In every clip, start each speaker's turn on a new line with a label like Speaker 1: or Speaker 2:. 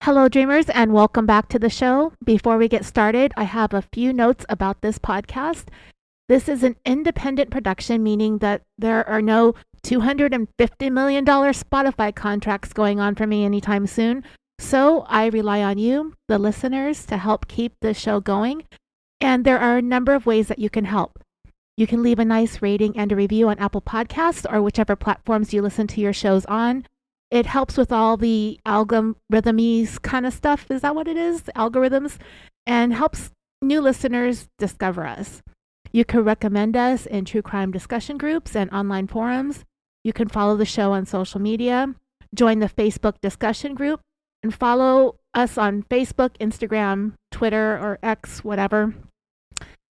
Speaker 1: Hello, dreamers, and welcome back to the show. Before we get started, I have a few notes about this podcast. This is an independent production, meaning that there are no $250 million Spotify contracts going on for me anytime soon. So I rely on you, the listeners, to help keep the show going. And there are a number of ways that you can help. You can leave a nice rating and a review on Apple Podcasts or whichever platforms you listen to your shows on. It helps with all the algorithmies kind of stuff. Is that what it is? Algorithms. And helps new listeners discover us. You can recommend us in true crime discussion groups and online forums. You can follow the show on social media, join the Facebook discussion group, and follow us on Facebook, Instagram, Twitter, or X, whatever.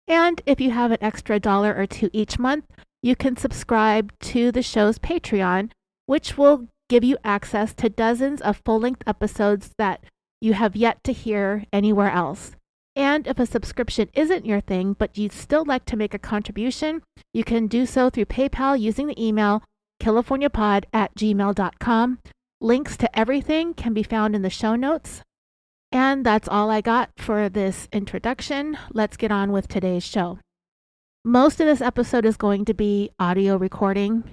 Speaker 1: And if you have an extra dollar or two each month, you can subscribe to the show's Patreon, which will give you access to dozens of full-length episodes that you have yet to hear anywhere else. And if a subscription isn't your thing, but you'd still like to make a contribution, you can do so through PayPal using the email californiapod@gmail.com. Links to everything can be found in the show notes. And that's all I got for this introduction. Let's get on with today's show. Most of this episode is going to be audio recording.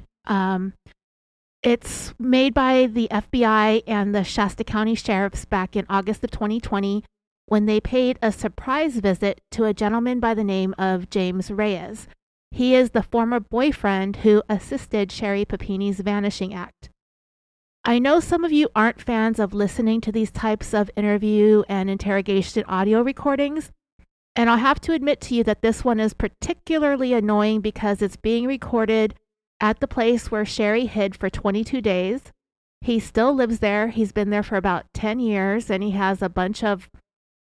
Speaker 1: It's made by the FBI and the Shasta County Sheriffs back in August of 2020 when they paid a surprise visit to a gentleman by the name of James Reyes. He is the former boyfriend who assisted Sherri Papini's vanishing act. I know some of you aren't fans of listening to these types of interview and interrogation audio recordings, and I'll have to admit to you that this one is particularly annoying because it's being recorded at the place where Sherri hid for 22 days. He still lives there. He's been there for about 10 years, and he has a bunch of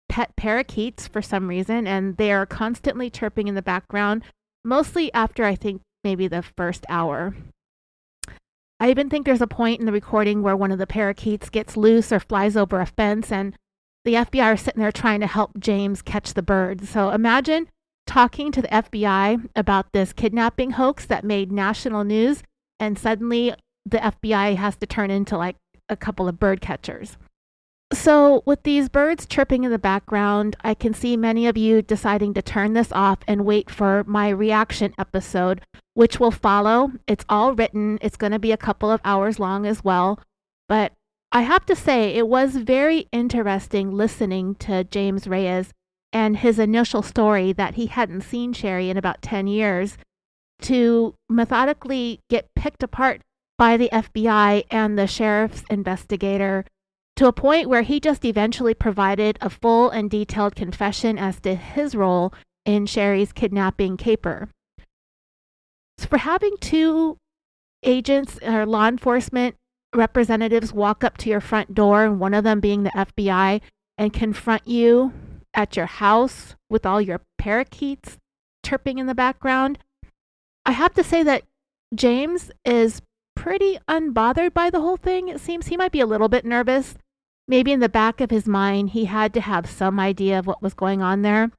Speaker 1: pet parakeets for some reason, and they are constantly chirping in the background, mostly after I think maybe the first hour. I even think there's a point in the recording where one of the parakeets gets loose or flies over a fence, and the FBI are sitting there trying to help James catch the bird. So imagine talking to the FBI about this kidnapping hoax that made national news, and suddenly the FBI has to turn into like a couple of bird catchers. So with these birds chirping in the background, I can see many of you deciding to turn this off and wait for my reaction episode, which will follow. It's all written. It's going to be a couple of hours long as well. But I have to say, it was very interesting listening to James Reyes and his initial story that he hadn't seen Sherri in about 10 years, to methodically get picked apart by the FBI and the sheriff's investigator to a point where he just eventually provided a full and detailed confession as to his role in Sherri's kidnapping caper. So for having two agents or law enforcement representatives walk up to your front door, and one of them being the FBI, and confront you at your house with all your parakeets chirping in the background, I have to say that James is pretty unbothered by the whole thing. It seems he might be a little bit nervous. Maybe in the back of his mind, he had to have some idea of what was going on there.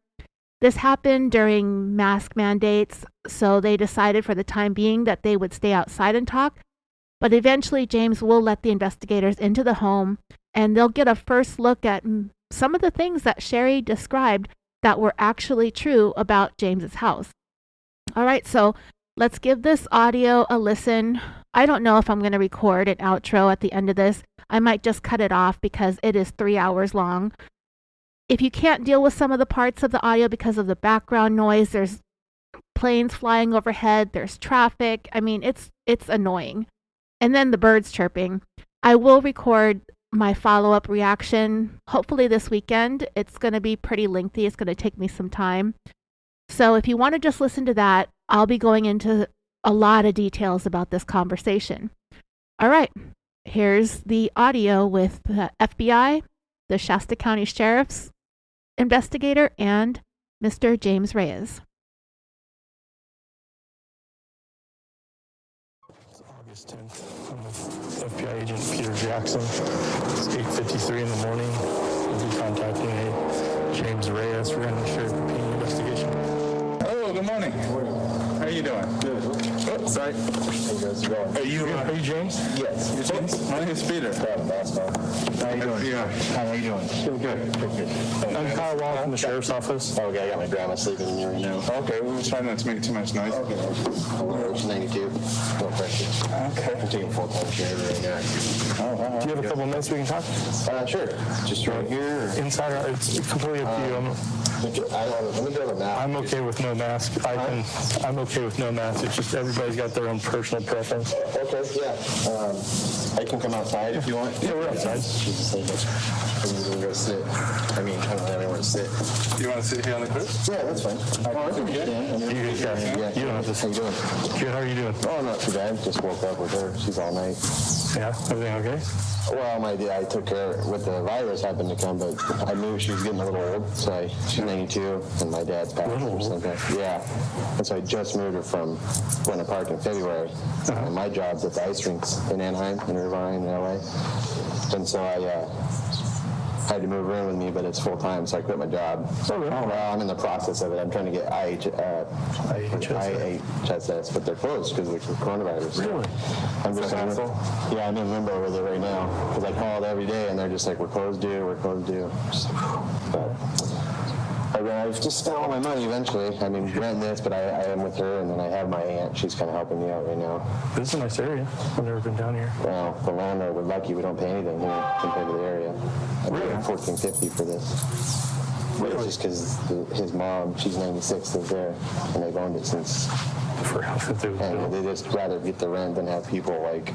Speaker 1: This happened during mask mandates, so they decided for the time being that they would stay outside and talk. But eventually, James will let the investigators into the home, and they'll get a first look at some of the things that Sherri described that were actually true about James's house. All right, so let's give this audio a listen. I don't know if I'm going to record an outro at the end of this. I might just cut it off because it is 3 hours long. If you can't deal with some of the parts of the audio because of the background noise, there's planes flying overhead, there's traffic. I mean, it's annoying. And then the birds chirping. I will record my follow-up reaction, hopefully this weekend. It's going to be pretty lengthy. It's going to take me some time. So if you want to just listen to that, I'll be going into a lot of details about this conversation. All right, here's the audio with the FBI, the Shasta County Sheriff's investigator, and Mr. James Reyes.
Speaker 2: It's August 10th. I'm with FBI agent Peter Jackson. It's 8:53 in the morning. We'll be contacting James Reyes regarding the Sherri Papini investigation.
Speaker 3: Hello, good morning. How are you doing? Good. Oh, sorry. Hey guys,
Speaker 2: Are you James?
Speaker 3: Yes. You're James? My name is Peter.
Speaker 4: last call. How you doing?
Speaker 3: Yeah.
Speaker 4: Hi, how you doing?
Speaker 3: Doing good.
Speaker 2: I'm Kyle Wall from the sheriff's office.
Speaker 4: Okay, I got my grandma sleeping in here right now.
Speaker 3: Okay, we'll try not to make too much noise.
Speaker 4: Okay. She's 92. No pressure.
Speaker 3: Okay.
Speaker 4: I'm taking full-time care right now.
Speaker 3: Oh,
Speaker 2: Do you have a couple of minutes we can talk?
Speaker 4: Sure. Just right here. Or?
Speaker 2: Inside or it's completely up to you.
Speaker 4: Let me grab a map.
Speaker 2: I'm okay with no mask. I'm okay with no mask. It's just everybody's got their own personal preference.
Speaker 4: Okay, yeah. I can come outside if you want.
Speaker 2: Yeah, we're outside.
Speaker 4: I'm going to go sit. I don't have anywhere to sit.
Speaker 3: You want to sit here on the curb?
Speaker 4: Yeah, that's fine. I can
Speaker 2: You don't have to.
Speaker 4: How you doing?
Speaker 2: Good, how are you doing?
Speaker 4: Oh, not too bad. Just woke up with her. She's all night.
Speaker 2: Yeah, everything okay?
Speaker 4: Well, I took her with the virus happened to come, but I knew she was getting a little old, so she's 92, and my dad's passed or something. Yeah, and so I just moved her from Buena Park in February. And my job's at the ice rinks in Anaheim, in Irvine, in LA, and so I had to move her in with me, but it's full time, so I quit my job.
Speaker 2: Oh, really?
Speaker 4: Well, I'm in the process of it. I'm trying to get IHSS, but they're closed because of the coronavirus.
Speaker 2: Really?
Speaker 4: I'm just I'm in limbo with it right now because I called every day and they're just like, we're closed due. But I've just spent all my money eventually. Rent this, but I am with her, and then I have my aunt. She's kind of helping me out right now.
Speaker 2: This is a nice area. I've never been down here.
Speaker 4: Well, the landlord, we're lucky we don't pay anything here compared to the area. I paid $14.50 for this. But it's just because his mom, she's 96, lives there, and they've owned it since. And they just rather get the rent than have people like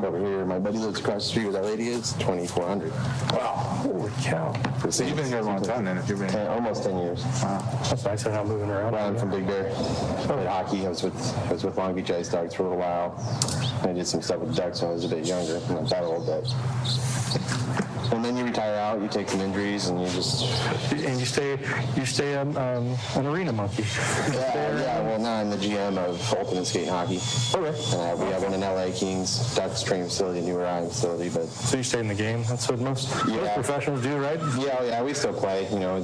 Speaker 4: over here. My buddy lives across the street where that lady is, $2,400.
Speaker 2: Wow, holy cow.
Speaker 3: So you've been here a long time then, if you've been here.
Speaker 4: Almost 10 years.
Speaker 2: That's nice. I'm not moving around.
Speaker 4: Well, I'm from Big Bear. Played hockey. I was with Long Beach Ice Dogs for a little while. And I did some stuff with Ducks when I was a bit younger. I'm not that old, but. And then you retire out, you take some injuries, and you just...
Speaker 2: And you stay an arena monkey.
Speaker 4: Yeah, well, now I'm the GM of Ultimate Skate Hockey.
Speaker 2: Okay.
Speaker 4: We have one in LA Kings, Ducks training facility, New Orion facility, but...
Speaker 2: So you stay in the game? That's what most professionals do, right?
Speaker 4: Yeah, we still play. You know,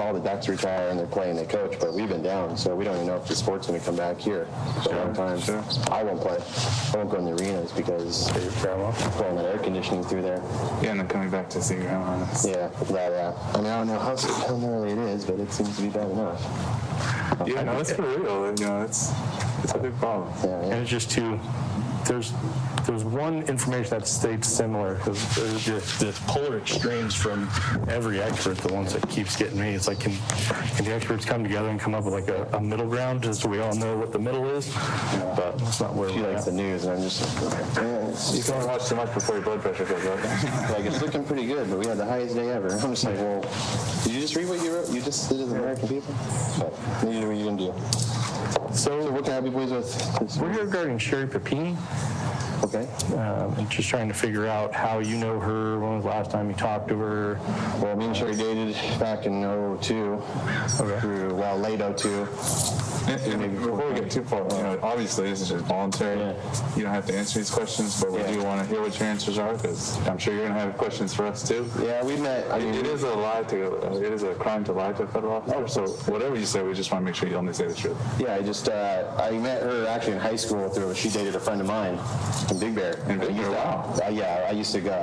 Speaker 4: all the Ducks retire and they're playing, they coach, but we've been down, so we don't even know if the sport's going to come back here for a long time. Sure. I won't play. I won't go in the arenas because they're blowing that air conditioning through there.
Speaker 3: Yeah, and then coming back to see your grandma.
Speaker 4: Yeah. I don't know how early it is, but it seems to be bad enough.
Speaker 3: Yeah, no, it's for real. You know, it's a big problem.
Speaker 4: Yeah.
Speaker 2: And it's just there's one information that stayed similar because the polar extremes from every expert, the ones that keeps getting me. It's like, can the experts come together and come up with like a middle ground just so we all know what the middle is? Yeah. But that's not where
Speaker 4: she
Speaker 2: we're
Speaker 4: likes
Speaker 2: at.
Speaker 4: the news, and I'm just
Speaker 3: You can't watch too much before your blood pressure goes up.
Speaker 4: like, it's looking pretty good, but we had the highest day ever. I'm just like, well, did you just read what you wrote? You just did as American people? But you did what you didn't do. So what can I help you please with?
Speaker 2: We're here regarding Sherri Papini.
Speaker 4: Okay.
Speaker 2: And just trying to figure out how you know her. When was the last time you talked to her?
Speaker 4: Well, me and Sherri dated back in 02 through, late 02.
Speaker 3: And before we get too far, you know, obviously this is just voluntary.
Speaker 4: Yeah.
Speaker 3: You don't have to answer these questions, but we do want to hear what your answers are because I'm sure you're going to have questions for us too.
Speaker 4: Yeah, we met.
Speaker 3: It is a crime to lie to a federal officer. So whatever you say, we just want to make sure you only say the truth.
Speaker 4: Yeah, I met her actually in high school through. She dated a friend of mine in Big Bear.
Speaker 3: In Big Bear, wow.
Speaker 4: I used to go,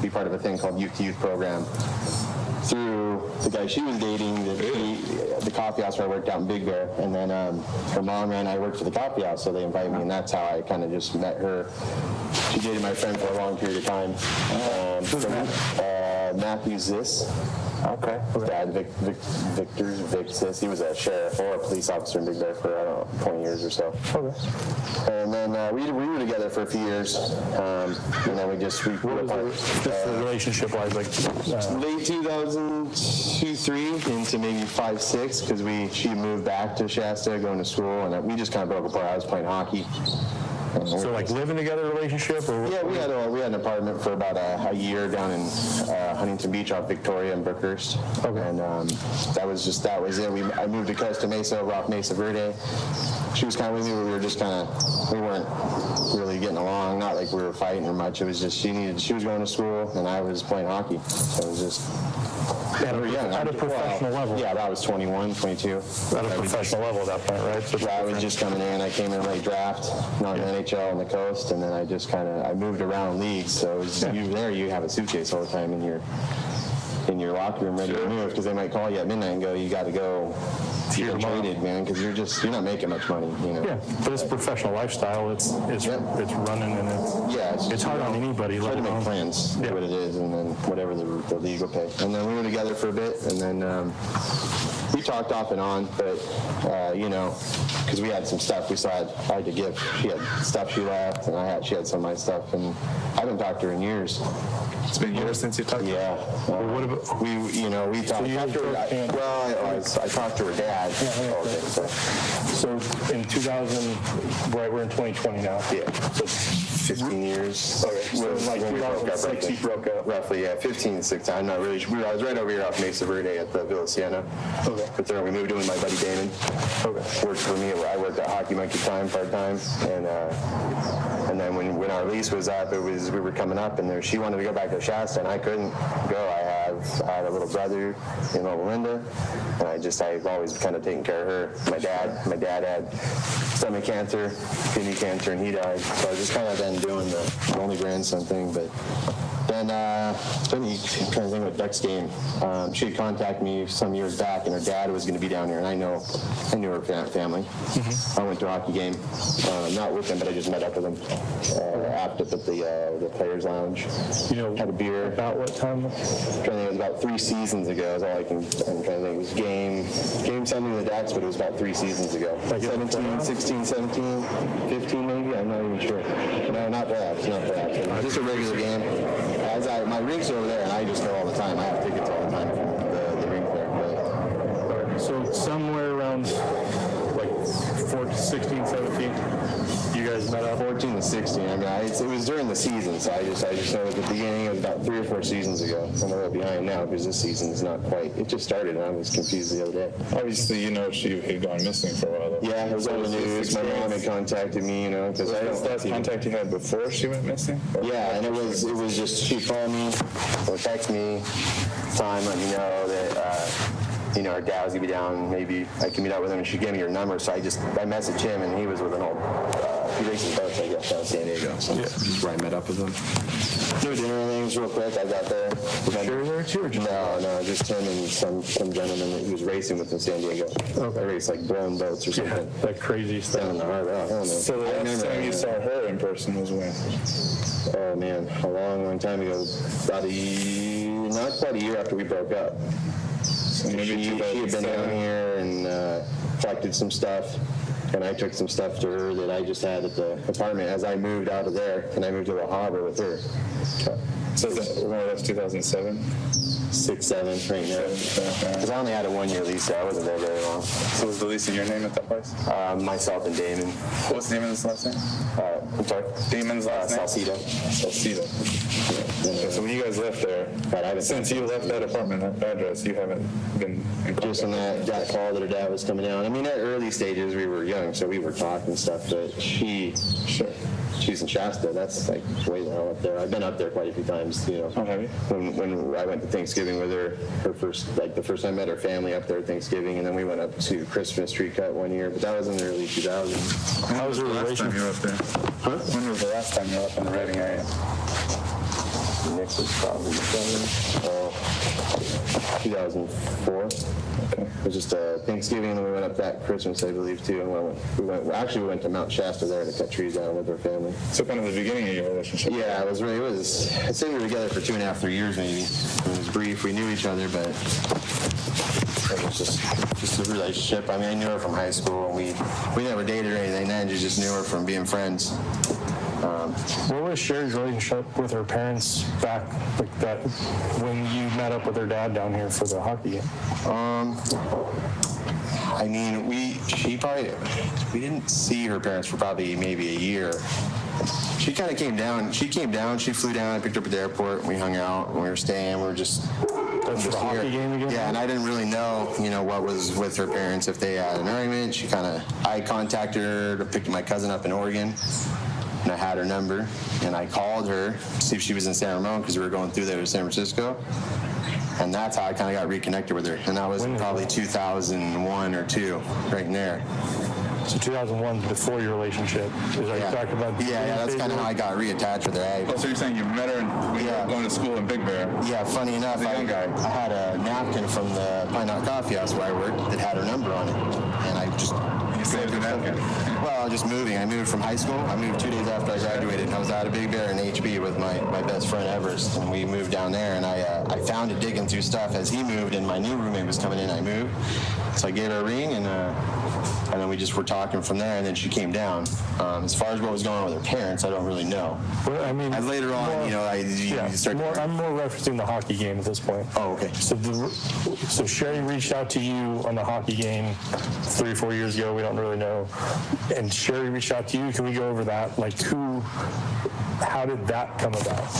Speaker 4: be part of a thing called Youth to Youth program through the guy she was dating, the coffee house where I worked out in Big Bear. And then her mom and I worked for the coffee house, so they invited me, and that's how I kind of just met her. She dated my friend for a long period of time. Matthew Ziss.
Speaker 2: Okay.
Speaker 4: His dad, Vic Ziss. He was a sheriff or a police officer in Big Bear for, I don't know, 20 years or so.
Speaker 2: Okay.
Speaker 4: And then we were together for a few years, and then we grew apart.
Speaker 2: Just the relationship-wise, like
Speaker 4: Late 2002-3 into maybe 5-6, because she moved back to Shasta, going to school, and we just kind of broke apart. I was playing hockey.
Speaker 2: so like living together relationship, or
Speaker 4: Yeah, we had an apartment for about a year down in Huntington Beach off Victoria and Brookhurst.
Speaker 2: Okay.
Speaker 4: And that was it. I moved to Costa Mesa, Rock Mesa Verde. She was kind of with me, but we weren't really getting along. Not like we were fighting or much. It was just she was going to school and I was playing hockey. So it was just
Speaker 2: at a professional level.
Speaker 4: Yeah, I was 21, 22.
Speaker 2: At a professional level at that point, right? So
Speaker 4: I was just coming in. I came in late draft, not an NHL on the coast, and then I just I moved around leagues. So it was, you have a suitcase all the time in your locker room ready to move, because they might call you at midnight and go, you got to go get traded, man, because you're not making much money, you know.
Speaker 2: Yeah, but it's a professional lifestyle. It's running, and it's hard on anybody.
Speaker 4: Try to make plans, what it is, and then whatever the league will pay. And then we were together for a bit, and then we talked off and on, but you know, because we had some stuff we still had to give. She had stuff she left, and she had some of my stuff, and I haven't talked to her in years.
Speaker 3: It's been years since you talked to her?
Speaker 4: Yeah.
Speaker 2: What about
Speaker 4: we talked to her. Well, I talked to her dad.
Speaker 2: So in 2000, we're in 2020 now.
Speaker 4: Yeah.
Speaker 2: So
Speaker 4: 15 years.
Speaker 2: Okay. So like 2006, you broke up.
Speaker 4: Roughly, yeah, 15, 16. I'm not really sure. I was right over here off Mesa Verde at the Villa Siena.
Speaker 2: Okay.
Speaker 4: But then we moved in with my buddy Damon.
Speaker 2: Okay.
Speaker 4: Worked for me. I worked at Hockey Monkey part-time. And then when our lease was up, we were coming up, and she wanted to go back to Shasta, and I couldn't go. I had a little brother, Linda, and I've always kind of taken care of her. My dad had stomach cancer, kidney cancer, and he died. So I just kind of been doing the only grandson thing. But then I'm trying to think of Ducks game. She had contacted me some years back, and her dad was going to be down here, and I knew her family. Mm-hmm. I went to a hockey game, not with them, but I just met up with them after at the Players Lounge. Had a beer.
Speaker 2: About what time?
Speaker 4: I'm trying to think, it was about 3 seasons ago. Is all I'm trying to think. It was game something with the Ducks, but it was about 3 seasons ago. 17, 16, 17, 15 maybe. I'm not even sure. No, not perhaps. Just a regular game. My rink's over there, and I just go all the time. I have tickets all the time for the rink there. But.
Speaker 2: So somewhere around like 16, 17, you guys met up?
Speaker 4: 14 to 16. I mean, it was during the season, so I just know at the beginning, it was about 3 or 4 seasons ago. I'm a little behind now because this season's not quite. It just started, and I was confused the other day.
Speaker 3: Obviously, she had gone missing for a while, though.
Speaker 4: Yeah, it was on the news. My mom had contacted me, because I don't.
Speaker 3: Last contact you had before she went missing?
Speaker 4: Yeah, and it was just she called me or text me, let me know that. Our dad was gonna be down. Maybe I can meet up with him, and she gave me her number. So I messaged him, and he was with an old. He races boats, I guess, down in San Diego. So that's where I met up with him. No dinner and things, real quick. I got there.
Speaker 2: Sure, there too, or just
Speaker 4: no, just him and some gentleman that he was racing with in San Diego.
Speaker 2: Okay.
Speaker 4: They race like blown boats or something.
Speaker 2: Yeah, that crazy stuff.
Speaker 4: Down in the harbor. I don't know.
Speaker 3: So the last time you saw her in person was when?
Speaker 4: Oh man, a long time ago. Not quite a year after we broke up.
Speaker 3: So maybe
Speaker 4: she had been down here and collected some stuff, and I took some stuff to her that I just had at the apartment as I moved out of there, and I moved to the harbor with her.
Speaker 3: So that's 2007?
Speaker 4: 6, 7, right now. Because I only had a 1-year lease, so I wasn't there very long.
Speaker 3: So was the lease in your name at that place?
Speaker 4: Myself and Damon.
Speaker 3: What's Damon's last name?
Speaker 4: I'm sorry?
Speaker 3: Damon's last name?
Speaker 4: Salcedo.
Speaker 3: Okay, so when you guys left there, since you left that apartment address, you haven't been in contact?
Speaker 4: Just on that call that her dad was coming down. I mean, at early stages, we were young, so we were talking stuff, but she's in Shasta. That's like way the hell up there. I've been up there quite a few times,
Speaker 3: Oh, have you?
Speaker 4: When I went to Thanksgiving with her the first time I met her family up there at Thanksgiving, and then we went up to Christmas tree cut one year, but that was in the early 2000s.
Speaker 3: How was the last time you were up there?
Speaker 4: Huh?
Speaker 3: When was the last time you were up in the Redding area?
Speaker 4: Next was probably 2004.
Speaker 3: Okay.
Speaker 4: It was just Thanksgiving, and then we went up that Christmas, I believe, too. And we went to Mount Shasta there to cut trees down with our family.
Speaker 3: So kind of the beginning of your relationship?
Speaker 4: Yeah, I'd say we were together for 2.5, 3 years maybe. It was brief. We knew each other, but it was just a relationship. I mean, I knew her from high school, and we never dated or anything then. Just knew her from being friends.
Speaker 2: What was Sherri's relationship with her parents back like that when you met up with her dad down here for the hockey game?
Speaker 4: I mean, we didn't see her parents for probably maybe a year. She kind of came down. She flew down. I picked her up at the airport. We hung out. We were staying. We were just.
Speaker 2: That's for the hockey game again?
Speaker 4: Yeah, and I didn't really know, what was with her parents, if they had an argument. I contacted her to pick my cousin up in Oregon, and I had her number, and I called her to see if she was in San Ramon because we were going through there to San Francisco, and that's how I kind of got reconnected with her, and that was probably 2001 or 2, right in there.
Speaker 2: So 2001 before your relationship. Is that you talked about?
Speaker 4: Yeah, that's kind of how I got reattached with her.
Speaker 3: Oh, so you're saying you met her when you were going to school in Big Bear?
Speaker 4: Yeah, funny enough, I had a napkin from the Pine Knot Coffee House where I worked that had her number on it, and I just...
Speaker 3: You saved the napkin?
Speaker 4: Well, just moving. I moved from high school. I moved 2 days after I graduated. I was out of Big Bear in HB with my best friend Everest, and we moved down there, and I found it digging through stuff as he moved, and my new roommate was coming in. I moved, so I gave her a ring, and then we just were talking from there, and then she came down. As far as what was going on with her parents, I don't really know.
Speaker 2: Well, I mean,
Speaker 4: later on,
Speaker 2: I'm more referencing the hockey game at this point.
Speaker 4: Oh, okay.
Speaker 2: So Sherri reached out to you on the hockey game 3 or 4 years ago. We don't really know. And Sherri reached out to you. Can we go over that? Like, how did that come about?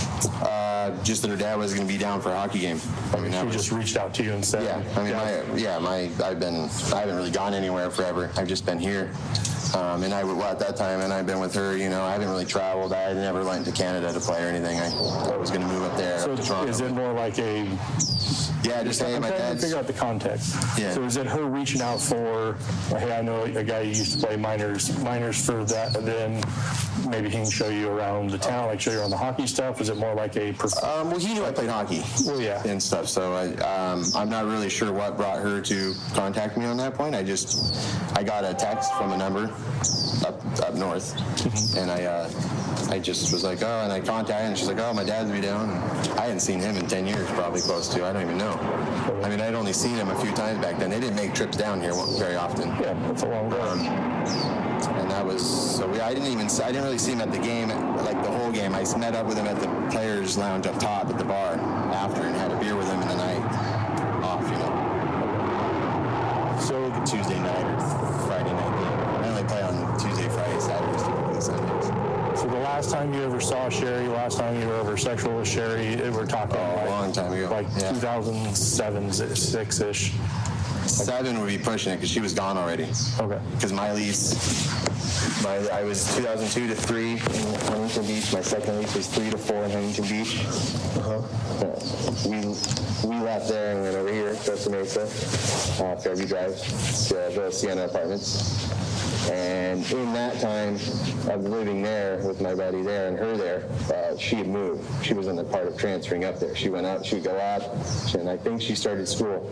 Speaker 4: Just that her dad was going to be down for a hockey game. I mean,
Speaker 2: she just reached out to you and said,
Speaker 4: "Yeah, I mean, I haven't really gone anywhere forever. I've just been here." And at that time, and I've been with her, I haven't really traveled. I never went to Canada to play or anything. I was going to move up there, up to Toronto.
Speaker 2: Is it more like a...
Speaker 4: Yeah, just saying my dad's...
Speaker 2: figure out the context.
Speaker 4: Yeah.
Speaker 2: So is it her reaching out for, hey, I know a guy who used to play minors for that, and then maybe he can show you around the town, like show you around the hockey stuff? Is it more like a...
Speaker 4: well, he knew I played hockey.
Speaker 2: Well, yeah.
Speaker 4: And stuff, so I'm not really sure what brought her to contact me on that point. I got a text from a number up north, and I just was like, oh, and I contacted her, and she's like, oh, my dad'd be down. And I hadn't seen him in 10 years, probably close to. I don't even know. I mean, I'd only seen him a few times back then. They didn't make trips down here very often.
Speaker 2: Yeah, that's a long time.
Speaker 4: And that was, so I didn't really see him at the game, like the whole game. I met up with him at the players' lounge up top at the bar after and had a beer with him in the night off, So the Tuesday night or Friday night game. I only play on Tuesday, Friday, Saturdays, typically Sundays.
Speaker 2: So the last time you ever saw Sherri, last time you were ever sexual with Sherri, we're talking
Speaker 4: a long time ago.
Speaker 2: Like 2007, 6-ish.
Speaker 4: 7 would be pushing it because she was gone already.
Speaker 2: Okay.
Speaker 4: Because my lease, I was 2002 to 3 in Huntington Beach. My second lease was 3 to 4 in Huntington Beach. We left there and went over here, Costa Mesa, Fairview Drive, to the Sienna Apartments. And in that time of living there with my buddy there and her there, she had moved. She was in the part of transferring up there. She went up, she would go up, and I think she started school.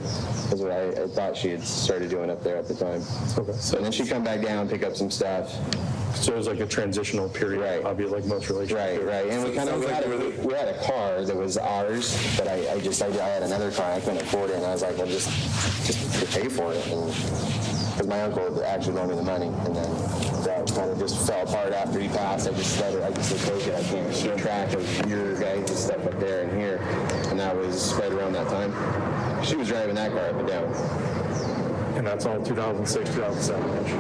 Speaker 4: That's what I thought she had started doing up there at the time.
Speaker 2: Okay.
Speaker 4: So then she'd come back down, pick up some stuff.
Speaker 2: So it was like a transitional period,
Speaker 4: Right.
Speaker 2: Obviously, like most relationships.
Speaker 4: Right. And we had a car that was ours, but I had another car. I couldn't afford it, and I was like, well, just pay for it. Because my uncle actually loaned me the money, and then that kind of just fell apart after he passed. I just let take it. I can't keep track of your guys' stuff up there and here, and that was right around that time. She was driving that car up and down.
Speaker 2: And that's all 2006, 2007-ish.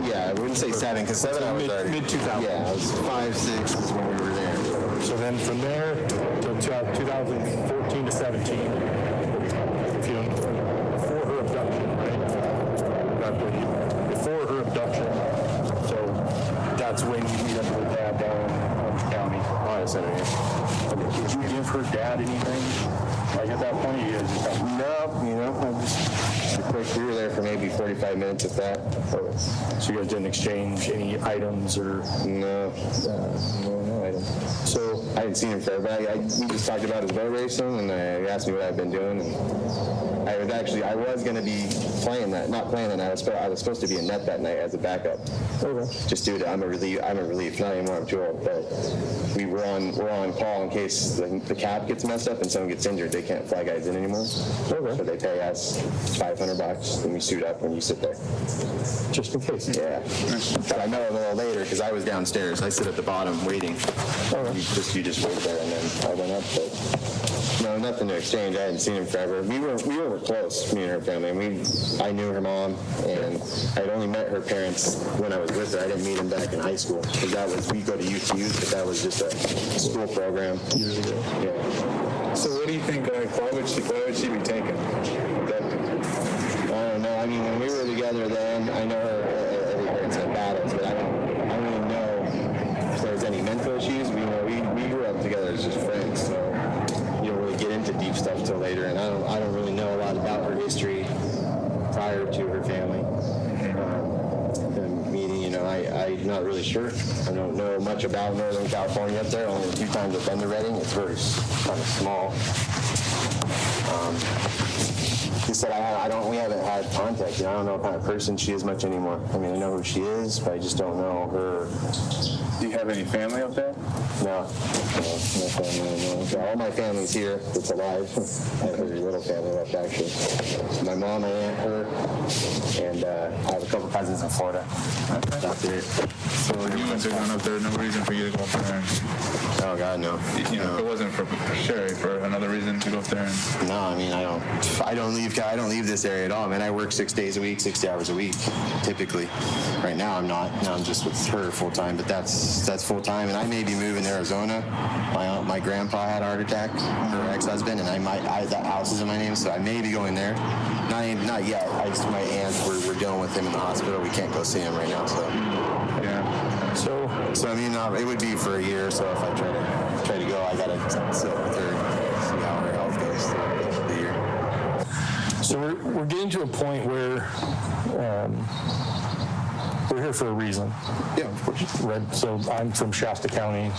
Speaker 4: Yeah, I wouldn't say 7, because 7 I was already...
Speaker 2: Mid-2000.
Speaker 4: Yeah, it was 5, 6 is when we were there.
Speaker 2: So then from there to 2014 to 17, before her abduction, right? Before her abduction, so that's when you meet up with her dad down in Orange County.
Speaker 4: Oh, yes,
Speaker 2: Okay. Did you give her dad anything? Like at that point, you guys just got...
Speaker 4: We were there for maybe 45 minutes, if that.
Speaker 2: So you guys didn't exchange any items or...
Speaker 4: No items. So I hadn't seen him forever, but we just talked about his boat racing, and he asked me what I've been doing, and I was going to be playing that, not playing that night. I was supposed to be in net that night as a backup.
Speaker 2: Okay.
Speaker 4: Just due to I'm a relief, not anymore. I'm too old, but we're on call in case the cap gets messed up and someone gets injured. They can't fly guys in anymore.
Speaker 2: Okay.
Speaker 4: So they pay us $500 and we suit up and you sit there.
Speaker 2: Just in case.
Speaker 4: Yeah. But I met her a little later because I was downstairs. I sit at the bottom waiting.
Speaker 2: Okay.
Speaker 4: You just wait there, and then I went up, but no, nothing to exchange. I hadn't seen him forever. We were close, me and her family. I knew her mom, and I had only met her parents when I was with her. I didn't meet them back in high school, because we go to youth, but that was just a school program.
Speaker 2: Years ago.
Speaker 4: Yeah.
Speaker 3: So what do you think, why would she be taken?
Speaker 4: I don't know. I mean, when we were together then, I know her parents had battles, but I don't really know if there's any mental issues. We grew up together as just friends, so you don't really get into deep stuff till later, and I don't really know a lot about her history prior to her family. not really sure. I don't know much about Northern California up there. Only a few times I've been to Redding. It's very kind of small. He said, we haven't had contact. I don't know what kind of person she is much anymore. I mean, I know who she is, but I just don't know her.
Speaker 3: Do you have any family up there?
Speaker 4: No family. No. All my family's here that's alive. I have a very little family left, actually. My mom, my aunt, her, and I have a couple cousins in Florida.
Speaker 3: Okay.
Speaker 4: That's it.
Speaker 3: So you guys are going up there, no reason for you to go up there.
Speaker 4: Oh, God, no.
Speaker 3: You know, if it wasn't for Sherri, for another reason to go up there.
Speaker 4: No, I mean, I don't leave this area at all, man. I work 6 days a week, 60 hours a week, typically. Right now, I'm not. Now I'm just with her full time, but that's full time, and I may be moving to Arizona. My grandpa had a heart attack, her ex-husband, and that house is in my name, so I may be going there. Not yet. My aunt, we're dealing with him in the hospital. We can't go see him right now, so.
Speaker 3: Yeah.
Speaker 4: So I mean, it would be for a year. So if I try to go, I gotta sit with her, see how her health goes through the year.
Speaker 2: So we're getting to a point where we're here for a reason.
Speaker 4: Yeah, of course.
Speaker 2: Right. So I'm from Shasta County.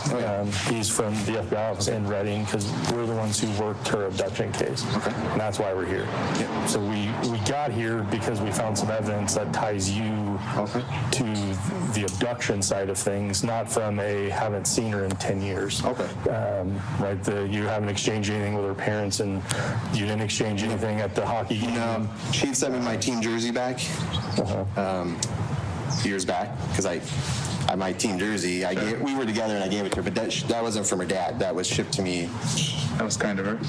Speaker 2: He's from the FBI office in Redding because we're the ones who worked her abduction case. Okay. And that's why we're here. Yeah. So we got here because we found some evidence that ties you to the abduction side of things, not from a haven't seen her in 10 years. Okay. Right. You haven't exchanged anything with her parents, and you didn't exchange anything at the hockey game.
Speaker 4: No. She sent me my team jersey back. Years back, because my team jersey, we were together and I gave it to her, but that wasn't from her dad. That was shipped to me.
Speaker 3: That was kind of her.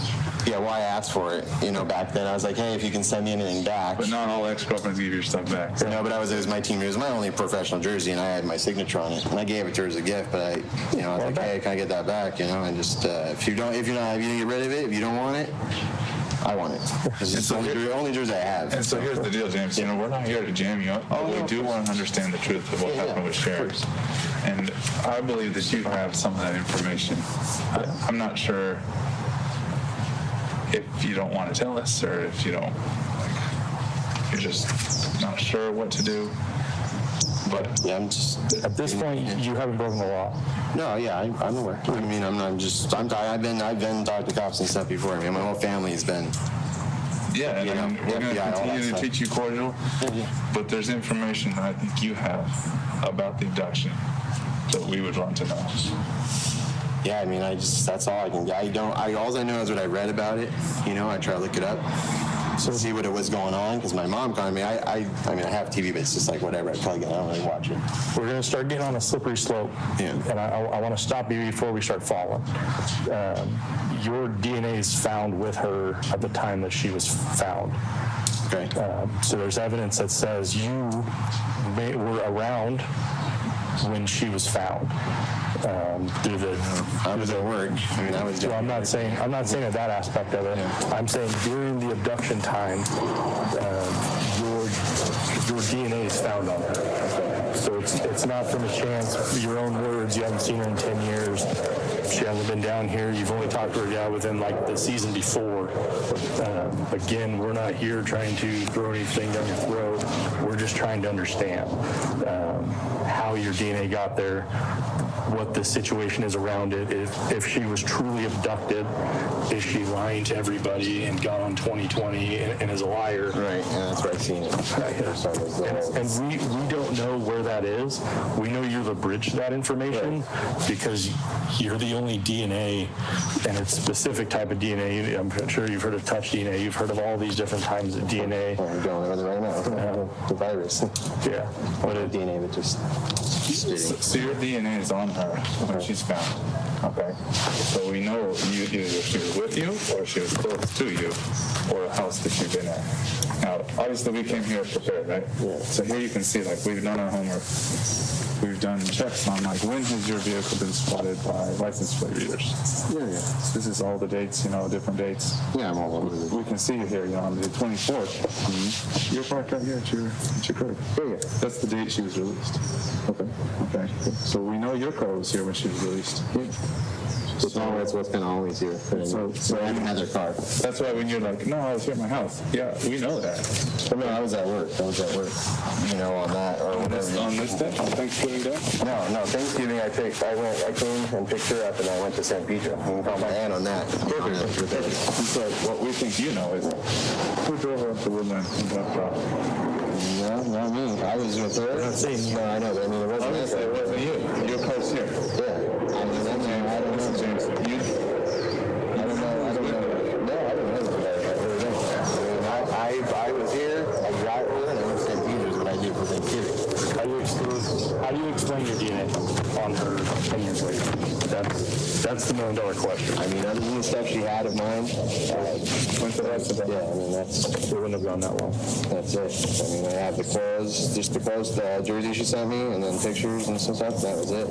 Speaker 4: Yeah, well, I asked for it, back then. I was like, hey, if you can send me anything back.
Speaker 3: But not all ex-girlfriends give your stuff back. So.
Speaker 4: No, but it was my team. It was my only professional jersey, and I had my signature on it. And I gave it to her as a gift, but I was like, hey, can I get that back? And just if you didn't get rid of it, if you don't want it, I want it. It's the only jersey I have.
Speaker 3: And so here's the deal, James. We're not here to jam you up, but we do want to understand the truth of what happened with Sherri. And I believe that you have some of that information. I'm not sure if you don't want to tell us, or if you don't, you're just not sure what to do. But
Speaker 4: yeah, I'm just
Speaker 2: at this point, you haven't broken the law.
Speaker 4: No, yeah, I'm aware. I mean, I've been talking to cops and stuff before. I mean, my whole family has been.
Speaker 3: Yeah, and we're going to continue to teach you cordial. But there's information that I think you have about the abduction that we would want to know.
Speaker 4: Yeah, I mean, that's all I can. All I know is what I read about it. I try to look it up. So see what it was going on, because my mom called me. I have TV, but it's just like whatever. I don't really watch it.
Speaker 2: We're going to start getting on a slippery slope, and I want to stop you before we start falling. Your DNA is found with her at the time that she was found.
Speaker 4: Okay.
Speaker 2: So there's evidence that says you were around when she was found.
Speaker 4: I was at work. I mean, I was.
Speaker 2: So I'm not saying that aspect of it. I'm saying during the abduction time, your DNA is found on her. So it's not from a chance. Your own words. You haven't seen her in 10 years. She hasn't been down here. You've only talked to her within like the season before. Again, we're not here trying to throw anything down your throat. We're just trying to understand how your DNA got there, what the situation is around it. If she was truly abducted, is she lying to everybody and gone on 2020 and is a liar?
Speaker 4: Right, yeah, that's where I've seen it.
Speaker 2: And we don't know where that is. We know you're the bridge to that information because you're the only DNA, and it's specific type of DNA. I'm sure you've heard of touch DNA. You've heard of all these different kinds of DNA.
Speaker 4: We're dealing with it right now. The virus.
Speaker 2: Yeah.
Speaker 4: What a DNA that just spitting.
Speaker 3: So your DNA is on her when she's found. Okay. So we know either she was with you or she was close to you or a house that you've been at. Now, obviously we came here prepared, right?
Speaker 4: Yeah.
Speaker 3: So here you can see, like, we've done our homework. We've done checks on, like, when has your vehicle been spotted by license plate readers?
Speaker 4: Yeah.
Speaker 3: This is all the dates, different dates.
Speaker 4: Yeah, I'm all over it.
Speaker 3: We can see you here, on the 24th. Mm-hmm. You're parked right here at your crib.
Speaker 4: Yeah.
Speaker 3: That's the date she was released. Okay. So we know your car was here when she was released.
Speaker 4: Yeah. It's always what's kind of always here. So I have their car.
Speaker 3: That's why when you're like, no, I was here at my house. Yeah, we know that.
Speaker 4: But no, I was at work. You know, on that or whatever.
Speaker 3: On this day? On Thanksgiving Day?
Speaker 4: No, Thanksgiving I came and picked her up and I went to San Pedro. You can call my aunt on that.
Speaker 3: So what we think you know is who drove her up to Woodland and dropped her off?
Speaker 4: No, not me. I was with her. No, I know, but I mean, it wasn't
Speaker 3: Obviously, it wasn't you. Your car's here.
Speaker 4: Yeah. I mean, that's, I don't
Speaker 3: This is
Speaker 4: know.
Speaker 3: James.
Speaker 4: I don't know. No, I don't know. I mean, I was here, I got her, and I went to St. Peter's, what I did for Thanksgiving.
Speaker 2: How do you explain your DNA on her 10 years later? That's the $1 million question.
Speaker 4: I mean, other than the stuff she had of mine,
Speaker 3: When's the rest of it?
Speaker 4: yeah, I mean,
Speaker 2: It wouldn't have gone that long.
Speaker 4: that's it. I mean, I have the clothes, just the clothes, the jersey she sent me, and then pictures and stuff. That was it.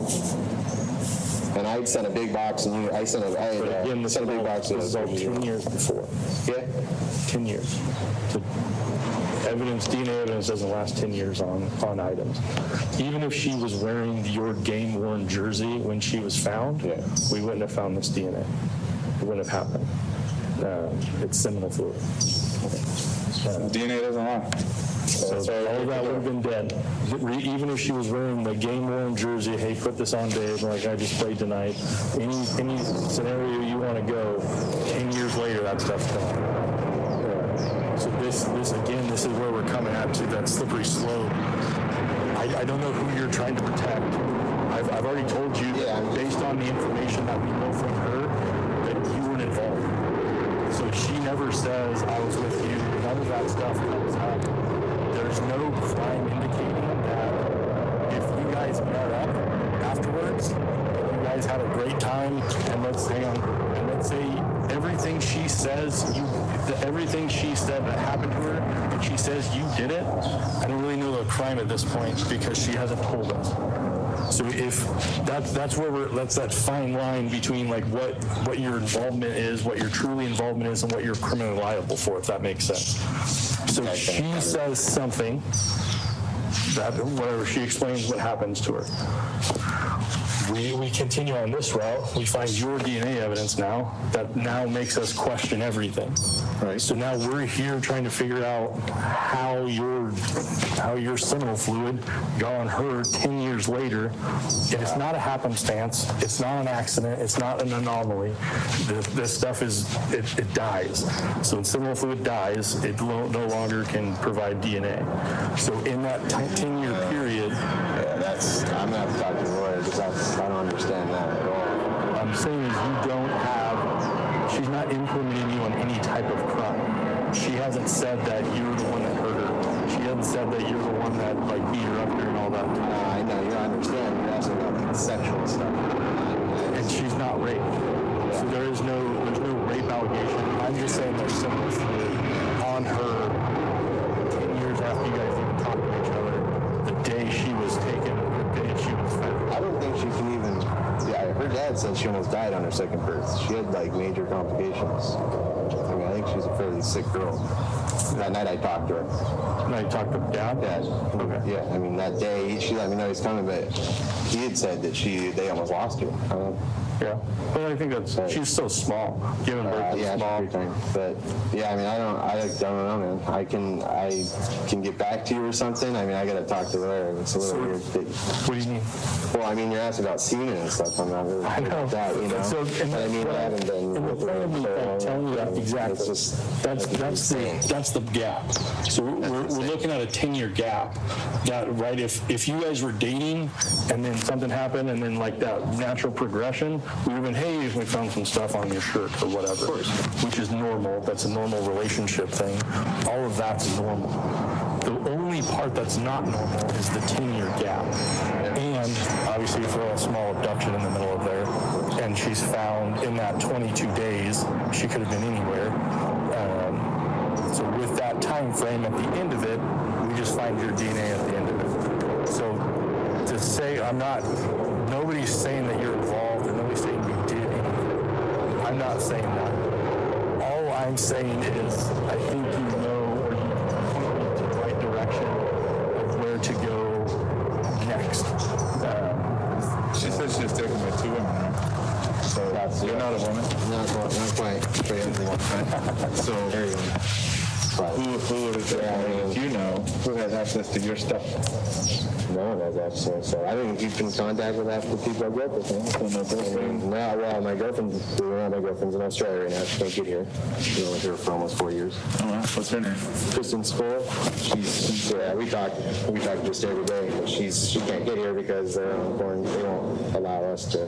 Speaker 4: And I sent a big box, and I sent a big box.
Speaker 2: This is all 10 years before.
Speaker 4: Yeah.
Speaker 2: 10 years. So DNA evidence doesn't last 10 years on items. Even if she was wearing your game-worn jersey when she was found, we wouldn't have found this DNA. It wouldn't have happened. It's seminal fluid.
Speaker 3: DNA doesn't lie.
Speaker 2: So all of that would have been dead. Even if she was wearing the game-worn jersey, hey, put this on, Dave, like I just played tonight. Any scenario you want to go, 10 years later, that stuff's gone. So this is where we're coming at to that slippery slope. I don't know who you're trying to protect. I've already told you that based on the information that we know from her, that you weren't involved. So she never says, I was with you. None of that stuff comes up. There's no crime indicating that if you guys met up afterwards, you guys had a great time, and let's say everything she says, everything she said that happened to her, and she says you did it, I don't really know the crime at this point because she hasn't told us. So if that's where that's that fine line between like what your involvement is, what your truly involvement is, and what you're criminally liable for, if that makes sense. So she says something that whatever she explains what happens to her. We continue on this route. We find your DNA evidence now that now makes us question everything. Right. So now we're here trying to figure out how your seminal fluid got on her 10 years later. And it's not a happenstance. It's not an accident. It's not an anomaly. This stuff it dies. So when seminal fluid dies, it no longer can provide DNA. So in that 10-year period,
Speaker 4: I'm gonna have to talk to the lawyer because I don't understand that at all.
Speaker 2: I'm saying is she's not implementing you on any type of crime. She hasn't said that you're the one that hurt her. She hasn't said that you're the one that like beat her up during all that time.
Speaker 4: I know, you understand. You're asking about sexual stuff.
Speaker 2: And she's not raped. So there's no rape allegation. I'm just saying there's seminal fluid on her 10 years after you guys even talked to each other, the day she was taken, the day she was found.
Speaker 4: I don't think she can even. Yeah, her dad said she almost died on her second birth. She had like major complications. I mean, I think she's a fairly sick girl. That night I talked to her.
Speaker 2: Now you talked to Dad?
Speaker 4: Dad.
Speaker 2: Okay.
Speaker 4: Yeah, I mean that day she let me know he's coming, but he had said that they almost lost her.
Speaker 2: Yeah, but I think she's so small. Giving birth is small.
Speaker 4: She's pretty tiny. But yeah, I mean, I don't know, man. I can get back to you or something. I mean, I gotta talk to the lawyer. It's a little weird.
Speaker 2: What do you mean?
Speaker 4: Well, I mean, you're asking about semen and stuff. I'm not really.
Speaker 2: I know.
Speaker 4: About that, you know.
Speaker 2: So,
Speaker 4: but I mean, I haven't been.
Speaker 2: And the point of me telling you that exactly. That's the gap. So we're looking at a 10-year gap. That right? If you guys were dating and then something happened and then like that natural progression, we would have been, hey, we found some stuff on your shirt or whatever, which is normal. That's a normal relationship thing. All of that's normal. The only part that's not normal is the 10-year gap. And obviously you throw a small abduction in the middle of there, and she's found in that 22 days, she could have been anywhere. So with that time frame at the end of it, we just find your DNA at the end of it. So to say nobody's saying that you're involved, or nobody's saying you did anything. I'm not saying that. All I'm saying is I think you know, or you point me to the right direction of where to go next.
Speaker 3: She said she was taken by two women, right?
Speaker 4: So that's quite ugly one. So very young.
Speaker 3: Who is it? Do you know who has access to your stuff?
Speaker 4: No one has access. So I didn't keep in contact with half the people I grew up with.
Speaker 3: So no girlfriend?
Speaker 4: No, well, my girlfriend's in Australia right now. She can't get here. Been with her for almost 4 years.
Speaker 3: Oh, wow. What's her name?
Speaker 4: Kristen Spore. We talk just every day, but she can't get here because they won't allow us to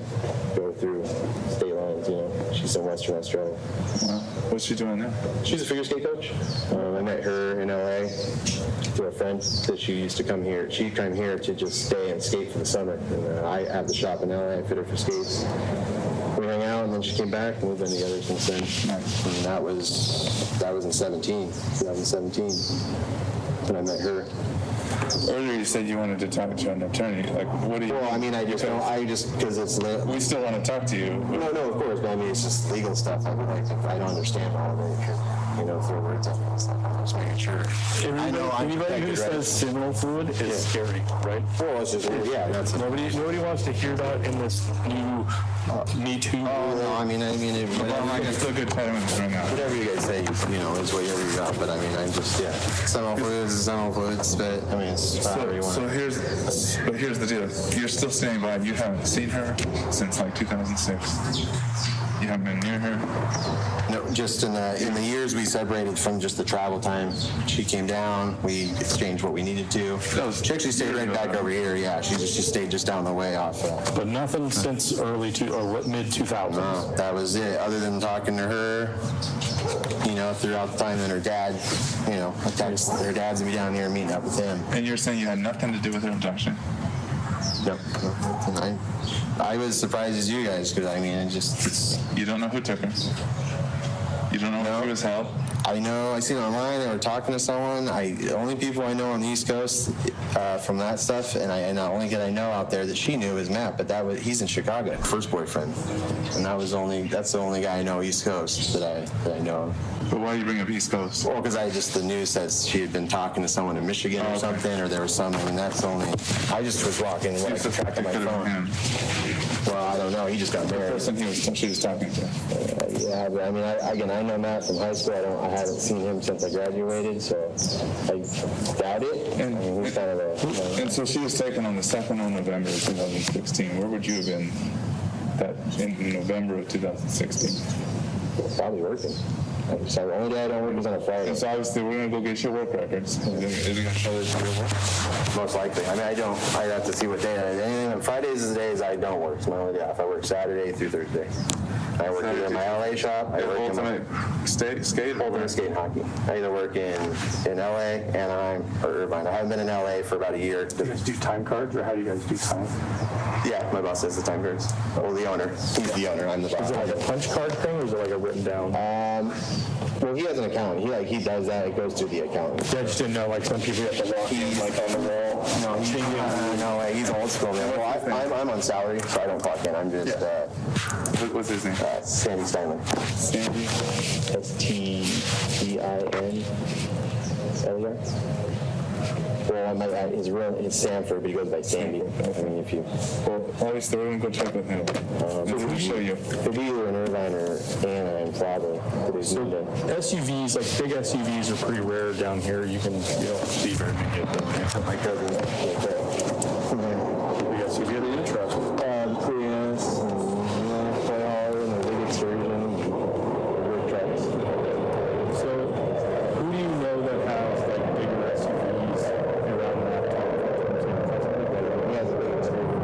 Speaker 4: go through state lines. She's in Western Australia.
Speaker 3: Wow. What's she doing now?
Speaker 4: She's a figure skate coach. I met her in LA through a friend that she used to come here. She'd come here to just stay and skate for the summer. And I have the shop in LA. I fit her for skates. We hung out, and then she came back, and we've been together since then.
Speaker 3: Nice.
Speaker 4: And that was in 2017, when I met her.
Speaker 3: Earlier you said you wanted to talk to an attorney. Like, what do you?
Speaker 4: Well, I mean, because it's
Speaker 3: We still want to talk to you.
Speaker 4: No, of course, but I mean, it's just legal stuff. I mean, if I don't understand all of it, throw words at me and stuff. I'm just making sure.
Speaker 2: Anybody who says seminal fluid is scary, right?
Speaker 4: Well, it's just, that's
Speaker 2: Nobody wants to hear that in this new Me Too.
Speaker 4: Oh, no, I mean,
Speaker 3: Well, I can still get minutes right now.
Speaker 4: whatever you guys say, it's whatever you got, but I mean, I'm just, seminal fluids is seminal fluids, but I mean, it's however you want.
Speaker 3: So here's the deal. You're still staying by. You haven't seen her since like 2006. You haven't been near her.
Speaker 4: No, just in the years we separated from just the travel time. She came down. We exchanged what we needed to. She actually stayed right back over here. Yeah, she stayed just down the way off.
Speaker 2: But nothing since mid 2000s.
Speaker 4: No, that was it. Other than talking to her, throughout the time that her dad, her dad's gonna be down here meeting up with him.
Speaker 3: And you're saying you had nothing to do with her abduction?
Speaker 4: Yep. I was surprised as you guys because I mean,
Speaker 3: You don't know who took her. You don't know where she was held.
Speaker 4: I know. I seen online they were talking to someone. The only people I know on the East Coast from that stuff, and the only kid I know out there that she knew is Matt, but he's in Chicago. First boyfriend, and that's the only guy I know East Coast that I know.
Speaker 3: But why do you bring up East Coast?
Speaker 4: Well, because the news says she had been talking to someone in Michigan or something, or there was something. I mean, that's the only. I just was walking when I could track on my phone. Well, I don't know. He just got married.
Speaker 3: The person she was talking to.
Speaker 4: Yeah, but I mean, I know Matt from high school. I haven't seen him since I graduated, so I doubt it.
Speaker 3: And,
Speaker 4: I mean, he's kind of
Speaker 3: and so she was taken on the 2nd of November of 2016. Where would you have been in November of 2016?
Speaker 4: Probably working. So the only day I don't work is on a Friday.
Speaker 3: And so obviously we're going to go get your work records. Is it going to show that you work?
Speaker 4: Most likely. I mean, I have to see what day. Anything. Fridays is the days I don't work. It's my only day off. I work Saturday through Thursday. I work either in my LA shop. I work
Speaker 3: ultimate skate
Speaker 4: ultimate skate and hockey. I either work in LA, Anaheim, or Irvine. I haven't been in LA for about a year.
Speaker 2: Do you guys do time cards, or how do you guys do time?
Speaker 4: Yeah, my boss has the time cards. Well, the owner. He's the owner. I'm the boss.
Speaker 2: Is it like a punch card thing, or is it like a written down?
Speaker 4: Well, he has an accountant. He does that. It goes to the accountant.
Speaker 2: I just didn't know, like some people have to log in, like on the wall.
Speaker 4: No, he's old school, man. Well, I'm on salary, so I don't clock in. I'm just,
Speaker 3: What's his name?
Speaker 4: Sandy Steinman.
Speaker 3: Sandy?
Speaker 4: S-T-E-I-N. Well, his real is Sanford, but he goes by Sandy. I mean, if you...
Speaker 3: Well, obviously, we're going to go check with him. We'll show you.
Speaker 4: It'll be either in Irvine or Anaheim, probably.
Speaker 2: SUVs, like big SUVs, are pretty rare down here. You don't see very many of them.
Speaker 4: My cousin.
Speaker 2: Big SUV, they're interesting.
Speaker 4: Prius, Toy Hauler, and the big excursion, work trucks.
Speaker 2: So, who do you know that has like bigger SUVs around that time?
Speaker 4: He has a big excursion.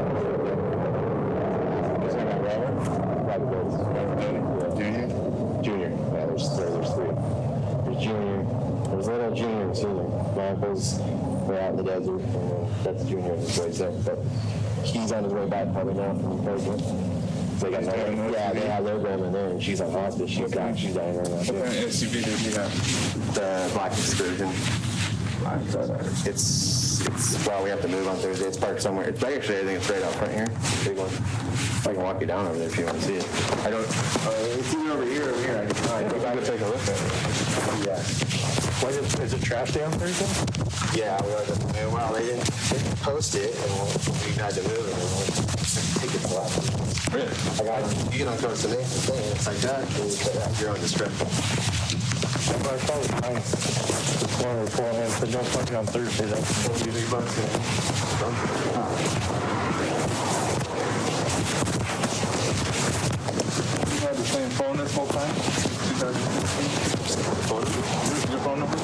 Speaker 2: Is that Robert?
Speaker 3: Junior?
Speaker 4: Junior. Yeah, there's three. There's Junior. There's little Junior and Senior. My uncles were out in the desert, and that's Junior and his boys there. But he's on his way back probably now from President. So they have their grandma there, and she's on hospice. She's dying right now.
Speaker 3: What kind of SUV did you have?
Speaker 4: The Black Excursion. Well, we have to move on Thursday. It's parked somewhere. It's actually, I think it's right out front here. Big one. I can walk you down over there if you want to see it. It's either over here or over here. I can take a look at it. Yeah.
Speaker 2: What is it trash day on Thursday?
Speaker 4: Yeah, well, they didn't post it, and we had to move it, and tickets left.
Speaker 3: Really?
Speaker 4: You can uncover the name thing, and it's like that, and you put out your own description.
Speaker 2: But I thought it was nice. This morning, beforehand, said no parking on Thursday. That's $40 big bucks.
Speaker 3: You had the same phone this whole time? 2016? Your phone number?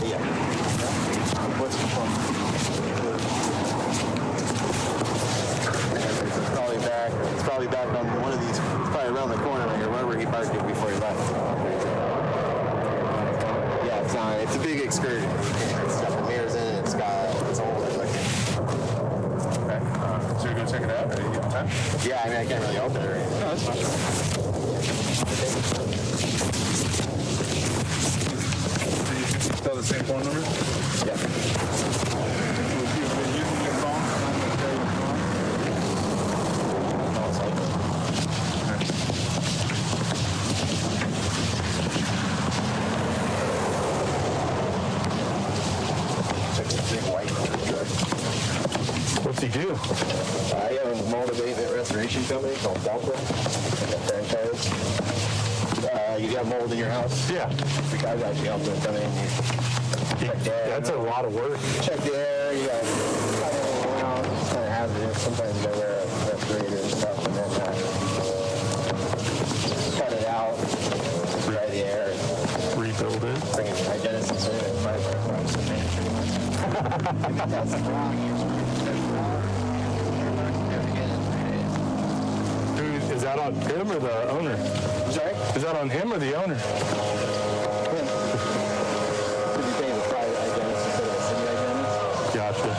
Speaker 4: Yeah.
Speaker 3: What's your phone number?
Speaker 4: It's probably back on one of these, it's probably around the corner right here, wherever he parked it before he left. Yeah, it's a big excursion. It's got the mirrors in it, it's old.
Speaker 3: Okay. So you're going to check it out? Or you have time?
Speaker 4: Yeah, I mean, I can't really open it or anything.
Speaker 3: No, that's fine. Still the same phone number?
Speaker 4: Yeah.
Speaker 3: You've been using your phone?
Speaker 4: No, it's like, check the big white truck.
Speaker 2: What's he do?
Speaker 4: I have a mold abatement restoration company called Delta. Like a franchise. You got mold in your house?
Speaker 2: Yeah.
Speaker 4: The guys actually helped them come in. Check the air.
Speaker 2: That's a lot of work.
Speaker 4: Check the air. You got cut everything out. It's kind of hazardous. Sometimes you got to wear a respirator and stuff, and then cut it out, dry the air,
Speaker 2: Rebuild it.
Speaker 4: bring it to hygienist and send it in
Speaker 2: Is that on him or the owner?
Speaker 4: Sorry?
Speaker 2: Is that on him or the owner?
Speaker 4: Could you pay the private hygienist instead of the city hygienist?
Speaker 2: Gotcha.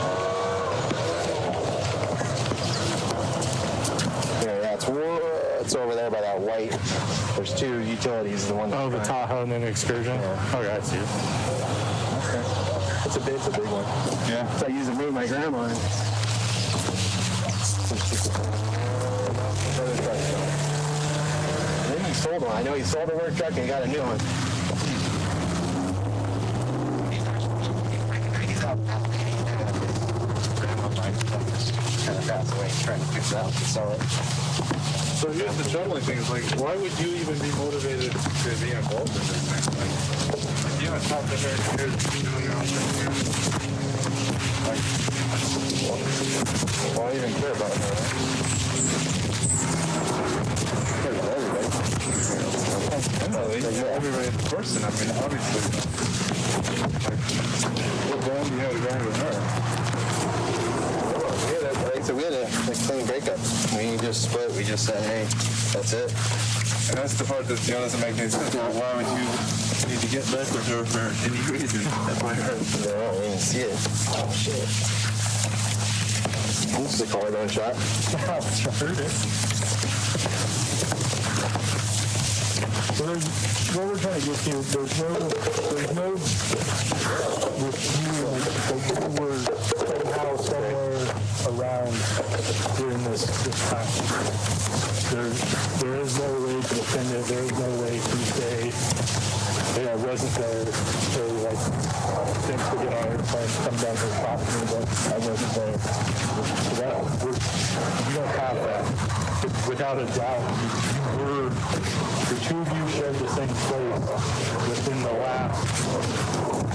Speaker 4: Yeah, it's over there by that white. There's two utilities. The one.
Speaker 2: Oh, the Tahoe and then Excursion?
Speaker 4: Yeah.
Speaker 2: Okay, I see it.
Speaker 4: It's a big one.
Speaker 3: Yeah.
Speaker 4: So I used to move my grandma in. Maybe he sold one. I know he sold a work truck and he got a new one. Kind of passed away trying to fix it out and sell it.
Speaker 3: So here's the troubling thing is like, why would you even be motivated to be involved in this thing? Like, if you haven't talked to her, here's your own thing here. Like, why even care about her?
Speaker 4: Cares about everybody.
Speaker 3: I know, everybody's a person. I mean, obviously. Like, what bond do you have to grind with her?
Speaker 4: So we had a clean breakup. We just split. We just said, hey, that's it.
Speaker 3: And that's the part that doesn't make any sense. Why would you need to get back with her for any reason? That's why I heard.
Speaker 4: No, I didn't even see it. Oh, shit. This is a collarbone shot.
Speaker 2: I heard it. So what we're trying to get to, there's no, with you, like you were somehow, somewhere around during this time. There is no way to defend it. There is no way to say, hey, I wasn't there. So like, thanks for getting on airplane, come down to the property, but I wasn't there. So that, you don't have that. Without a doubt, the two of you shared the same place within the last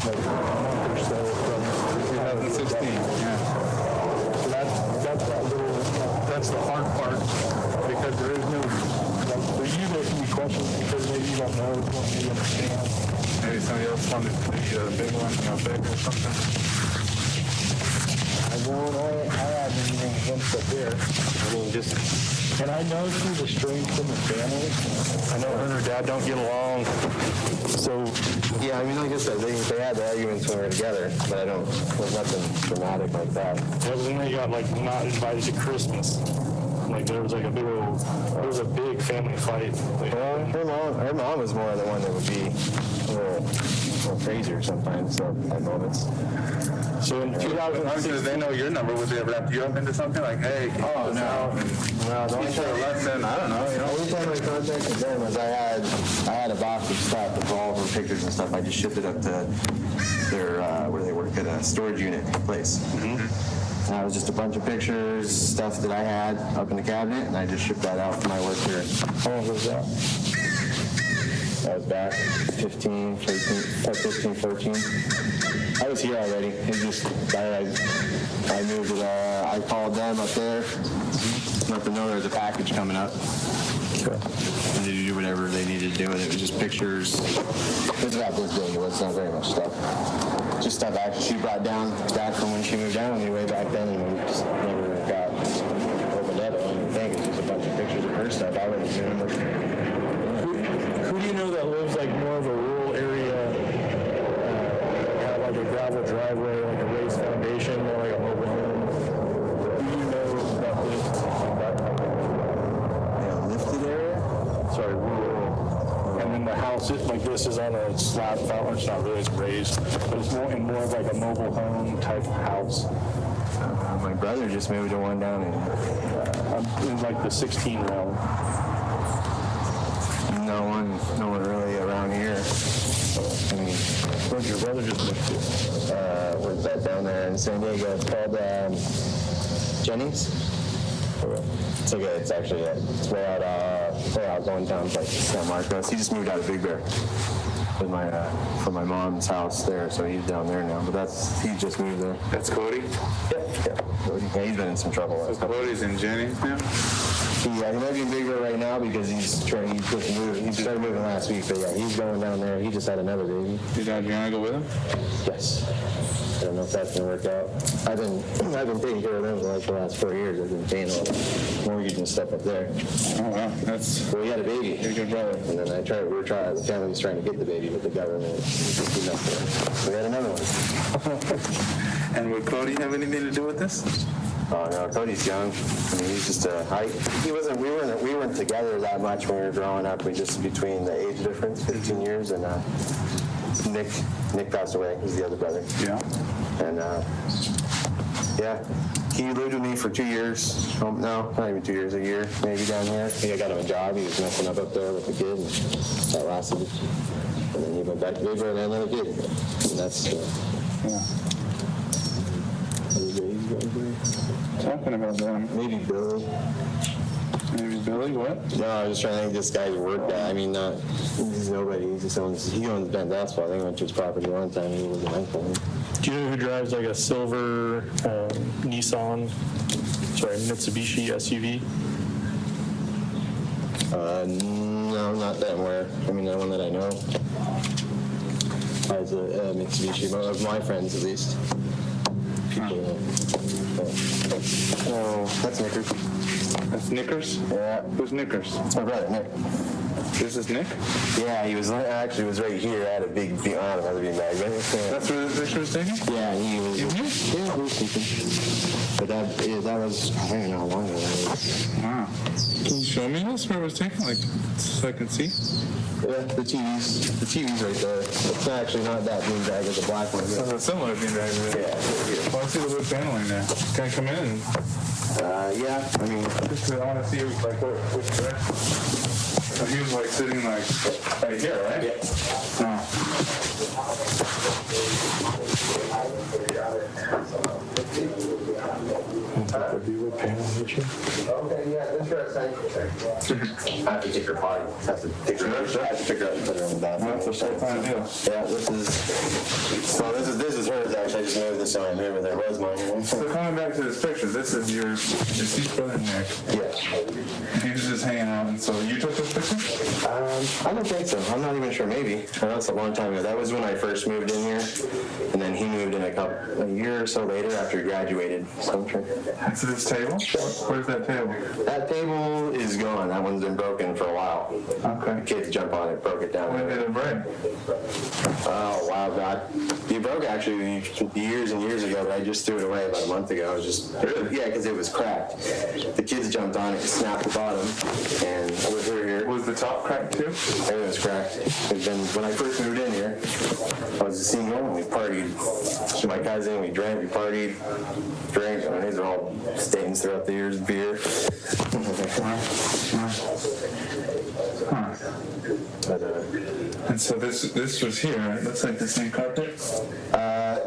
Speaker 2: like month or so from
Speaker 3: 2016, yeah.
Speaker 2: So that's the hard part because there is no, like, for you there can be questions because maybe you don't know, you understand.
Speaker 3: Maybe somebody else wanted the big one, big or something.
Speaker 2: I haven't even glimpsed up there. I mean, just, and I know through the strength in the family, I know her and her dad don't get along, so.
Speaker 4: Yeah, I mean, like I said, they had the arguments when we were together, but there's nothing dramatic like that.
Speaker 2: Yeah, but then they got like not invited to Christmas. Like there was like a big family fight. Like,
Speaker 4: Well, her mom was more the one that would be a little crazier sometimes, so at moments.
Speaker 2: So in 2006,
Speaker 3: they know your number. Would they ever have you up into something like, hey,
Speaker 4: Oh, no. No, the only
Speaker 3: for a lesson? I don't know.
Speaker 4: The only time I contacted them was I had a box of stuff with all of her pictures and stuff. I just shipped it up to their, where they work at a storage unit place. And that was just a bunch of pictures, stuff that I had up in the cabinet, and I just shipped that out for my work here.
Speaker 2: how long was that?
Speaker 4: That was back 15, 14. I was here already. It just, I moved it, I called them up there, let them know there was a package coming up.
Speaker 2: Okay.
Speaker 4: And they do whatever they needed to do with it. It was just pictures. It's about this big. It was not very much stuff. Just stuff actually she brought down back from when she moved down with me way back then, and we just never got opened up. I don't even think it's just a bunch of pictures of her stuff. I wouldn't remember.
Speaker 2: Who do you know that lives like more of a rural area, have like a gravel driveway, like a raised foundation, more like a mobile home? Who do you know that lives like that type of
Speaker 4: Lifted area?
Speaker 2: sorry, rural? And then the house, like this is on a slab fountain, it's not really, it's raised, but it's more of like a mobile home type of house.
Speaker 4: My brother just moved to one down
Speaker 2: In like the 16 realm.
Speaker 4: No one really around here. I mean,
Speaker 2: Where'd your brother just moved to?
Speaker 4: where's that down there in San Diego? It's called Jennings. It's actually it's way out going down like San Marcos. He just moved out of Big Bear with from my mom's house there, so he's down there now. But he just moved there.
Speaker 3: That's Cody?
Speaker 4: Yeah. Yeah, he's been in some trouble.
Speaker 3: So Cody's in Jennings now?
Speaker 4: Yeah, he might be in Big Bear right now because he started moving last week. But yeah, he's going down there. He just had another baby.
Speaker 3: Did Adriana go with him?
Speaker 4: Yes. I don't know if that's gonna work out. I've been taking care of them for like the last 4 years. I've been paying all the mortgage and stuff up there.
Speaker 3: Oh, wow. That's
Speaker 4: Well, we had a baby.
Speaker 3: your good brother.
Speaker 4: And then the family was trying to get the baby, but the government didn't enough for it. We had another one.
Speaker 3: And would Cody have anything to do with this?
Speaker 4: Oh no, Cody's young. I mean, he's just we weren't together that much when we were growing up. We just between the age difference, 15 years, and Nick passed away. He's the other brother.
Speaker 3: Yeah.
Speaker 4: And yeah, he lived with me for 2 years. No, not even 2 years, a year maybe down here. I got him a job. He was messing up there with the kid, and that lasted. And then he went back to Big Bear and had another kid. And that's
Speaker 3: Yeah. Talking about them.
Speaker 4: maybe Billy.
Speaker 3: Maybe Billy, what?
Speaker 4: No, I was just trying to think this guy's work guy. I mean, he's nobody. He owns Bend Asphalt. I think I went to his property one time. He was an uncle.
Speaker 2: Do you know who drives like a silver Mitsubishi SUV?
Speaker 4: No, not that I'm aware. I mean, the one that I know has a Mitsubishi, of my friends at least. People. Oh, that's Nickers.
Speaker 3: That's Nickers?
Speaker 4: Yeah.
Speaker 3: Who's Nickers?
Speaker 4: It's my brother, Nick.
Speaker 3: This is Nick?
Speaker 4: Yeah, he was right here. I had a big, I don't know, being bag.
Speaker 3: That's where this picture was taken?
Speaker 4: Yeah, he was.
Speaker 3: In here?
Speaker 4: Yeah, he was sleeping. But that was, I don't even know how long ago that was.
Speaker 3: Wow. Can you show me this where it was taken, like, so I can see?
Speaker 4: Yeah, the TV's right there. It's actually not that bean bag, it's a black one.
Speaker 3: That's a similar beanbag.
Speaker 4: Yeah.
Speaker 3: Well, I see the wood paneling there. Can I come in?
Speaker 4: Yeah, I mean,
Speaker 3: Just 'cause I want to see, like, which direction. So he was, like, sitting, like, right here, right? Yeah.
Speaker 4: okay, yeah, this is I have to take her potty. I have to take her out and put her in the bathroom.
Speaker 3: That's what I'm trying to do.
Speaker 4: Yeah, this is hers actually. I just moved this so I remember there was mine.
Speaker 3: So coming back to this picture, this is your deceased brother Nick.
Speaker 4: Yeah.
Speaker 3: He was just hanging out, and so you took this picture?
Speaker 4: I don't think so. I'm not even sure. Maybe. I know it's a long time ago. That was when I first moved in here, and then he moved in a year or so later after he graduated. So I'm sure.
Speaker 3: To this table? Where's that table?
Speaker 4: That table is gone. That one's been broken for a while.
Speaker 3: Okay.
Speaker 4: The kids jump on it, broke it down.
Speaker 3: When did it break? carpet?
Speaker 4: Oh, wow, God. You broke actually years and years ago, but I just threw it away about a month ago. I was just, yeah, because it was cracked. The kids jumped on it, snapped the bottom, and I was here.
Speaker 3: Was the top cracked too?
Speaker 4: Everything was cracked. It's been, when I first moved in here, I was a single and we partied. So my cousin, we drank, we partied, drank. I mean, these are all stains throughout the years of beer. But,
Speaker 3: and so this was here. It looks like the same carpet.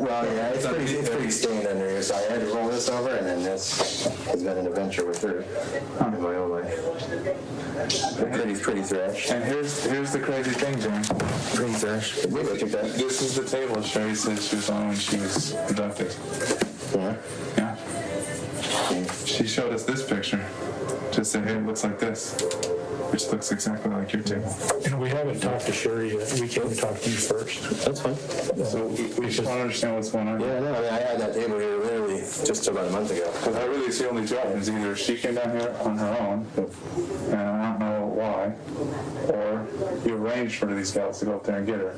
Speaker 4: well, yeah, it's pretty stained under here, so I had to roll this over, and then this has been an adventure with her in my own life. Pretty thrash.
Speaker 3: And here's the crazy thing, James.
Speaker 4: Pretty thrash. Maybe I took that.
Speaker 3: This is the table Sherri said she was on when she was abducted.
Speaker 4: Yeah.
Speaker 3: Yeah. She showed us this picture. Just said, hey, it looks like this. Which looks exactly like your table.
Speaker 2: And we haven't talked to Sherri yet. We came to talk to you first.
Speaker 4: That's fine.
Speaker 3: So we just want to understand what's going on.
Speaker 4: Yeah, no, I mean, I had that table here literally just about a month ago.
Speaker 3: Because I really see only two options. Either she came down here on her own, and I don't know why, or you arranged for these guys to go up there and get her.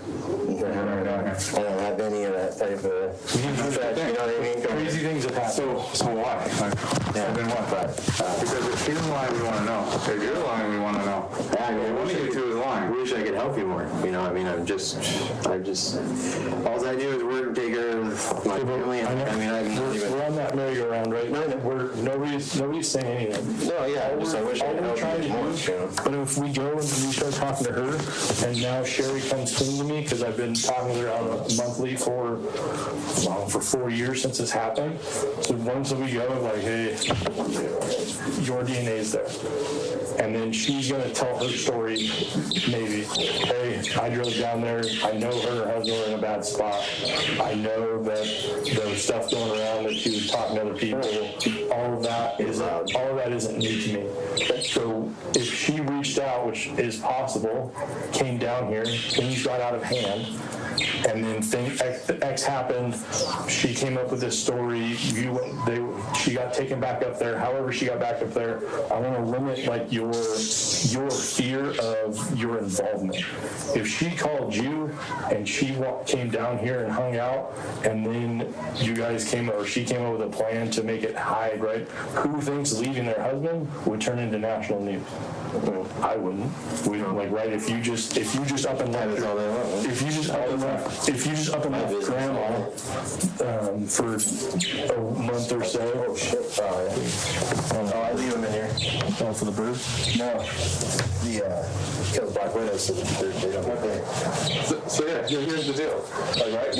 Speaker 3: Bring her down here.
Speaker 4: I don't have any of that type of threat, you know what I mean?
Speaker 2: Crazy things have happened.
Speaker 3: So why? Like, then what? Because if she's lying, we want to know. If you're lying, we want to know.
Speaker 4: Yeah, I mean,
Speaker 3: One of you two is lying.
Speaker 4: I wish I could help you more. You know, I mean, all I do is work and take care of my family. I mean, I'm not even.
Speaker 2: We're on that merry-go-round, right?
Speaker 4: No.
Speaker 2: Nobody's saying anything.
Speaker 4: No, yeah, I wish I
Speaker 2: All
Speaker 4: could
Speaker 2: we're
Speaker 4: help
Speaker 2: trying to
Speaker 4: you more.
Speaker 2: do,
Speaker 4: You know?
Speaker 2: but if we go and we start talking to her, and now Sherri comes clean to me, because I've been talking with her on a monthly for 4 years since this happened. So once we go, like, hey, your DNA is there. And then she's going to tell her story, maybe. Hey, I drove down there. I know her and her husband were in a bad spot. I know that there was stuff going around that she was talking to other people. All of that isn't new to me. So if she reached out, which is possible, came down here, things got out of hand, and then X happened, she came up with this story, she got taken back up there, however she got back up there, I want to limit like your fear of your involvement. If she called you and she came down here and hung out, and then you guys she came up with a plan to make it hide, right? Who thinks leaving their husband would turn into national news? I wouldn't. Right? If you just up and left, if you just up and left grandma for a month or so. Oh shit! I leave them in here. Oh, for the bird? No. Kills black widows, so they don't. Okay.
Speaker 3: So yeah, here's the deal. Right?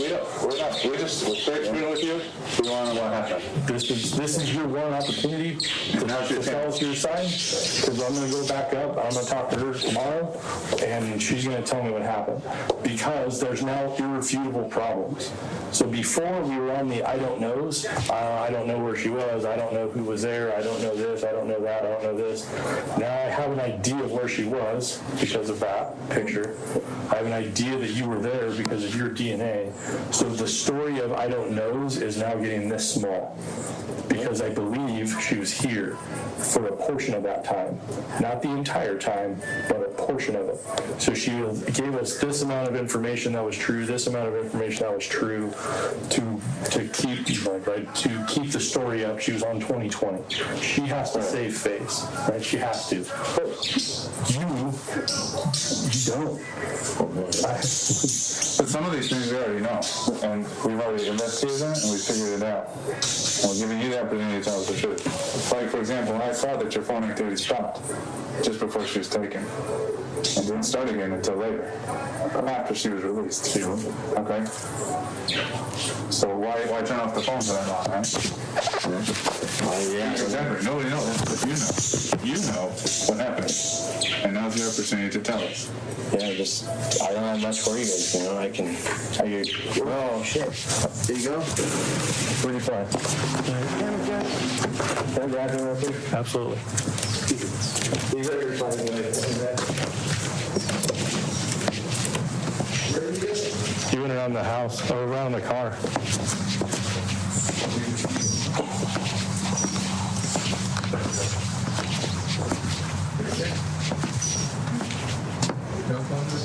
Speaker 3: We're straight screen with you. We want to know what happened.
Speaker 2: This is your one opportunity to tell us your side, because I'm going to go back up. I'm going to talk to her tomorrow, and she's going to tell me what happened, because there's now irrefutable problems. So before we were on the I don't knows, I don't know where she was, I don't know who was there, I don't know this, I don't know that, I don't know this. Now I have an idea of where she was because of that picture. I have an idea that you were there because of your DNA. So the story of I don't knows is now getting this small, because I believe she was here for a portion of that time. Not the entire time, but a portion of it. So she gave us this amount of information that was true, this amount of information that was true, to keep the story up. She was on 2020. She has to save face, right? She has to. You don't.
Speaker 3: But some of these things we already know, and we've already investigated them, and we figured it out. And we're giving you the opportunity to tell us the truth. Like, for example, I saw that your phone activity stopped just before she was taken, and didn't start again until later, after she was released. Okay? So why turn off the phone for that long, right? Yeah, exactly. Nobody knows, but you know what happened, and now's your opportunity to tell us.
Speaker 4: Yeah, I don't have much for you guys, you know, oh, shit. There you go. Pretty far. Can I grab him real quick?
Speaker 2: Absolutely.
Speaker 4: You got your phone.
Speaker 2: You went around the house, or around the car.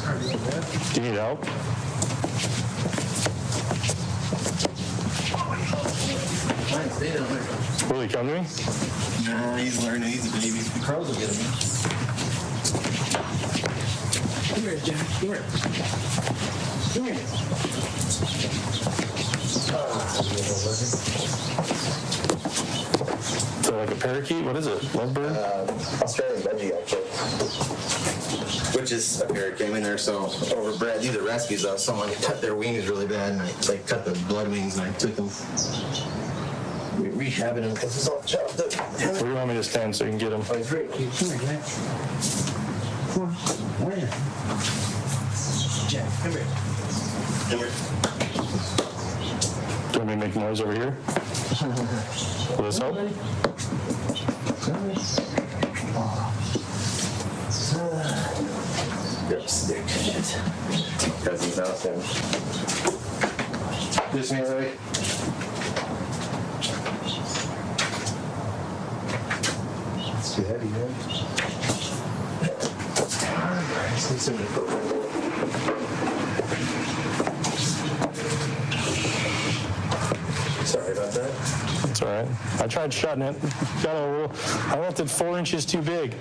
Speaker 2: Do you need help? Will he come to me?
Speaker 4: Nah, he's learning. He's a baby. The crows will get him. Come here, Jack. Come here. Come here.
Speaker 2: So like a parakeet? What is it? Lovebird?
Speaker 4: Australian veggie, actually. Which is a parakeet. I mean, they're so overbred. These are rescues, though. Someone cut their wings really bad, and they cut the blood wings, and I took them. Rehabbing them because it's all chopped up.
Speaker 2: Where do you want me to stand so you can get him?
Speaker 4: Oh, he's great. Come here, Jack. Come on. Where? Jack, come here. Come here.
Speaker 2: Do you want me to make noise over here? Will this help?
Speaker 4: Stick. Because he's out there. This me, right? It's too heavy, man. Sorry about that.
Speaker 2: It's all right. I tried shutting it. Got a little, I left it 4 inches too big.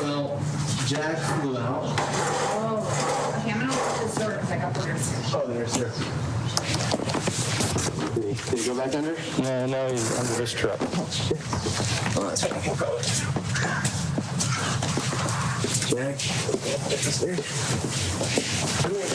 Speaker 4: Well, Jack flew out.
Speaker 5: Oh, okay, I'm gonna look at this door because I got orders.
Speaker 4: Oh, there's her. Did he go back under?
Speaker 2: No, he's under this truck.
Speaker 4: Oh, shit. Oh, that's right. I can go. Jack, this there. Come here.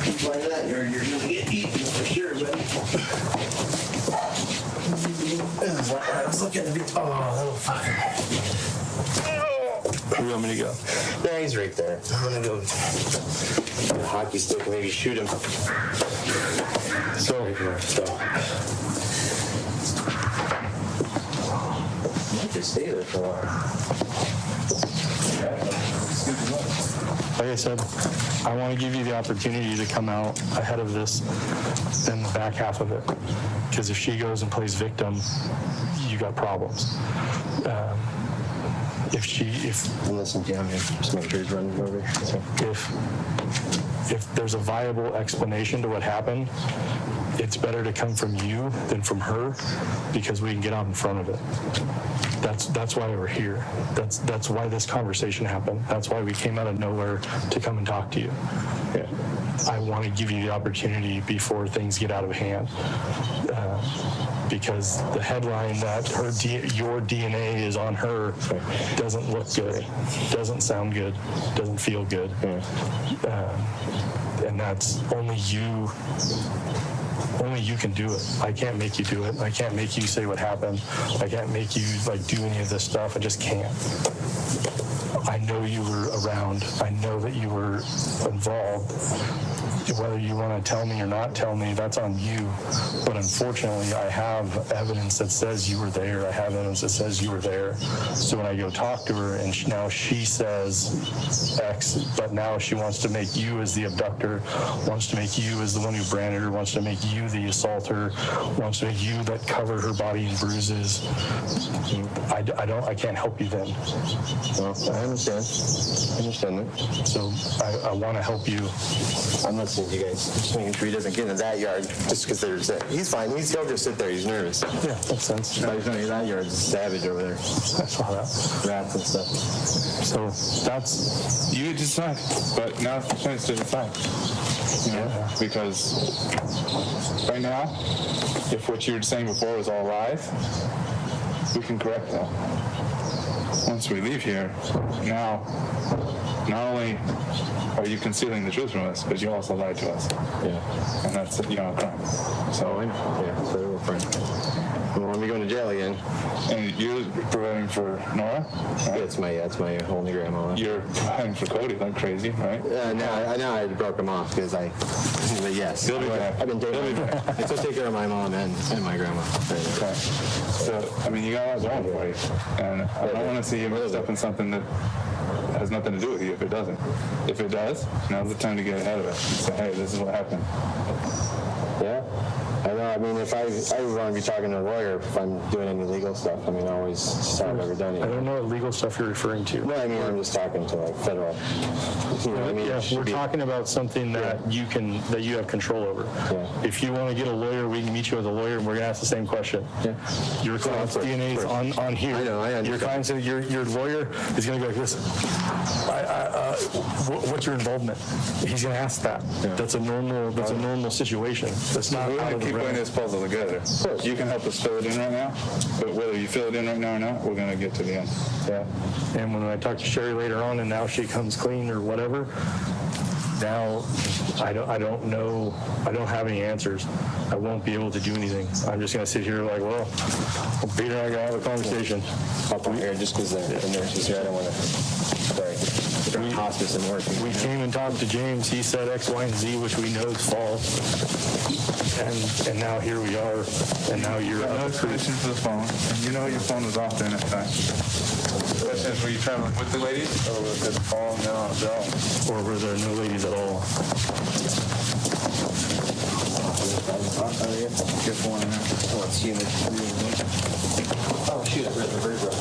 Speaker 4: Keep like that, you're gonna get eaten for sure, buddy. I was looking at it. Oh, little fucker.
Speaker 2: Where do you want me to go?
Speaker 4: There, he's right there. I'm gonna go get a hockey stick, maybe shoot him.
Speaker 2: So,
Speaker 4: I might just stay there for a while.
Speaker 2: like I said, I want to give you the opportunity to come out ahead of this in the back half of it. Because if she goes and plays victim, you got problems.
Speaker 4: Listen, yeah, man. Just make sure he's running over. So.
Speaker 2: If there's a viable explanation to what happened, it's better to come from you than from her, because we can get out in front of it. That's why we're here. That's why this conversation happened. That's why we came out of nowhere to come and talk to you.
Speaker 4: Yeah.
Speaker 2: I want to give you the opportunity before things get out of hand. Because the headline that your DNA is on her doesn't look good, doesn't sound good, doesn't feel good. And that's only you can do it. I can't make you do it. I can't make you say what happened. I can't make you do any of this stuff. I just can't. I know you were around. I know that you were involved. Whether you want to tell me or not tell me, that's on you. But unfortunately, I have evidence that says you were there. I have evidence that says you were there. So when I go talk to her, and now she says X, but now she wants to make you as the abductor, wants to make you as the one who branded her, wants to make you the assaulter, wants to make you that covered her body in bruises. I can't help you then.
Speaker 4: Well, I understand. I understand that.
Speaker 2: So I want to help you.
Speaker 4: I'm listening to you guys. Just making sure he doesn't get in that yard just because there's that. He's fine. He'll just sit there. He's nervous.
Speaker 2: Yeah, makes sense.
Speaker 4: But he's not in that yard. It's savage over there.
Speaker 2: I saw that.
Speaker 4: Rats and stuff.
Speaker 2: So that's...
Speaker 3: You decide, but now it's the chance to decide. You know, because right now, if what you were saying before was all lies, we can correct that. Once we leave here, now, not only are you concealing the truth from us, but you also lied to us.
Speaker 4: Yeah.
Speaker 3: And that's, a crime. So,
Speaker 4: Yeah, so we're fine. Well, I'm going to jail again.
Speaker 3: And you're providing for Nora, right?
Speaker 4: That's my only grandma.
Speaker 3: You're providing for Cody like crazy, right?
Speaker 4: I know I broke him off because but yes.
Speaker 3: He'll be back.
Speaker 4: I've been dating. I still take care of my mom and my grandma.
Speaker 3: Okay. So, I mean, you got a lot going for you. And I don't want to see you mixed up in something that has nothing to do with you if it doesn't. If it does, now's the time to get ahead of it and say, hey, this is what happened.
Speaker 4: Yeah. I know. I mean, if I want to be talking to a lawyer if I'm doing any legal stuff. I mean, I always just have never done
Speaker 2: I
Speaker 4: it.
Speaker 2: don't know what legal stuff you're referring to.
Speaker 4: No, I mean, I'm just talking to like federal. You know what I mean?
Speaker 2: Yeah, we're talking about something that you have control over.
Speaker 4: Yeah.
Speaker 2: If you want to get a lawyer, we can meet you with a lawyer, and we're gonna ask the same question.
Speaker 4: Yeah.
Speaker 2: Your client's DNA is on here.
Speaker 4: I know. I understand.
Speaker 2: Your client's your lawyer is gonna go like, listen, what's your involvement? He's gonna ask that.
Speaker 4: Yeah.
Speaker 2: That's a normal situation. That's not
Speaker 3: We
Speaker 2: out
Speaker 3: want
Speaker 2: of
Speaker 3: to
Speaker 2: the
Speaker 3: keep putting
Speaker 2: realm.
Speaker 3: this puzzle together. You can help us fill it in right now, but whether you fill it in right now or not, we're going to get to the end.
Speaker 2: Yeah. And when I talk to Sherri later on, and now she comes clean or whatever, now I don't know. I don't have any answers. I won't be able to do anything. I'm just gonna sit here like, well, Peter and I gotta have a conversation.
Speaker 4: I'll put here just because the nurse is here. I don't want to. Sorry. Hospice and work.
Speaker 2: We came and talked to James. He said X, Y, and Z, which we know is false. And now here we are. And now you're
Speaker 3: No expedition for the phone. And you know your phone was off during that time. The question is, were you traveling with the ladies or was it phone down on its own?
Speaker 2: or were there no ladies at all?
Speaker 3: Get one in there.
Speaker 4: Oh, it's humid. Oh, shoot. I read the very rough.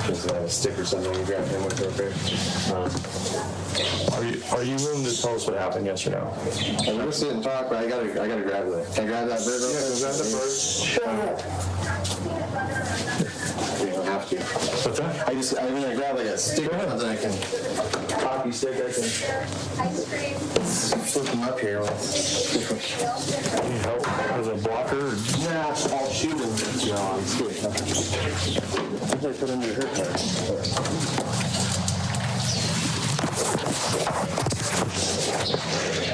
Speaker 4: There's a stick or something you grab him with real quick.
Speaker 2: Are you willing to tell us what happened, yes or no?
Speaker 4: I'm gonna sit and talk, but I gotta grab that. Can I grab that bird real quick?
Speaker 3: Yeah, grab the bird.
Speaker 4: Shut up. You don't have to.
Speaker 2: What's that?
Speaker 4: I'm gonna grab like a stick or something I can. Coffee stick, I can flip them up here.
Speaker 2: Need help? As a blocker? Or...
Speaker 4: Nah, I'll shoot him. No, I'm screwed. What did I put under her car?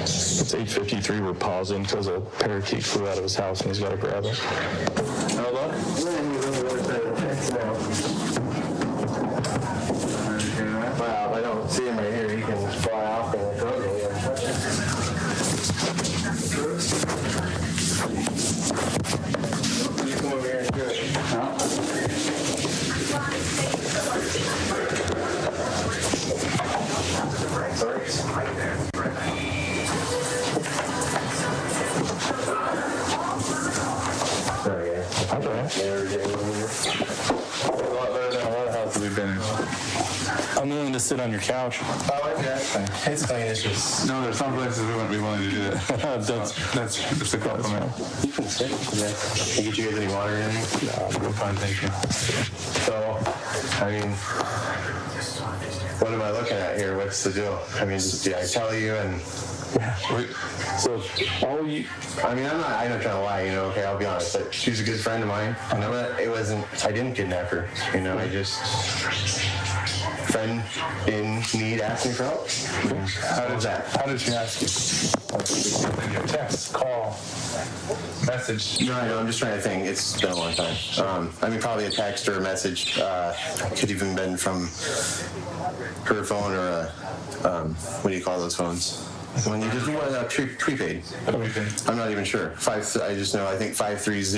Speaker 2: It's 8:53. We're pausing because a parakeet flew out of his house and he's got to grab it.
Speaker 3: No luck?
Speaker 4: Well, if I don't see him right here, he can fly off and throw me. You come over here and do it. Sorry, guys.
Speaker 2: That's all right.
Speaker 3: A lot better than a lot of houses we've been in.
Speaker 2: I'm willing to sit on your couch.
Speaker 4: Oh, okay. It's fine. It's just.
Speaker 3: No, there's some places we wouldn't be willing to do that. That's just a compliment.
Speaker 4: You can sit. Yeah. Can I get you guys any water or anything?
Speaker 3: No, I'm fine, thank you.
Speaker 4: So, I mean, what am I looking at here? What's the deal? I mean, did I tell you and...
Speaker 2: So all you,
Speaker 4: I mean, I'm not trying to lie, you know, okay, I'll be honest, but she's a good friend of mine. I know that I didn't kidnap her, you know, I just... Friend in need asked me for help.
Speaker 3: How did she ask you? In your text, call, message?
Speaker 4: No, I know, I'm just trying to think. It's been a long time. I mean, probably a text or a message. Could even been from her phone or a, what do you call those phones? When you just prepaid. I'm not even sure. I just know, I think 530 is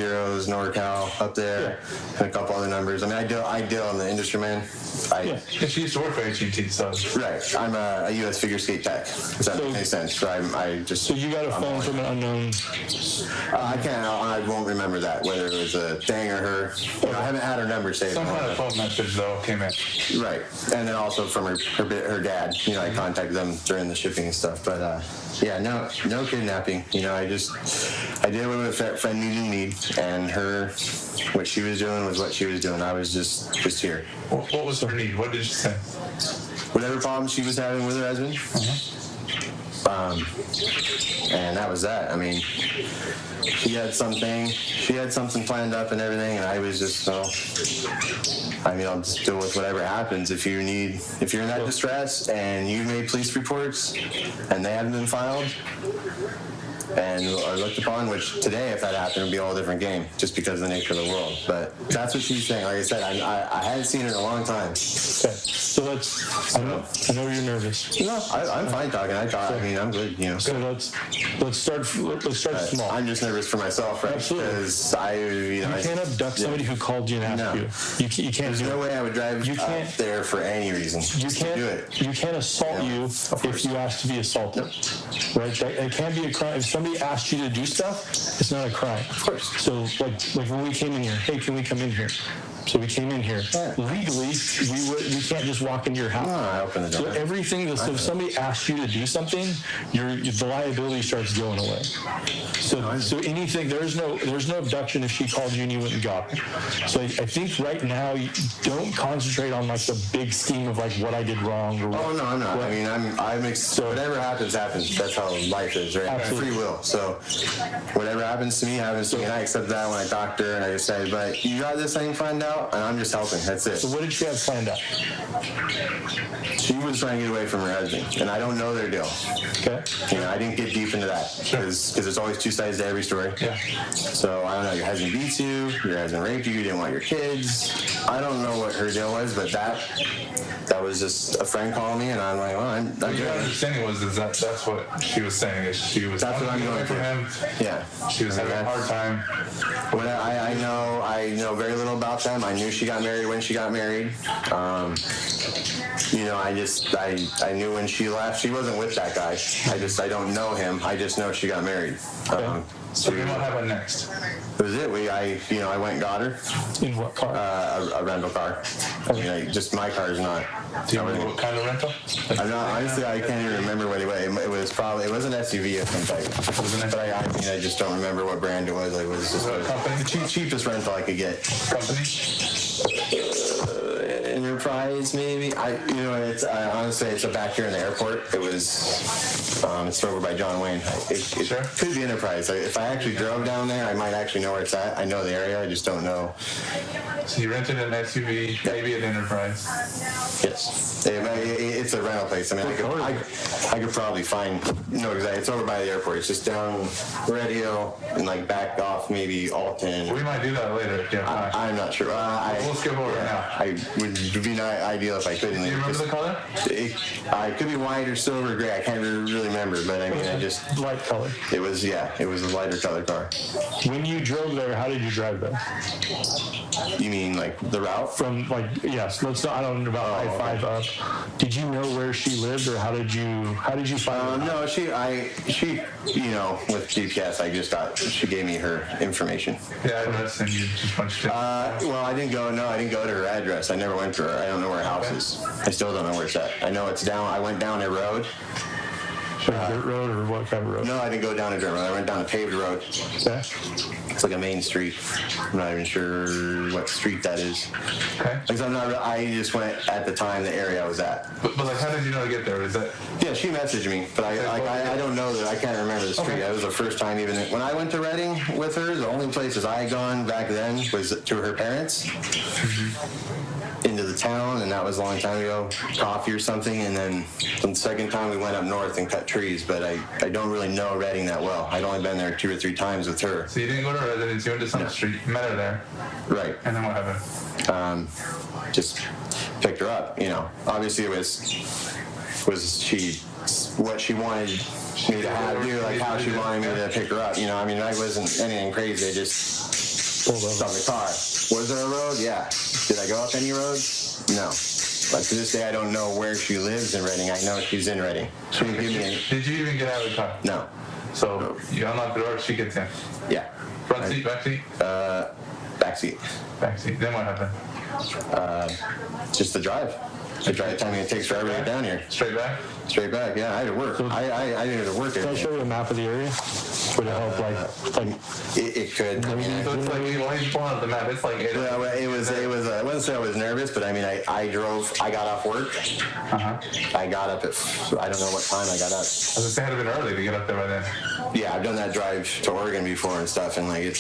Speaker 4: NorCal up there, and a couple other numbers. I mean, I deal in the industry, man.
Speaker 3: Yeah, she used to work for AT&T, so.
Speaker 4: Right. I'm a U.S. figure skate tech. Does that make any sense? So
Speaker 2: so you got a phone from an unknown.
Speaker 4: I won't remember that, whether it was a thing or her. You know, I haven't had her number saved.
Speaker 3: Some kind of phone message, though, came in.
Speaker 4: Right. And then also from her dad. You know, I contacted them during the shipping and stuff. But, yeah, no kidnapping. You know, I did what a friend needed to need, and what she was doing was what she was doing. I was just here.
Speaker 3: What was her need? What did she say?
Speaker 4: Whatever problems she was having with her husband. And that was that. I mean, she had something planned up and everything, and I was just, I mean, I'll just deal with whatever happens. If you're in that distress and you made police reports and they haven't been filed and are looked upon, which today, if that happened, it would be a whole different game, just because of the nature of the world. But that's what she's saying. Like I said, I hadn't seen her in a long time.
Speaker 2: Okay, so I know you're nervous.
Speaker 4: No, I'm fine talking. I mean, I'm good, you know.
Speaker 2: So let's start small.
Speaker 4: I'm just nervous for myself, right?
Speaker 2: Absolutely.
Speaker 4: Because
Speaker 2: you can't abduct somebody who called you and asked you. You can't.
Speaker 4: There's no way I would drive up there for any reason.
Speaker 2: You can't
Speaker 4: do it.
Speaker 2: You can't assault you if you ask to be assaulted, right? It can't be a crime. If somebody asked you to do stuff, it's not a crime.
Speaker 4: Of course.
Speaker 2: So like when we came in here, hey, can we come in here? So we came in here.
Speaker 4: Yeah.
Speaker 2: Legally, we can't just walk into your house.
Speaker 4: No, I opened the door.
Speaker 2: So everything. So if somebody asks you to do something, the liability starts going away. So anything. There's no abduction if she called you and you went and got her. So I think right now you don't concentrate on like the big scheme of like what I did wrong or what.
Speaker 4: Oh no, I'm not. I mean, so whatever happens. That's how life is, right?
Speaker 2: Absolutely.
Speaker 4: Free will. So whatever happens to me happens to me, and I accept that when I talk to her, and I just say, but you got this thing planned out, and I'm just helping. That's it.
Speaker 2: So what did she have planned out?
Speaker 4: She was trying to get away from her husband, and I don't know their deal.
Speaker 2: Okay.
Speaker 4: You know, I didn't get deep into that because there's always two sides to every story.
Speaker 2: Yeah.
Speaker 4: So I don't know. Your husband beats you. Your husband raped you. You didn't want your kids. I don't know what her deal was, but that was just a friend calling me, and I'm like, well, I'm
Speaker 3: Your understanding was that's what she was saying. Is she was
Speaker 4: That's what I'm going
Speaker 3: for him.
Speaker 4: Yeah.
Speaker 3: She was having a hard time.
Speaker 4: When I know very little about them. I knew she got married when she got married. You know, I knew when she left. She wasn't with that guy. I don't know him. I just know she got married.
Speaker 3: So then what happened next?
Speaker 4: That was it. I went and got her.
Speaker 2: In what car?
Speaker 4: A rental car. I mean, just my car is not.
Speaker 3: Do you remember what kind of rental?
Speaker 4: I'm not, honestly, I can't even remember what it was. It was an SUV of some type. But I just don't remember what brand it was. It was just the cheapest rental I could get.
Speaker 3: Company?
Speaker 4: Enterprise, maybe. Honestly, it's back here in the airport. It was. It's over by John Wayne. It could be Enterprise. If I actually drove down there, I might actually know where it's at. I know the area. I just don't know.
Speaker 3: So you rented an SUV, maybe an Enterprise.
Speaker 4: Yes. It's a rental place. I mean, I could probably find. No, exactly. It's over by the airport. It's just down Radio and like back off maybe Alton.
Speaker 3: We might do that later if you have time.
Speaker 4: I'm not sure.
Speaker 3: We'll skip over it now.
Speaker 4: Would be not ideal if I couldn't.
Speaker 3: Do you remember the color?
Speaker 4: It could be white or silver gray. I can't really remember, but I mean,
Speaker 2: light color.
Speaker 4: It was a lighter color car.
Speaker 2: When you drove there, how did you drive there?
Speaker 4: You mean like the route?
Speaker 2: From yes. Let's not. I don't know about I-5 up. Did you know where she lived, or how did you find?
Speaker 4: No, she with GPS, she gave me her information.
Speaker 3: Yeah, address, and you just punched it.
Speaker 4: Well, I didn't go to her address. I never went to her. I don't know where her house is. I still don't know where it's at. I know it's down. I went down a road.
Speaker 2: Like dirt road or what kind of road?
Speaker 4: No, I didn't go down a dirt road. I went down a paved road.
Speaker 2: Okay.
Speaker 4: It's like a main street. I'm not even sure what street that is.
Speaker 3: Okay.
Speaker 4: I just went at the time the area I was at.
Speaker 3: But like, how did you know to get there? Is that?
Speaker 4: Yeah, she messaged me, but I don't know that. I can't remember the street. That was the first time even when I went to Reading with her. The only places I had gone back then was to her parents. Into the town, and that was a long time ago, coffee or something, and then the second time we went up north and cut trees, but I don't really know Reading that well. I'd only been there 2 or 3 times with her.
Speaker 3: So you didn't go to her residence, you went to some street, met her there.
Speaker 4: Right.
Speaker 3: And then what happened?
Speaker 4: Just picked her up, Obviously it was what she wanted me to do, like how she wanted me to pick her up, I wasn't anything crazy, I just pulled over on the car. Was there a road? Yeah. Did I go up any roads? No. But to this day, I don't know where she lives in Reading. I know she's in Reading. She didn't give me any.
Speaker 3: Did you even get out of the car?
Speaker 4: No.
Speaker 3: So you unlock the door, she gets in?
Speaker 4: Yeah.
Speaker 3: Front seat, back seat?
Speaker 4: Back seat.
Speaker 3: Back seat. Then what happened?
Speaker 4: Just the drive. The drive time it takes forever to get down here.
Speaker 3: Straight back?
Speaker 4: Straight back, yeah. I had to work. I didn't have to work.
Speaker 2: Can I show you a map of the area? Would it help, like
Speaker 4: It could.
Speaker 3: So it's like, when he's pulling up the map, it's like...
Speaker 4: Well, it was. I wouldn't say I was nervous, but I mean, I got off work. I got up at, I don't know what time I got up.
Speaker 3: I was gonna say, it had been early to get up there by then.
Speaker 4: Yeah, I've done that drive to Oregon before and stuff, and like you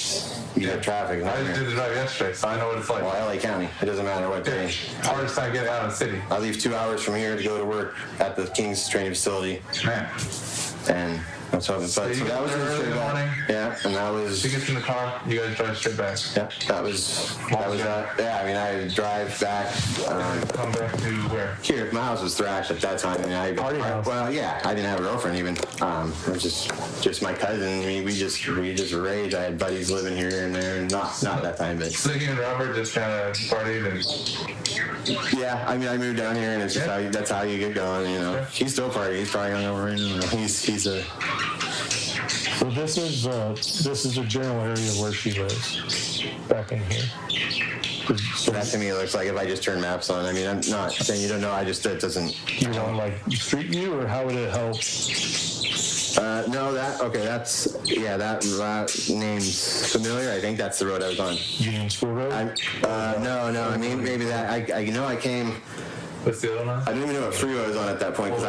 Speaker 4: get traffic.
Speaker 3: I just did the drive yesterday, so I know what it's like.
Speaker 4: Well, LA County. It doesn't matter what day.
Speaker 3: Hardest time getting out of the city.
Speaker 4: I leave 2 hours from here to go to work at the King's training facility,
Speaker 3: Man.
Speaker 4: and so that was
Speaker 3: you get
Speaker 4: in
Speaker 3: there early in the
Speaker 4: straight
Speaker 3: morning?
Speaker 4: back. Yeah, and that was.
Speaker 3: She gets in the car, you guys drive straight back.
Speaker 4: Yeah, that was that. Yeah, I mean, I drive back.
Speaker 3: Come back to where?
Speaker 4: Here, my house was thrashed at that time. I mean, well, yeah, I didn't have a girlfriend even. It was just my cousin. I mean, we just were raised. I had buddies living here and there, not that time, but.
Speaker 3: So you and Robert just kind of partied and...
Speaker 4: Yeah, I mean, I moved down here, and it's just that's how you get going, you know. He's still partying. He's probably hungover right now. He's a.
Speaker 2: So this is a general area where she lives, back in here.
Speaker 4: So that to me looks like if I just turn maps on. I mean, I'm not saying you don't know. I just, it doesn't.
Speaker 2: You want like street view, or how would it help?
Speaker 4: No, that name's familiar. I think that's the road I was on.
Speaker 2: Union School Road?
Speaker 4: No, I mean, maybe that, I know I came,
Speaker 3: What's the other one?
Speaker 4: I didn't even know what freeway I was on at that point, because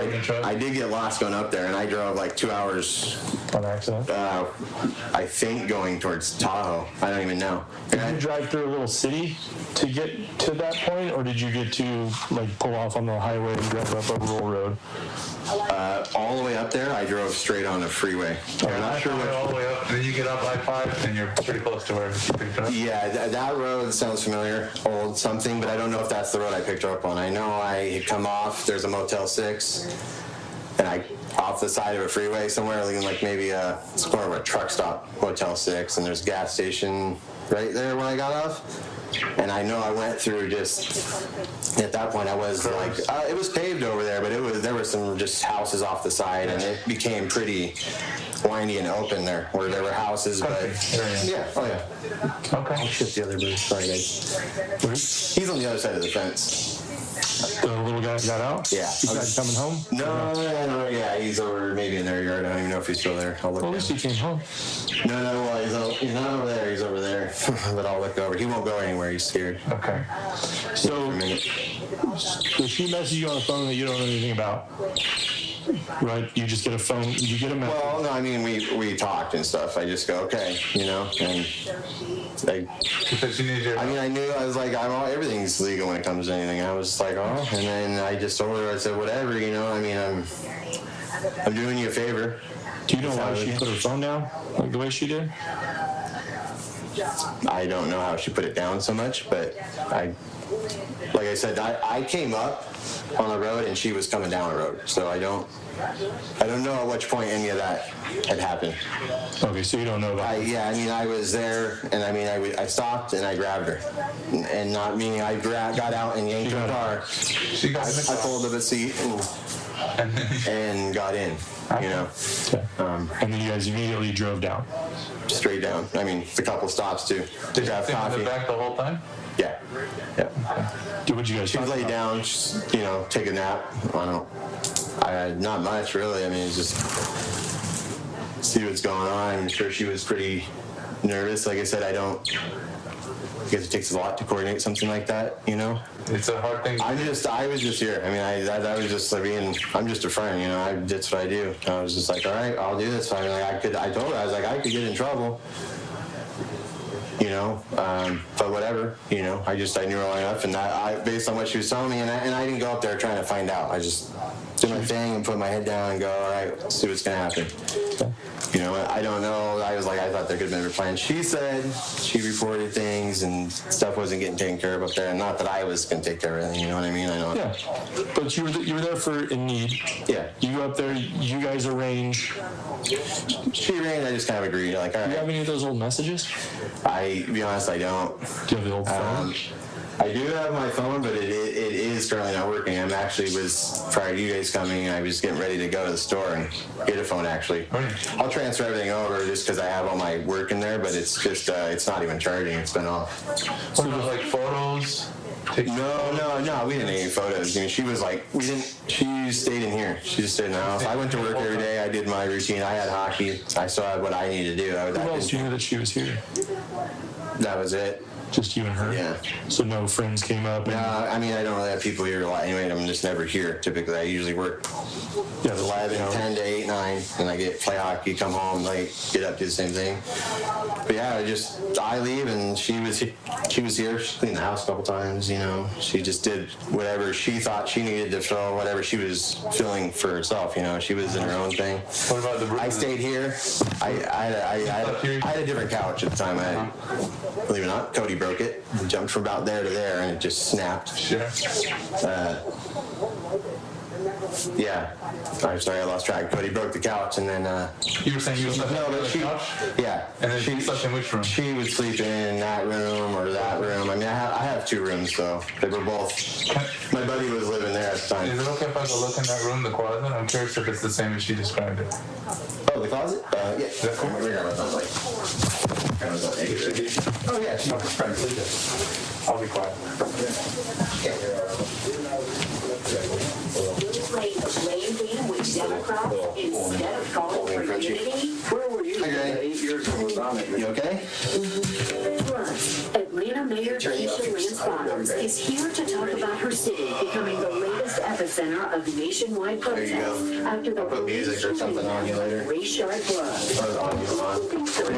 Speaker 4: I did get lost going up there, and I drove like 2 hours,
Speaker 2: On accident?
Speaker 4: I think going towards Tahoe. I don't even know.
Speaker 2: Did you drive through a little city to get to that point, or did you get to like pull off on the highway and drive up a rural road?
Speaker 4: All the way up there, I drove straight on the freeway. I'm not sure what.
Speaker 3: All the way up, and then you get up I-5, and you're pretty close to where you picked it up.
Speaker 4: Yeah, that road sounds familiar, old something, but I don't know if that's the road I picked her up on. I know I had come off, there's a Motel 6, and I off the side of a freeway somewhere, like maybe it's more of a truck stop, Motel 6, and there's a gas station right there when I got off. And I know I went through just, at that point I was like, it was paved over there, but there were some just houses off the side, and it became pretty windy and open there, where there were houses, but yeah, oh yeah.
Speaker 3: Okay.
Speaker 4: Oh shit, the other bird, sorry guys. He's on the other side of the fence.
Speaker 2: The little guy got out?
Speaker 4: Yeah.
Speaker 2: He's not coming home?
Speaker 4: No, yeah, he's over maybe in their yard. I don't even know if he's still there. I'll look.
Speaker 2: Well, at least he came home.
Speaker 4: No, well, he's not over there. He's over there. But I'll look over. He won't go anywhere. He's scared.
Speaker 3: Okay.
Speaker 2: So, does she message you on the phone that you don't know anything about? Right? You just get a phone, you get a message.
Speaker 4: Well, no, I mean, we talked and stuff. I just go, okay, you know, and I mean, I knew, I was like, everything's legal when it comes to anything. I was just like, oh, and then I just told her, I said, whatever, you know, I mean, I'm doing you a favor.
Speaker 2: Do you know why she put her phone down like the way she did?
Speaker 4: I don't know how she put it down so much, but like I said, I came up on the road and she was coming down the road, so I don't know at which point any of that had happened.
Speaker 2: Okay, so you don't know about
Speaker 4: Yeah, I mean, I was there, and I mean, I stopped and I grabbed her, and not meaning I got out and yanked her car.
Speaker 3: She got in the
Speaker 4: I
Speaker 3: car.
Speaker 4: pulled up the seat and got in, you know.
Speaker 2: Okay. And then you guys immediately drove down.
Speaker 4: Straight down. I mean, a couple stops too.
Speaker 3: Did you
Speaker 4: Grab
Speaker 3: sit in
Speaker 4: coffee.
Speaker 3: the back the whole time?
Speaker 4: Yeah.
Speaker 2: What'd you guys
Speaker 4: She
Speaker 2: talk
Speaker 4: was laid
Speaker 2: about?
Speaker 4: down, just, you know, take a nap. Not much really. I mean, just see what's going on. I'm sure she was pretty nervous. Like I said, I guess it takes a lot to coordinate something like that, you know?
Speaker 3: It's a hard thing.
Speaker 4: I was just here. I mean, I was just like I'm just a friend, you know. That's what I do. I was just like, all right, I'll do this. I mean, like, I told her, I was like, I could get in trouble, you know, but whatever, you know. I knew her long enough, and based on what she was telling me, and I didn't go up there trying to find out. I just did my thing and put my head down and go, all right, let's see what's gonna happen. You know, I don't know. I thought there could have been a plan. She said she reported things and stuff wasn't getting taken care of up there. And not that I was going to take care of everything, you know what I mean? I know.
Speaker 2: Yeah, but you were there for in need.
Speaker 4: Yeah.
Speaker 2: You go up there, you guys arrange.
Speaker 4: She arranged, I just kind of agreed. Like, all
Speaker 2: Do you
Speaker 4: right.
Speaker 2: have any of those old messages?
Speaker 4: To be honest, I don't.
Speaker 2: Do you have the old phone?
Speaker 4: I do have my phone, but it is currently not working. Prior to you guys coming, I was getting ready to go to the store and get a phone, actually. I'll transfer everything over just because I have all my work in there, but it's just, it's not even charging. It's been off.
Speaker 3: What about like photos?
Speaker 4: No, we didn't take any photos. I mean, she was like, she stayed in here. She just stayed in the house. I went to work every day. I did my routine. I had hockey. I still had what I needed to do.
Speaker 2: Who else knew that she was here?
Speaker 4: That was it.
Speaker 2: Just you and her?
Speaker 4: Yeah.
Speaker 2: So no friends came up?
Speaker 4: No, I mean, I don't really have people here a lot anyway. I'm just never here. Typically, I usually work 11, 10 to 8, 9, and I play hockey, come home, like, get up, do the same thing. But yeah, I leave, and she was here. She cleaned the house a couple times, you know. She just did whatever she thought she needed to fill, whatever she was filling for herself, you know. She was in her own thing.
Speaker 3: What about the room?
Speaker 4: I stayed here. I had a different couch at the time. Believe it or not, Cody broke it. He jumped from about there to there, and it just snapped.
Speaker 3: Sure.
Speaker 4: Yeah. I'm sorry, I lost track. Cody broke the couch, and then...
Speaker 3: You were saying you were sleeping on the couch?
Speaker 4: Yeah.
Speaker 3: And then she slept in which room?
Speaker 4: She would sleep in that room or that room. I mean, I have 2 rooms, so they were both... My buddy was living there at the time.
Speaker 3: Is it okay if I go look in that room, the closet? I'm curious if it's the same as she described it.
Speaker 4: Oh, the closet? Yeah.
Speaker 3: Is that cool?
Speaker 4: Oh, yeah. She was probably
Speaker 3: I'll be quiet.
Speaker 6: Blame game with Democrats instead of calling for unity? Where were you 8 years ago?
Speaker 4: You okay?
Speaker 6: Plus, Atlanta Mayor Keisha Lance Bottoms is here to talk about her city becoming the latest epicenter of nationwide protests after the
Speaker 4: I'll put music or something on you later.
Speaker 6: race-sharp blood.
Speaker 4: Or on you on.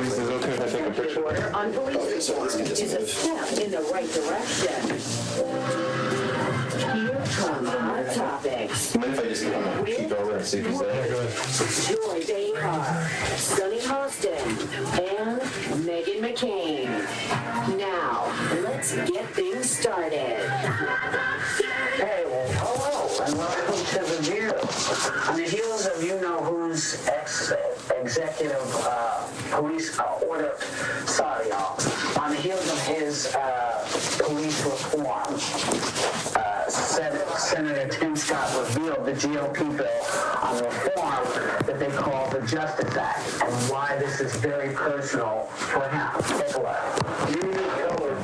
Speaker 3: Is it okay if I take a picture?
Speaker 6: Order on police is a step in the right direction. Here come hot topics.
Speaker 4: What if I just keep over and see if he's there?
Speaker 6: Joy Behar, Sonny Hostin, and Megan McCain. Now, let's get things started.
Speaker 7: Hey, well, hello, and welcome to the View. On the heels of you-know-who's ex-executive police order, sorry, y'all. On the heels of his police reform, Senator Tim Scott revealed the GOP bill on reform that they call the Justice Act, and why this is very personal for him. Take a look.
Speaker 8: You colored,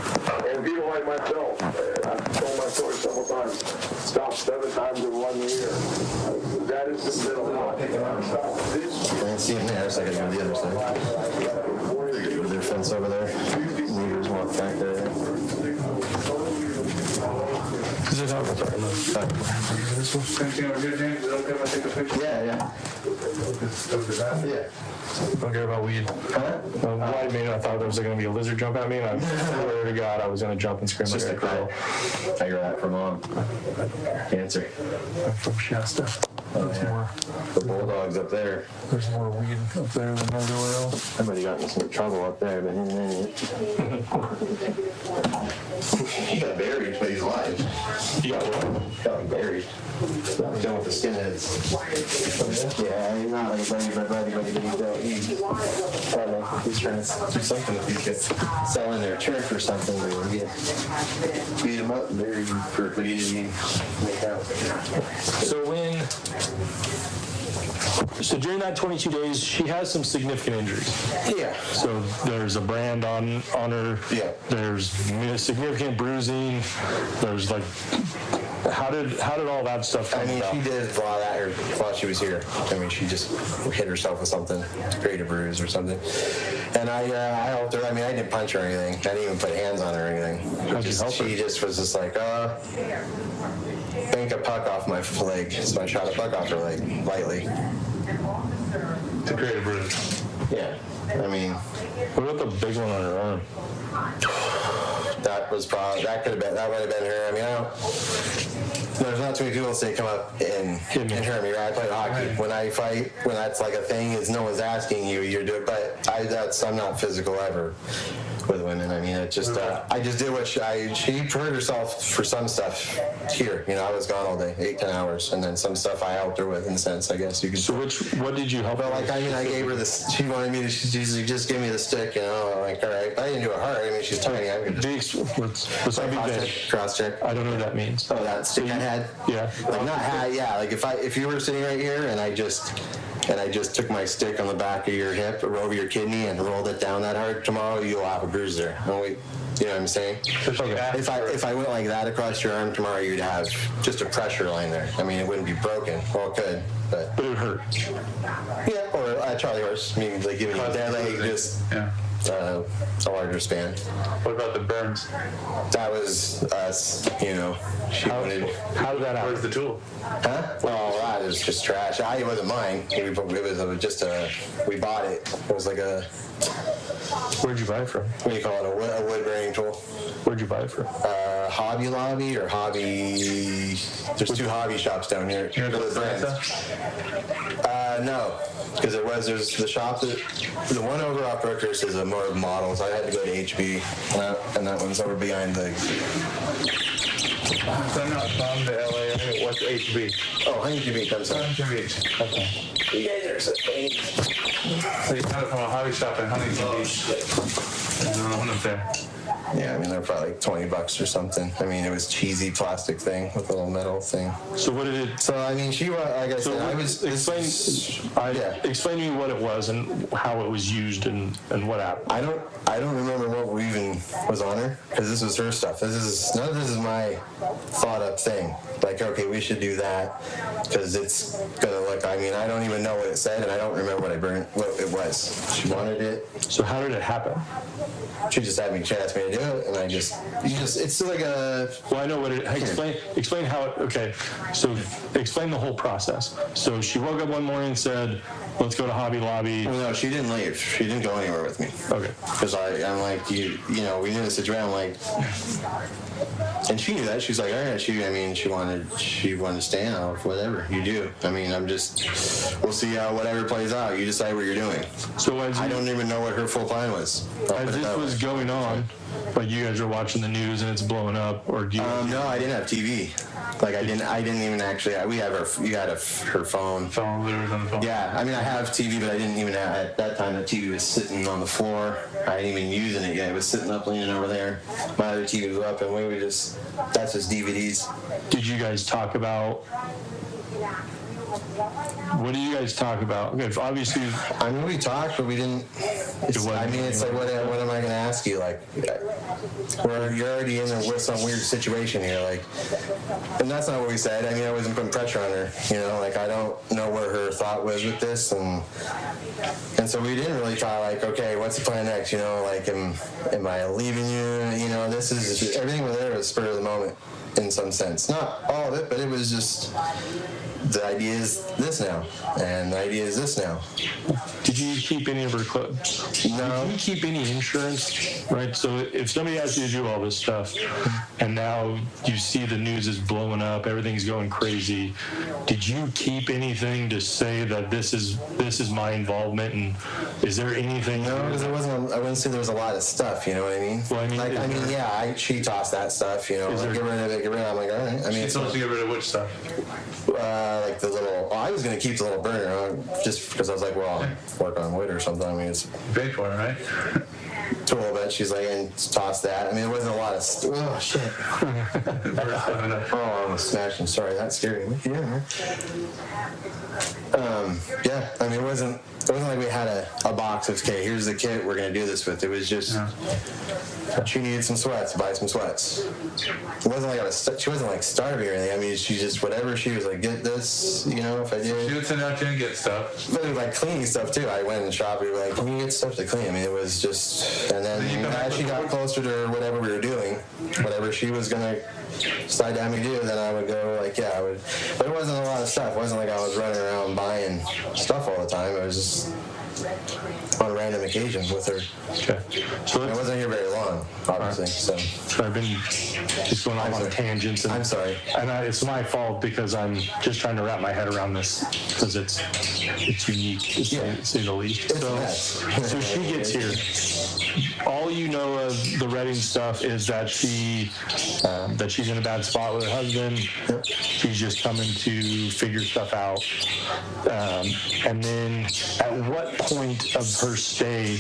Speaker 8: and people like myself, I've told my story several times, stopped 7 times in 1 year. That is the middle line.
Speaker 4: I didn't see him there, so I gotta go to the other side. Go to their fence over there. Neighbors walk back there.
Speaker 2: Is it how
Speaker 3: Anything over here, James? Is it okay if I take a picture?
Speaker 4: Yeah. Yeah.
Speaker 2: don't care about weed? Why me? I thought there was going to be a lizard jump at me, and I swear to God, I was going to jump and scream
Speaker 4: It's
Speaker 2: like
Speaker 4: just
Speaker 2: a
Speaker 4: a
Speaker 2: girl.
Speaker 4: call. I got that from Mom. Answer.
Speaker 2: I'm from Shasta. There's more.
Speaker 4: The bulldogs up there.
Speaker 2: There's more weed up there than everywhere else.
Speaker 4: Somebody got in some trouble up there, but he's in it. He got buried, but he's alive.
Speaker 2: You got what?
Speaker 4: Got buried. Done with the skinheads. Yeah, he's not like buddy, but he's trying to do something with these kids. Selling their church or something. Beat him up and bury him for what he didn't make out.
Speaker 2: So during that 22 days, she has some significant injuries.
Speaker 4: Yeah.
Speaker 2: So there's a brand on her.
Speaker 4: Yeah.
Speaker 2: There's significant bruising. There's like, how did all that stuff come
Speaker 4: I mean,
Speaker 2: about?
Speaker 4: she did a lot of that while she was here. I mean, she just hit herself with something to create a bruise or something. And I helped her. I mean, I didn't punch her or anything. I didn't even put hands on her or anything.
Speaker 2: How'd you help her?
Speaker 4: She just was just like, bank a puck off my leg. So I shot a puck off her leg, lightly.
Speaker 2: To create a bruise.
Speaker 4: Yeah. I mean,
Speaker 2: What about the big one on her arm?
Speaker 4: that might have been her. I mean, there's not too many people that come up and hurt me. Right? I played hockey. When I fight, when that's like a thing, is no one's asking you, you're doing. But I'm not physical ever with women. I mean, it just I just did what she hurt herself for some stuff here. You know, I was gone all day, 8-10 hours, and then some stuff I helped her with, in a sense, I guess you could.
Speaker 2: So what did you help her
Speaker 4: But
Speaker 2: with?
Speaker 4: like, I mean, I gave her this. She wanted me to. She just give me the stick, you know. I'm like, all right, but I didn't do it hard. I mean, she's tiny. I could just
Speaker 2: Let's not be vague.
Speaker 4: cross check.
Speaker 2: I don't know what that means.
Speaker 4: Oh, that stick I had.
Speaker 2: Yeah.
Speaker 4: Like not had. Yeah. Like if you were sitting right here and I just took my stick on the back of your hip or over your kidney and rolled it down that hard, tomorrow you'll have a bruise there. And You know what I'm saying? If I went like that across your arm tomorrow, you'd have just a pressure line there. I mean, it wouldn't be broken. Well, it could, but
Speaker 2: it would hurt.
Speaker 4: Yeah, or a Charlie horse. I mean, like giving you that leg, just a larger span.
Speaker 3: What about the burns?
Speaker 4: That was us, you know.
Speaker 2: How did that happen?
Speaker 3: Where's the tool?
Speaker 4: Huh? Oh, that is just trash. It wasn't mine. It was just we bought it. It was like a...
Speaker 2: Where'd you buy it from?
Speaker 4: What do you call it? A wood bearing tool.
Speaker 2: Where'd you buy it from?
Speaker 4: Hobby Lobby or Hobby... There's 2 hobby shops down here.
Speaker 3: Here in Atlanta?
Speaker 4: No. Because there's the shop that... The one over off Brookhurst is a more of models. I had to go to HB, and that one's over behind the...
Speaker 3: So I'm not from the LA area. What's HB?
Speaker 4: Oh, Huntington Beach, I'm sorry.
Speaker 3: Huntington Beach. Okay.
Speaker 4: You guys are so funny.
Speaker 3: So you got it from a hobby shop in Huntington Beach. There's another one up there.
Speaker 4: Yeah, I mean, they're probably like $20 or something. I mean, it was cheesy plastic thing with a little metal thing.
Speaker 2: So what did it...
Speaker 4: So, I mean, she was, like I said, I was...
Speaker 2: Explain to me what it was and how it was used and what happened.
Speaker 4: I don't remember what even was on her, because this was her stuff. None of this is my thought up thing. Like, okay, we should do that, because it's gonna look... I mean, I don't even know what it said, and I don't remember what it was. She wanted it.
Speaker 2: So how did it happen?
Speaker 4: She just asked me to do it, and it's like a...
Speaker 2: Well, I know what it... Explain how it... Okay, so explain the whole process. So she woke up one morning and said, let's go to Hobby Lobby.
Speaker 4: Well, no, she didn't leave. She didn't go anywhere with me.
Speaker 2: Okay.
Speaker 4: Because I'm like, you know, we knew the situation. I'm like... And she knew that. She's like, all right. She wanted to stay out. Whatever you do. I mean, we'll see how whatever plays out. You decide what you're doing.
Speaker 2: So
Speaker 4: I don't even know what her full plan was.
Speaker 2: As this was going on, but you guys are watching the news and it's blowing up, or do you?
Speaker 4: No, I didn't have TV. Like I didn't even actually. You had her phone.
Speaker 3: Phone, literally on the phone.
Speaker 4: Yeah, I mean, I have TV, but I didn't even have, at that time, the TV was sitting on the floor. I ain't even using it yet. It was sitting up, leaning over there. My other TV was up, and that's just DVDs.
Speaker 2: Did you guys talk about... What do you guys talk about? Okay, obviously...
Speaker 4: I mean, we talked, but we didn't... It's like, what am I going to ask you? Like, you're already in some weird situation here, like... And that's not what we said. I mean, I wasn't putting pressure on her, you know? Like, I don't know where her thought was with this, and so we didn't really talk, like, okay, what's the plan next, you know? Like, am I leaving you? You know, everything was there was spur of the moment, in some sense. Not all of it, but it was just... The idea is this now, and the idea is this now.
Speaker 2: Did you keep any of her clothes?
Speaker 4: No.
Speaker 2: Did you keep any insurance? Right, so if somebody asked you to do all this stuff, and now you see the news is blowing up, everything's going crazy, did you keep anything to say that this is my involvement, and is there anything?
Speaker 4: No, because I wouldn't say there was a lot of stuff, you know what I mean?
Speaker 2: Well,
Speaker 4: she tossed that stuff, you know, like, get rid of it, I'm like, all right. I mean,
Speaker 3: She's supposed to get rid of which stuff?
Speaker 4: Like the little... I was going to keep the little burner on, just because I was like, well, I'll work on wood or something. I mean, it's...
Speaker 3: Paid for it, right?
Speaker 4: To a little bit. She's like, and toss that. I mean, it wasn't a lot of... Oh, shit. I almost smashed him. Sorry, that scared me. Yeah. Yeah, I mean, it wasn't like we had a box of, okay, here's the kit we're going to do this with. It was just... She needed some sweats, buy some sweats. It wasn't like she wasn't like starving or anything. I mean, she just, whatever she was like, get this, you know, if I did.
Speaker 3: She would send out you and get stuff.
Speaker 4: But it was like cleaning stuff too. I went in the shop, we were like, can you get stuff to clean? I mean, it was just, and then as she got closer to whatever we were doing, whatever she was going to decide to have me do, then I would go like, yeah, I would. But it wasn't a lot of stuff. It wasn't like I was running around buying stuff all the time. It was just on random occasions with her.
Speaker 2: Okay. So
Speaker 4: I wasn't here very long, obviously. Right.
Speaker 2: So I've been just going off on tangents. And,
Speaker 4: I'm sorry.
Speaker 2: And it's my fault because I'm just trying to wrap my head around this because it's unique, to say the least. So she gets here. All you know of the Redding stuff is that she's in a bad spot with her husband.
Speaker 4: Yep.
Speaker 2: She's just coming to figure stuff out. And then at what point of her stay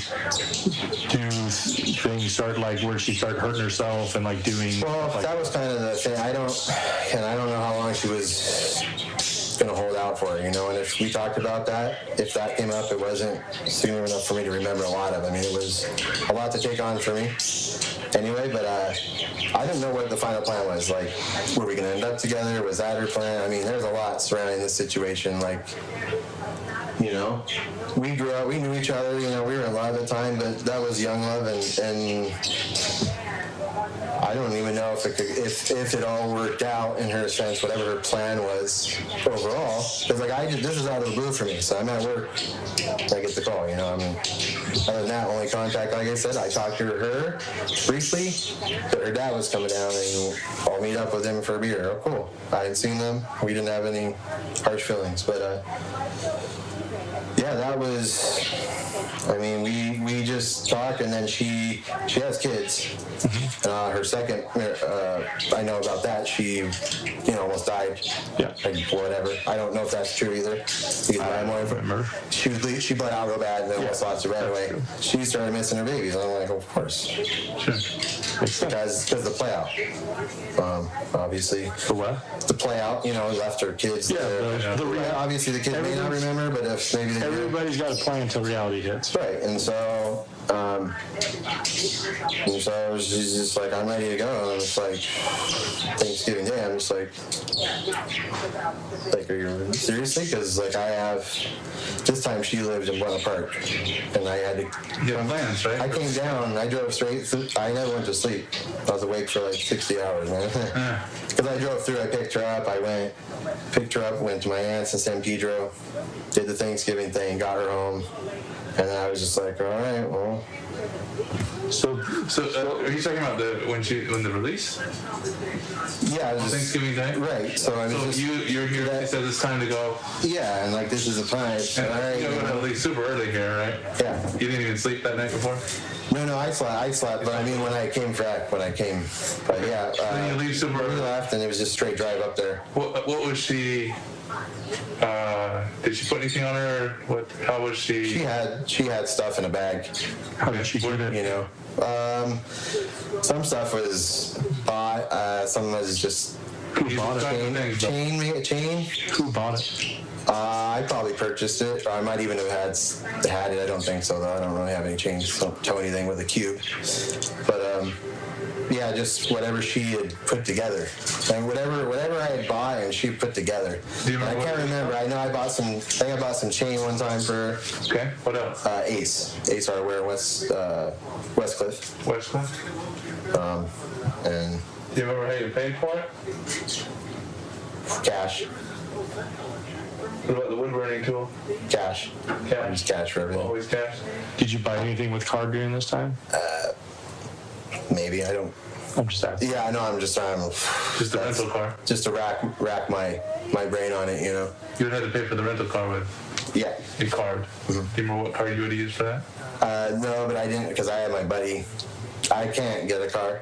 Speaker 2: do things start, like where she started hurting herself and like doing...
Speaker 4: Well, that was kind of the thing. I don't know how long she was going to hold out for her, and if we talked about that, if that came up, it wasn't significant enough for me to remember a lot of. I mean, it was a lot to take on for me anyway, but I didn't know what the final plan was. Like, were we going to end up together? Was that her plan? I mean, there's a lot surrounding this situation. Like, we grew up, we knew each other, we were in love at the time, but that was young love, and I don't even know if it all worked out in her sense, whatever her plan was overall. Because this is out of the blue for me. So I'm at work, I get the call. I mean, other than that, only contact, like I said, I talked to her briefly, but her dad was coming down, and I'll meet up with him for a beer. Oh, cool. I hadn't seen them. We didn't have any harsh feelings, but yeah, that was. I mean, we just talk, and then she has kids. Her second, I know about that. She, almost died.
Speaker 2: Yeah.
Speaker 4: Whatever. I don't know if that's true either. I remember. She bled out real bad, and then almost lost her right away. She started missing her babies. I'm like, of course.
Speaker 2: Sure.
Speaker 4: Because the play out. Obviously.
Speaker 2: The what?
Speaker 4: The play out. Left her kids.
Speaker 2: Yeah.
Speaker 4: Obviously, the kids may not remember, but if maybe they
Speaker 2: everybody's got a plan until reality hits.
Speaker 4: Right, and so she's just like, I'm ready to go. And I'm just like, Thanksgiving Day, I'm just like, are you seriously? Because this time she lived in Buena Park, and I had to.
Speaker 3: You had plans, right?
Speaker 4: I came down, I drove straight through, I never went to sleep. I was awake for 60 hours, man. Because I drove through, I picked her up, went to my aunt's in San Pedro, did the Thanksgiving thing, got her home. And then I was just like, all right, well.
Speaker 3: So are you talking about when the release?
Speaker 4: Yeah,
Speaker 3: Thanksgiving Day.
Speaker 4: Right. So I mean,
Speaker 3: you're here. They said it's time to go.
Speaker 4: Yeah, and this is the time.
Speaker 3: And you're going to leave super early here, right?
Speaker 4: Yeah.
Speaker 3: You didn't even sleep that night before?
Speaker 4: No, I slept. But I mean, when I came back, but yeah.
Speaker 3: Then you leave super early.
Speaker 4: We left, and it was just straight drive up there.
Speaker 3: What was she? Did she put anything on her? How was she?
Speaker 4: She had stuff in a bag.
Speaker 2: How did she get it?
Speaker 4: Some stuff was bought. Some was just.
Speaker 2: Who bought it?
Speaker 4: Chain.
Speaker 2: Who bought it?
Speaker 4: I probably purchased it. Or I might even have had it. I don't think so, though. I don't really have any chains. Don't tow anything with a cube. But yeah, just whatever she had put together. And whatever I had bought and she put together.
Speaker 3: Do you remember?
Speaker 4: I can't remember. I know I bought some chain one time for her.
Speaker 3: Okay. What else?
Speaker 4: Ace Hardware, Westcliff.
Speaker 3: Westcliff.
Speaker 4: And
Speaker 3: Do you remember how you paid for it?
Speaker 4: cash.
Speaker 3: What about the wood burning tool?
Speaker 4: Cash. Just cash for everything.
Speaker 3: Always cash.
Speaker 2: Did you buy anything with card during this time?
Speaker 4: Maybe, I don't.
Speaker 2: I'm just asking.
Speaker 4: Yeah, I know. I'm just trying to.
Speaker 3: Just the rental car.
Speaker 4: Just to rack my brain on it,
Speaker 3: You would have to pay for the rental car with
Speaker 4: Yeah.
Speaker 3: a card. Do you remember what card you would have used for that?
Speaker 4: No, but I didn't because I had my buddy. I can't get a car.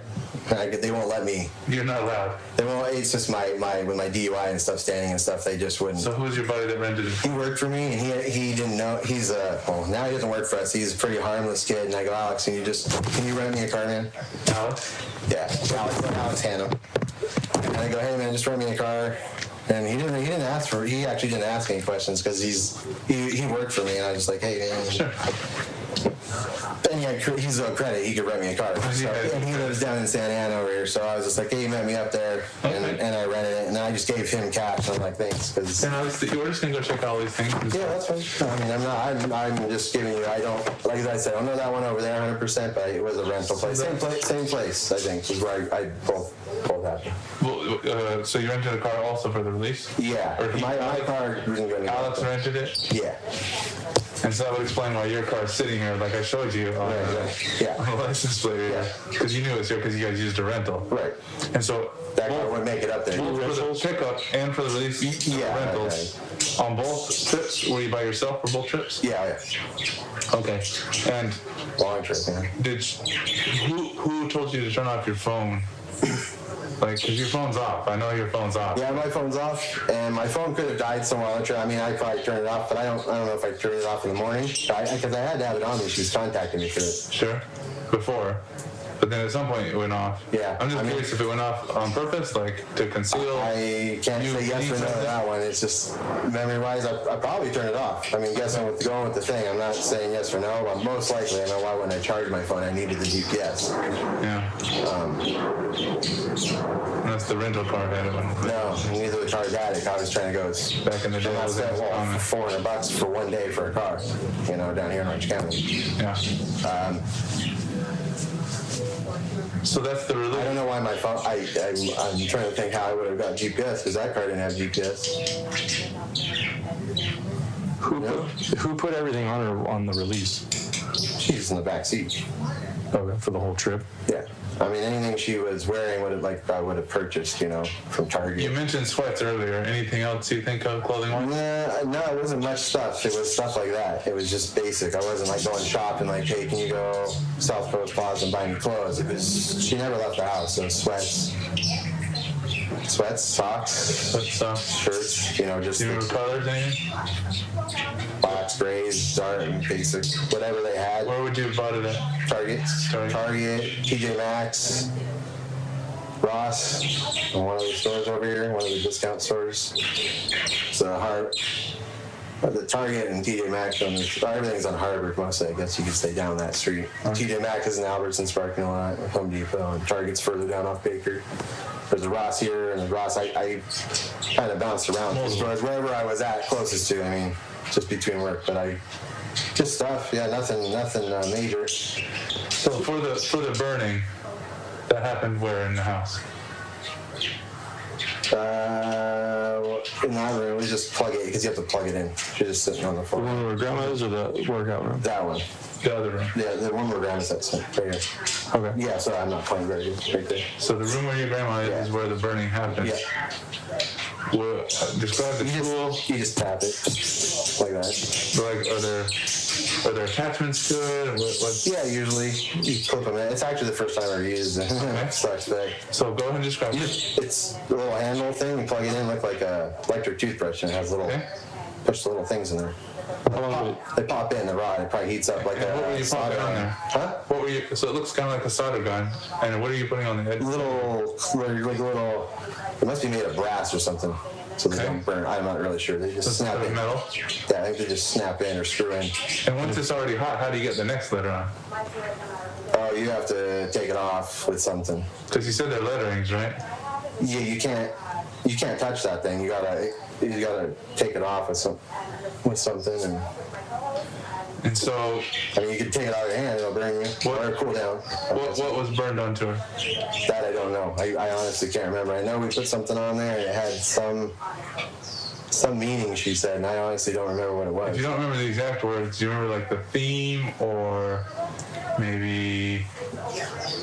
Speaker 4: They won't let me.
Speaker 3: You're not allowed.
Speaker 4: They won't. It's just my with my DUI and stuff, standing and stuff. They just wouldn't.
Speaker 3: So who's your buddy that rented it?
Speaker 4: He worked for me, and he didn't know. He's now he doesn't work for us. He's a pretty harmless kid. And I go, Alex, can you rent me a car, man?
Speaker 3: Alex?
Speaker 4: Yeah, Alex Hannum. And I go, hey man, just rent me a car. And he actually didn't ask any questions because he worked for me, and I was just like, hey man.
Speaker 3: Sure.
Speaker 4: And he's on credit. He could rent me a car. So, and he lives down in Santa Ana over here. So I was just like, hey, he met me up there, and I rented it. And then I just gave him cash. I'm like, thanks, because.
Speaker 3: And we're just gonna go check all these things.
Speaker 4: Yeah, that's fine. I mean, I'm just giving you. I don't, like I said, I don't know that one over there 100%, but it was a rental place. Same place. I think is where I both happened.
Speaker 3: Well, so you rented a car also for the release?
Speaker 4: Yeah.
Speaker 3: Or
Speaker 4: My car wasn't going to.
Speaker 3: Alex rented it.
Speaker 4: Yeah.
Speaker 3: And so that would explain why your car's sitting here, like I showed you on
Speaker 4: Yeah.
Speaker 3: the license plate.
Speaker 4: Yeah.
Speaker 3: Because you knew it was here because you guys used a rental.
Speaker 4: Right.
Speaker 3: And so
Speaker 4: That car would make it up there.
Speaker 3: both for the pickup and for the release rentals. On both trips, were you by yourself for both trips?
Speaker 4: Yeah.
Speaker 3: Okay. And
Speaker 4: Long trip, man.
Speaker 3: who told you to turn off your phone? Because your phone's off. I know your phone's off.
Speaker 4: Yeah, my phone's off, and my phone could have died somewhere on the trip. I mean, I probably turned it off, but I don't know if I turned it off in the morning. Because I had to have it on me. She was contacting me for it.
Speaker 3: Sure. Before. But but then at some point it went off.
Speaker 4: Yeah,
Speaker 3: I'm just
Speaker 4: I mean-
Speaker 3: curious if it went off on purpose, like to conceal.
Speaker 4: I can't
Speaker 3: you
Speaker 4: say yes
Speaker 3: seeing
Speaker 4: or no to
Speaker 3: something?
Speaker 4: that one. It's just memory-wise, I probably turn it off. I mean, guessing with going with the thing, I'm not saying yes or no, but most likely, I know why when I charged my phone, I needed the GPS.
Speaker 3: Yeah. Unless the rental car had it.
Speaker 4: No, neither the car's addict. I was trying to go.
Speaker 3: Back in the day,
Speaker 4: I
Speaker 3: it was
Speaker 4: spent
Speaker 3: common.
Speaker 4: $400 for one day for a car, down here in Orange County.
Speaker 3: Yeah. So that's the
Speaker 4: I
Speaker 3: relief.
Speaker 4: don't know why my phone. I'm trying to think how I would have got GPS because that car didn't have GPS.
Speaker 2: Who put everything on her on the release?
Speaker 4: She's in the back seat.
Speaker 2: Okay, for the whole trip.
Speaker 4: Yeah. I mean, anything she was wearing I would have purchased, from Target.
Speaker 3: You mentioned sweats earlier. Anything else you think of clothing-wise?
Speaker 4: No, it wasn't much stuff. It was stuff like that. It was just basic. I wasn't like going shopping like, hey, can you go South Coast Plaza and buy me clothes? It was, she never left the house, so sweats, socks, shirts, just
Speaker 3: Do you remember colors, anything?
Speaker 4: blacks, grays, dark, basic, whatever they had.
Speaker 3: Where would you have bought it at?
Speaker 4: Target, TJ Maxx, Ross, and one of the stores over here, one of the discount stores. So the Target and TJ Maxx, everything's on Harvard mostly. I guess you could stay down that street. TJ Maxx is in Albertson's parking lot, Home Depot, and Target's further down off Baker. There's a Ross here, and the Ross, I kind of bounced around the stores, wherever I was at closest to, just between work, but just stuff, nothing major.
Speaker 3: So for the burning, that happened where in the house?
Speaker 4: In that room, we just plug it, because you have to plug it in. She's just sitting on the
Speaker 2: The
Speaker 4: floor.
Speaker 2: one where grandma's or the workout room?
Speaker 4: That one.
Speaker 3: The other room.
Speaker 4: Yeah, the one where grandma's at, right here.
Speaker 2: Okay.
Speaker 4: Yeah, so I'm not playing very good, right there.
Speaker 3: So the room where your grandma is where the burning happened.
Speaker 4: Yeah.
Speaker 3: Describe the tool.
Speaker 4: You just tap it, like that.
Speaker 3: Like, are there attachments to it? What?
Speaker 4: Yeah, usually you clip them in. It's actually the first time I've used it. Sucks back.
Speaker 3: So go ahead and describe it.
Speaker 4: It's a little handle thing. You plug it in, look like a electric toothbrush, and it has push the little things in there.
Speaker 2: How long would it?
Speaker 4: They pop in the rod. It probably heats up like
Speaker 3: And what were
Speaker 4: a
Speaker 3: you
Speaker 4: solder
Speaker 3: popping on there?
Speaker 4: Huh?
Speaker 3: What were you? So it looks kind of like a solder gun. And what are you putting on the edge?
Speaker 4: Little. It must be made of brass or something, so they don't burn. I'm not really sure. They just snap in.
Speaker 3: Metal.
Speaker 4: Yeah, I think they just snap in or screw in.
Speaker 3: And once it's already hot, how do you get the next letter on?
Speaker 4: Oh, you have to take it off with something.
Speaker 3: Because you said they're letterings, right?
Speaker 4: Yeah, you can't touch that thing. You gotta take it off with something.
Speaker 3: And so,
Speaker 4: You can take it out of your hand, it'll burn you, or cool down.
Speaker 3: what was burned onto her?
Speaker 4: That I don't know. I honestly can't remember. I know we put something on there and it had some meaning, she said, and I honestly don't remember what it was.
Speaker 3: If you don't remember the exact words, do you remember like the theme or maybe?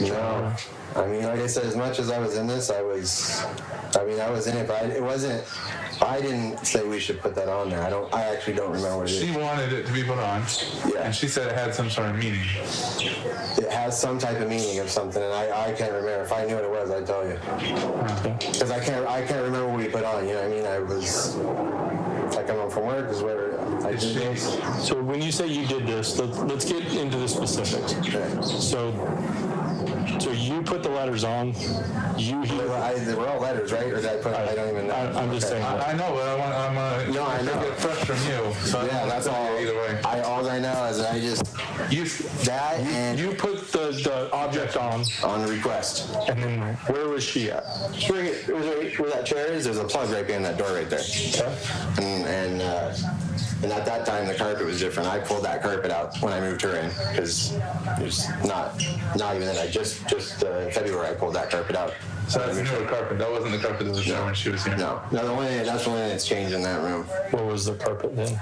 Speaker 4: No. Like I said, as much as I was in this, I was in it, but it wasn't. I didn't say we should put that on there. I actually don't remember what it is.
Speaker 3: She wanted it to be put on,
Speaker 4: Yeah.
Speaker 3: and she said it had some sort of meaning.
Speaker 4: It has some type of meaning of something, and I can't remember. If I knew what it was, I'd tell you. Because I can't remember what we put on. You know what I mean? I was like, I'm home from work, is where I did this.
Speaker 2: So when you say you did this, let's get into the specifics.
Speaker 4: Okay.
Speaker 2: So you put the letters on.
Speaker 4: They were all letters, right? Or did I put? I don't even know.
Speaker 2: I'm just saying.
Speaker 3: I know, but I'm
Speaker 4: No, I know.
Speaker 3: get fresh from you. So
Speaker 4: Yeah, that's all.
Speaker 3: Either way,
Speaker 4: All I know is that I just
Speaker 2: You put the object on,
Speaker 4: the request.
Speaker 2: and then where was she at?
Speaker 4: Where that chair is, there's a plug right behind that door right there.
Speaker 2: Okay.
Speaker 4: And at that time, the carpet was different. I pulled that carpet out when I moved her in because there's not even then. Just February, I pulled that carpet out.
Speaker 3: so that's a newer carpet. That wasn't the carpet that was there when she was here.
Speaker 4: No, that's the only thing that's changed in that room.
Speaker 2: What was the carpet then?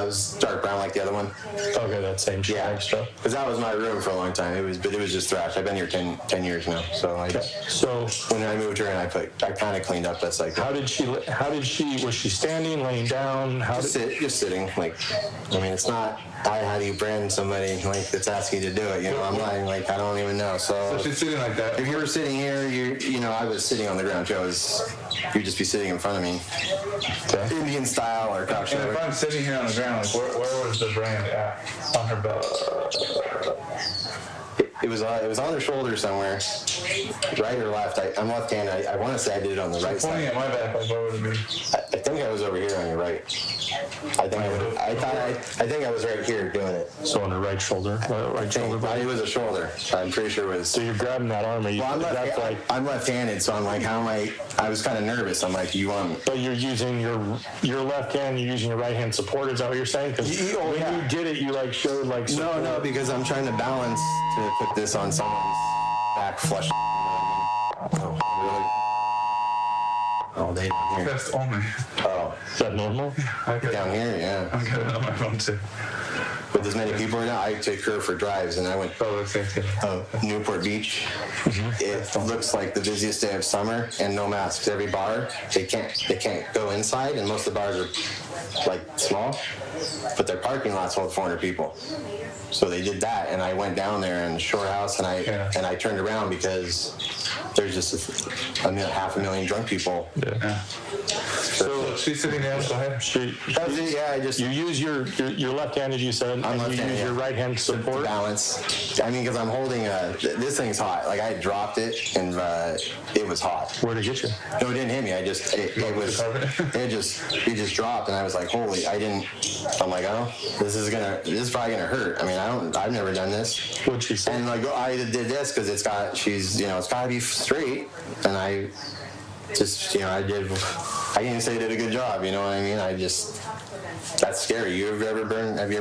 Speaker 4: It was dark brown like the other one.
Speaker 2: Okay, that same shag stuff.
Speaker 4: Because that was my room for a long time. It was just thrash. I've been here 10 years now. So
Speaker 2: So
Speaker 4: when I moved her in, I kind of cleaned up that cycle.
Speaker 2: how did she? Was she standing, laying down?
Speaker 4: Just sitting. It's not. How do you brand somebody that's asking you to do it? I'm like I don't even know.
Speaker 3: So she's sitting like that.
Speaker 4: If you were sitting here, I was sitting on the ground too. You'd just be sitting in front of me, Indian style or crouch
Speaker 3: And if
Speaker 4: over.
Speaker 3: I'm sitting here on the ground, like where was the brand at on her belt?
Speaker 4: It was on her shoulder somewhere, right or left. I'm left-handed. I want to say I did it on the right
Speaker 3: Pointing
Speaker 4: side.
Speaker 3: at my back, like what would it be?
Speaker 4: I think I was over here on your right. I think I was right here doing it.
Speaker 2: So on the right shoulder, right shoulder.
Speaker 4: But it was a shoulder. I'm pretty sure it was.
Speaker 2: So you're grabbing that arm.
Speaker 4: Well, I'm left-handed, so I'm like, how am I was kind of nervous. I'm like, you want?
Speaker 2: But you're using your left hand. You're using your right hand support. Is that what you're saying? Because when you did it, you like showed like. Support.
Speaker 4: No, because I'm trying to balance to put this on someone's back flush. Oh, really? All day down here.
Speaker 3: That's only.
Speaker 4: Oh,
Speaker 2: Is that normal?
Speaker 3: I got
Speaker 4: down here, yeah.
Speaker 3: I got it on my phone too.
Speaker 4: With as many people right now, I take her for drives, and I went Newport Beach. It looks like the busiest day of summer, and no masks. Every bar, they can't go inside, and most of the bars are like small, but their parking lots hold 400 people. So they did that, and I went down there in the shore house, and I turned around because there's just half a million drunk people.
Speaker 3: Yeah. So she's sitting down. Go ahead.
Speaker 4: You
Speaker 2: use your left hand, as you said, and you use your right hand support.
Speaker 4: Balance. I mean, because I'm holding this thing's hot. Like I dropped it, and it was hot.
Speaker 2: Where'd it get you?
Speaker 4: No, it didn't hit me. It just dropped, and I was like, holy! I'm like, oh, this is probably gonna hurt. I mean, I've never done this.
Speaker 2: What'd she say?
Speaker 4: And like, I did this because it's got to be straight, and I just, I can't even say I did a good job. You know what I mean? That's scary. Have you ever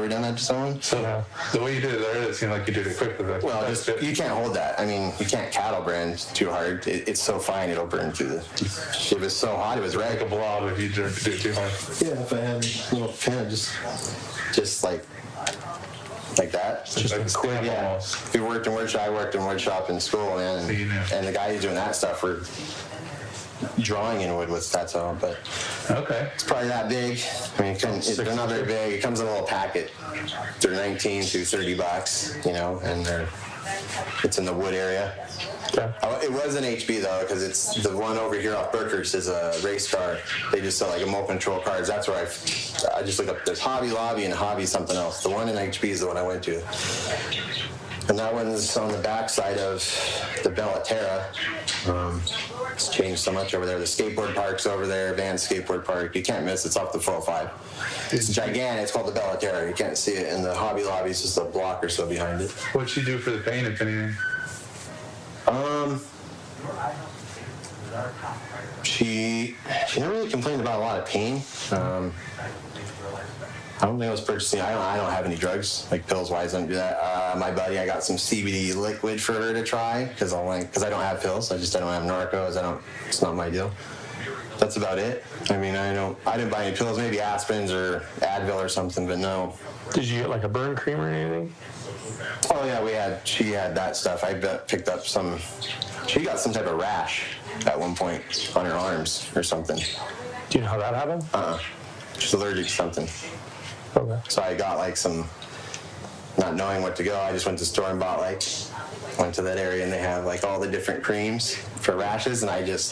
Speaker 4: done that to someone?
Speaker 3: So the way you did it there, it seemed like you did it quickly. Like,
Speaker 4: well, you can't hold that. I mean, you can't cattle brand too hard. It's so fine, it'll burn through it was so hot, it was red.
Speaker 3: like a blob if you do it too hard.
Speaker 4: Yeah, if I had a little pin, just like that.
Speaker 3: Just like a stamp almost.
Speaker 4: We worked in wood shop. I worked in wood shop in school, man.
Speaker 3: So you knew.
Speaker 4: And the guys doing that stuff were drawing in wood with that's all, but
Speaker 3: Okay.
Speaker 4: it's probably that big. I mean, they're not very big. It comes in a little packet. They're $19 to $30, and it's in the wood area.
Speaker 2: Okay.
Speaker 4: It was an HB though, because it's the one over here off Burkers is a race car. They just sell like remote control cars. That's where I just look up. There's Hobby Lobby and Hobby something else. The one in HB is the one I went to. And that one's on the back side of the Bellaterra. It's changed so much over there. The skateboard park's over there, Van Skateboard Park. You can't miss. It's off the 405. It's gigantic. It's called the Bellaterra. You can't see it. And the Hobby Lobby is just a block or so behind it.
Speaker 3: What'd she do for the pain, if anything?
Speaker 4: She never really complained about a lot of pain. I don't think I was purchasing. I don't have any drugs, like pills wise. I don't do that. My buddy, I got some CBD liquid for her to try because I don't have pills. I don't have narcos. It's not my deal. That's about it. I mean, I didn't buy any pills. Maybe aspirins or Advil or something, but no.
Speaker 2: Did you get like a burn cream or anything?
Speaker 4: Oh yeah, she had that stuff. I picked up some. She got some type of rash at one point on her arms or something.
Speaker 2: Do you know how that happened?
Speaker 4: She's allergic to something.
Speaker 2: Okay.
Speaker 4: So I got like some, not knowing what to go, I just went to the store and went to that area and they have like all the different creams for rashes, and I'm gonna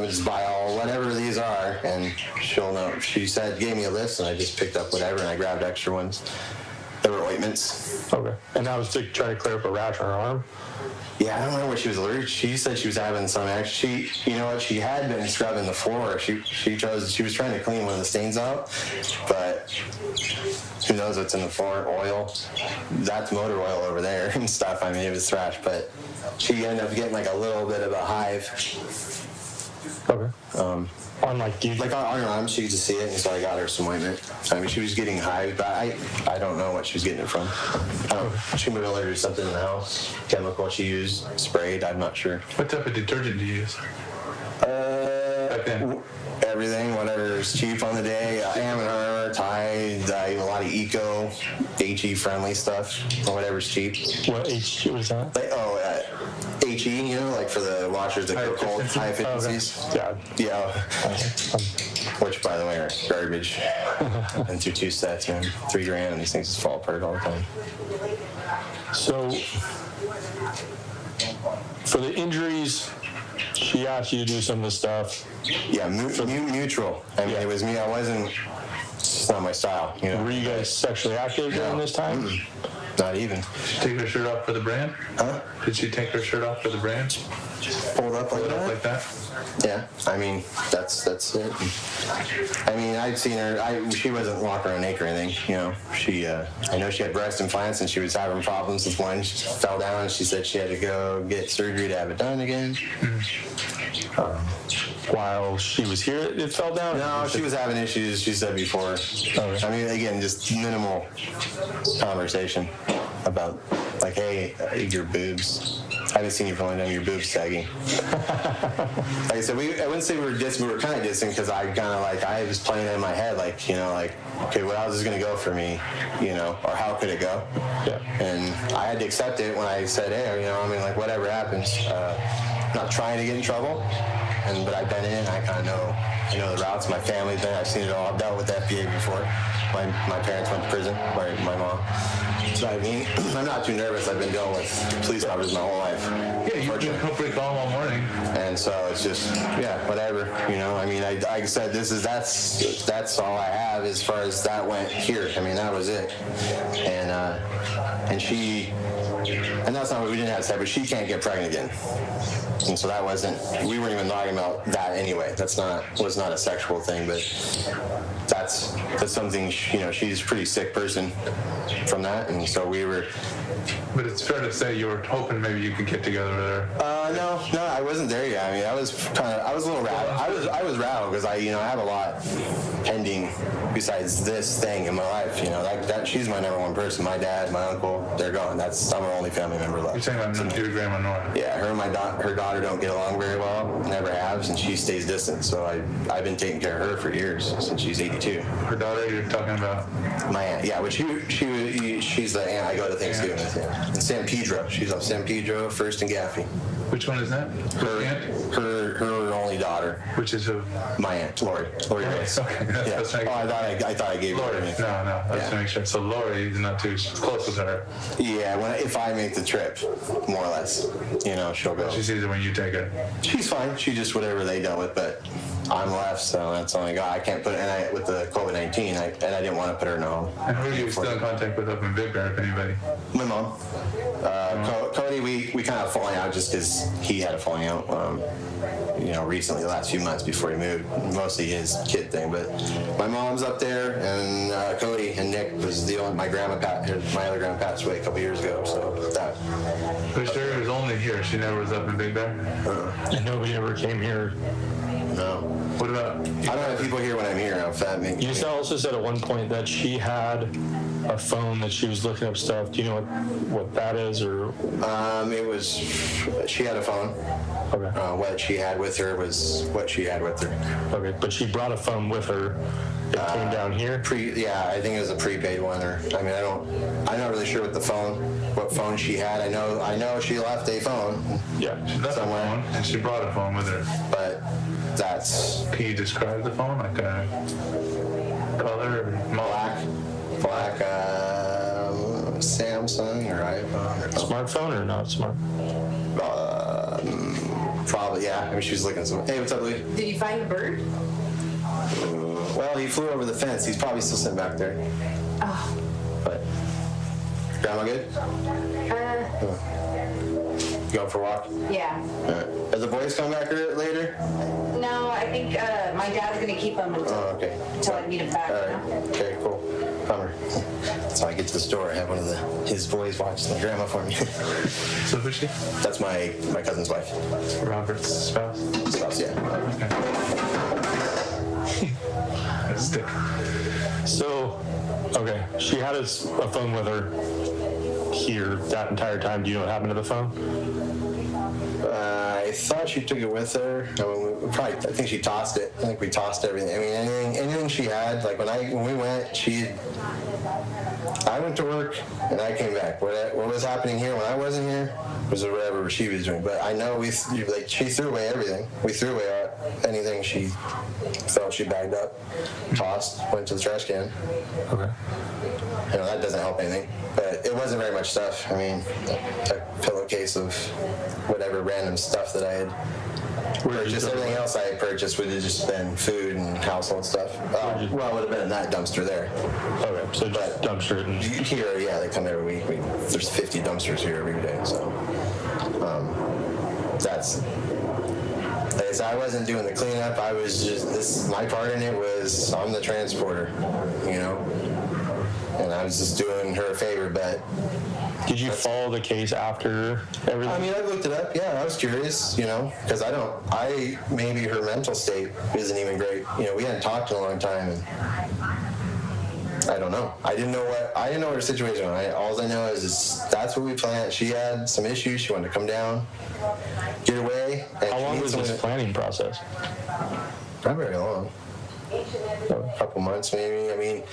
Speaker 4: just buy whatever these are, and she'll know. She gave me a list, and I just picked up whatever, and I grabbed extra ones. They were ointments.
Speaker 2: Okay. And that was to try to clear up a rash on her arm?
Speaker 4: Yeah, I don't know what she was allergic. She said she was having some she had been scrubbing the floor. She was trying to clean one of the stains out, but who knows what's in the floor? Oil. That's motor oil over there and stuff. I mean, it was thrash, but she ended up getting like a little bit of a hive.
Speaker 2: Okay. On
Speaker 4: on her arm, she could just see it, and so I got her some ointment. I mean, she was getting hives, but I don't know what she was getting it from. She maybe allergic to something in the house, chemical she used, sprayed. I'm not sure.
Speaker 3: What type of detergent do you use? Back then?
Speaker 4: Everything, whatever is cheap on the day. Armour, Tide, a lot of eco, HE friendly stuff, or whatever's cheap.
Speaker 2: What HE was that?
Speaker 4: HE, like for the washers that go cold, high efficiencies.
Speaker 2: Okay.
Speaker 4: Yeah. Which, by the way, are garbage. I've been through 2 sets, man. $3,000, and these things just fall apart all the time.
Speaker 2: So, for the injuries, she asked you to do some of the stuff.
Speaker 4: Yeah, mutual. I mean, it was me. It's just not my style.
Speaker 2: Were you guys sexually active during this time?
Speaker 4: not even.
Speaker 3: Did she take her shirt off for the brand?
Speaker 4: Huh?
Speaker 3: Did she take her shirt off for the brand?
Speaker 4: Pulled up like that?
Speaker 3: Like that?
Speaker 4: Yeah, I mean, that's it. I mean, I'd seen her, she wasn't walking around naked or anything, you know. I know she had breast implants and she was having problems with one. She fell down and she said she had to go get surgery to have it done again.
Speaker 2: While she was here, it fell down?
Speaker 4: No, she was having issues, she said before.
Speaker 2: Okay.
Speaker 4: I mean, again, just minimal conversation about, like, hey, your boobs. I haven't seen you for a long time, your boobs sagging. Like I said, I wouldn't say we were distant, we were kind of distant because I was playing it in my head, like, you know, like, okay, well, how's this going to go for me, you know, or how could it go?
Speaker 2: Yeah.
Speaker 4: And I had to accept it when I said, hey, you know, I mean, like, whatever happens, I'm not trying to get in trouble, but I've been in, I kind of know, I know the routes, my family's been, I've seen it all, I've dealt with the FDA before. My parents went to prison, my mom. So I mean, I'm not too nervous. I've been dealing with police officers my whole life.
Speaker 3: Yeah, you've been pretty calm all morning.
Speaker 4: And so it's just, yeah, whatever. You know, I mean, like I said, that's all I have as far as that went here. I mean, that was it. And that's not what we didn't have to say, but she can't get pregnant again. And so we weren't even talking about that anyway. Was not a sexual thing, but that's something, you know, she's a pretty sick person from that. And so we were.
Speaker 3: But it's fair to say you were hoping maybe you could get together with her.
Speaker 4: No, I wasn't there yet. I mean, I was a little rattled. I was rattled because I have a lot pending besides this thing in my life. You know, that she's my number one person. My dad, my uncle, they're gone. I'm our only family member left.
Speaker 3: You're saying about your grandma Nora?
Speaker 4: Yeah, her and her daughter don't get along very well. Never have, and she stays distant. So I've been taking care of her for years since she's 82.
Speaker 3: Her daughter you're talking about?
Speaker 4: My aunt, yeah, which she's the aunt I go to Thanksgiving with. Yeah. In San Pedro. She's off San Pedro, First and Gaffney.
Speaker 3: Which one is that?
Speaker 4: Her aunt? Her only daughter.
Speaker 3: Which is who?
Speaker 4: My aunt, Lori. Lori Reyes.
Speaker 3: Okay.
Speaker 4: Yeah. I thought I gave
Speaker 3: Lori.
Speaker 4: her.
Speaker 3: No. I was to make sure. So Lori is not too close with her.
Speaker 4: Yeah, if I make the trip, more or less, you know, she'll go.
Speaker 3: She sees it when you take her.
Speaker 4: She's fine. She just whatever they dealt with, but I'm left, so that's all I got. I can't put it with the COVID-19, and I didn't want to put her in a home.
Speaker 3: And who are you still in contact with up in Big Bear, if anybody?
Speaker 4: My mom. Cody, we kind of falling out just because he had a falling out, you know, recently, the last few months before he moved. Mostly his kid thing, but my mom's up there, and Cody and Nick was my other grandma passed away a couple years ago, so that.
Speaker 3: But Sherri was only here. She never was up in Big Bear?
Speaker 2: And nobody ever came here.
Speaker 4: No.
Speaker 3: What about?
Speaker 4: I don't have people here when I'm here. If that makes
Speaker 2: You also said at one point that she had a phone that she was looking up stuff. Do you know what that is, or?
Speaker 4: It was. She had a phone.
Speaker 2: Okay.
Speaker 4: What she had with her was what she had with her.
Speaker 2: Okay, but she brought a phone with her. It came down here.
Speaker 4: Yeah, I think it was a prepaid one, I'm not really sure what phone she had. I know she left a phone.
Speaker 3: Yeah, she left
Speaker 4: somewhere.
Speaker 3: a phone, and she brought a phone with her.
Speaker 4: But that's.
Speaker 3: Can you describe the phone, like a color or
Speaker 4: Black Samsung or iPhone or
Speaker 2: Smartphone or not smart?
Speaker 4: Probably, yeah. I mean, she was looking at some. Hey, what's up, Lee?
Speaker 5: Did you find a bird?
Speaker 4: Well, he flew over the fence. He's probably still sitting back there.
Speaker 5: Oh.
Speaker 4: But grandma good? You going for a walk?
Speaker 5: Yeah.
Speaker 4: Are the boys coming back later?
Speaker 5: No, I think my dad's gonna keep them until I meet him back.
Speaker 4: All right. Okay, cool. Bummer. So I get to the store, I have one of his boys watching my grandma for me.
Speaker 3: So who's she?
Speaker 4: That's my cousin's wife.
Speaker 3: Robert's spouse?
Speaker 4: Spouse, yeah.
Speaker 3: Okay. That's stick.
Speaker 2: So, okay, she had a phone with her here that entire time. Do you know what happened to the phone?
Speaker 4: I thought she took it with her. I think she tossed it. I think we tossed everything. I mean, anything she had. Like when we went, I went to work and I came back. What was happening here when I wasn't here was whatever she was doing. But I know she threw away everything. We threw away anything she felt she bagged up, tossed, went to the trash can.
Speaker 2: Okay.
Speaker 4: You know, that doesn't help anything. But it wasn't very much stuff. I mean, a pillowcase of whatever random stuff that I had Just everything else I purchased would have just been food and household stuff. Well, it would have been in that dumpster there.
Speaker 2: Okay, so just dumpster and...
Speaker 4: Here, yeah, they come every week. There's 50 dumpsters here every day, so that's... Like I said, I wasn't doing the cleanup. I was just... my part in it was I'm the transporter, you know? And I was just doing her a favor, but...
Speaker 2: Did you follow the case after everything?
Speaker 4: I mean, I looked it up. Yeah, I was curious, you know, because maybe her mental state isn't even great. You know, we hadn't talked in a long time, and I don't know. I didn't know what her situation was. All I know is that's what we planned. She had some issues. She wanted to come down, get away.
Speaker 2: How long was this planning process?
Speaker 4: Not very long. A couple months, maybe. I mean,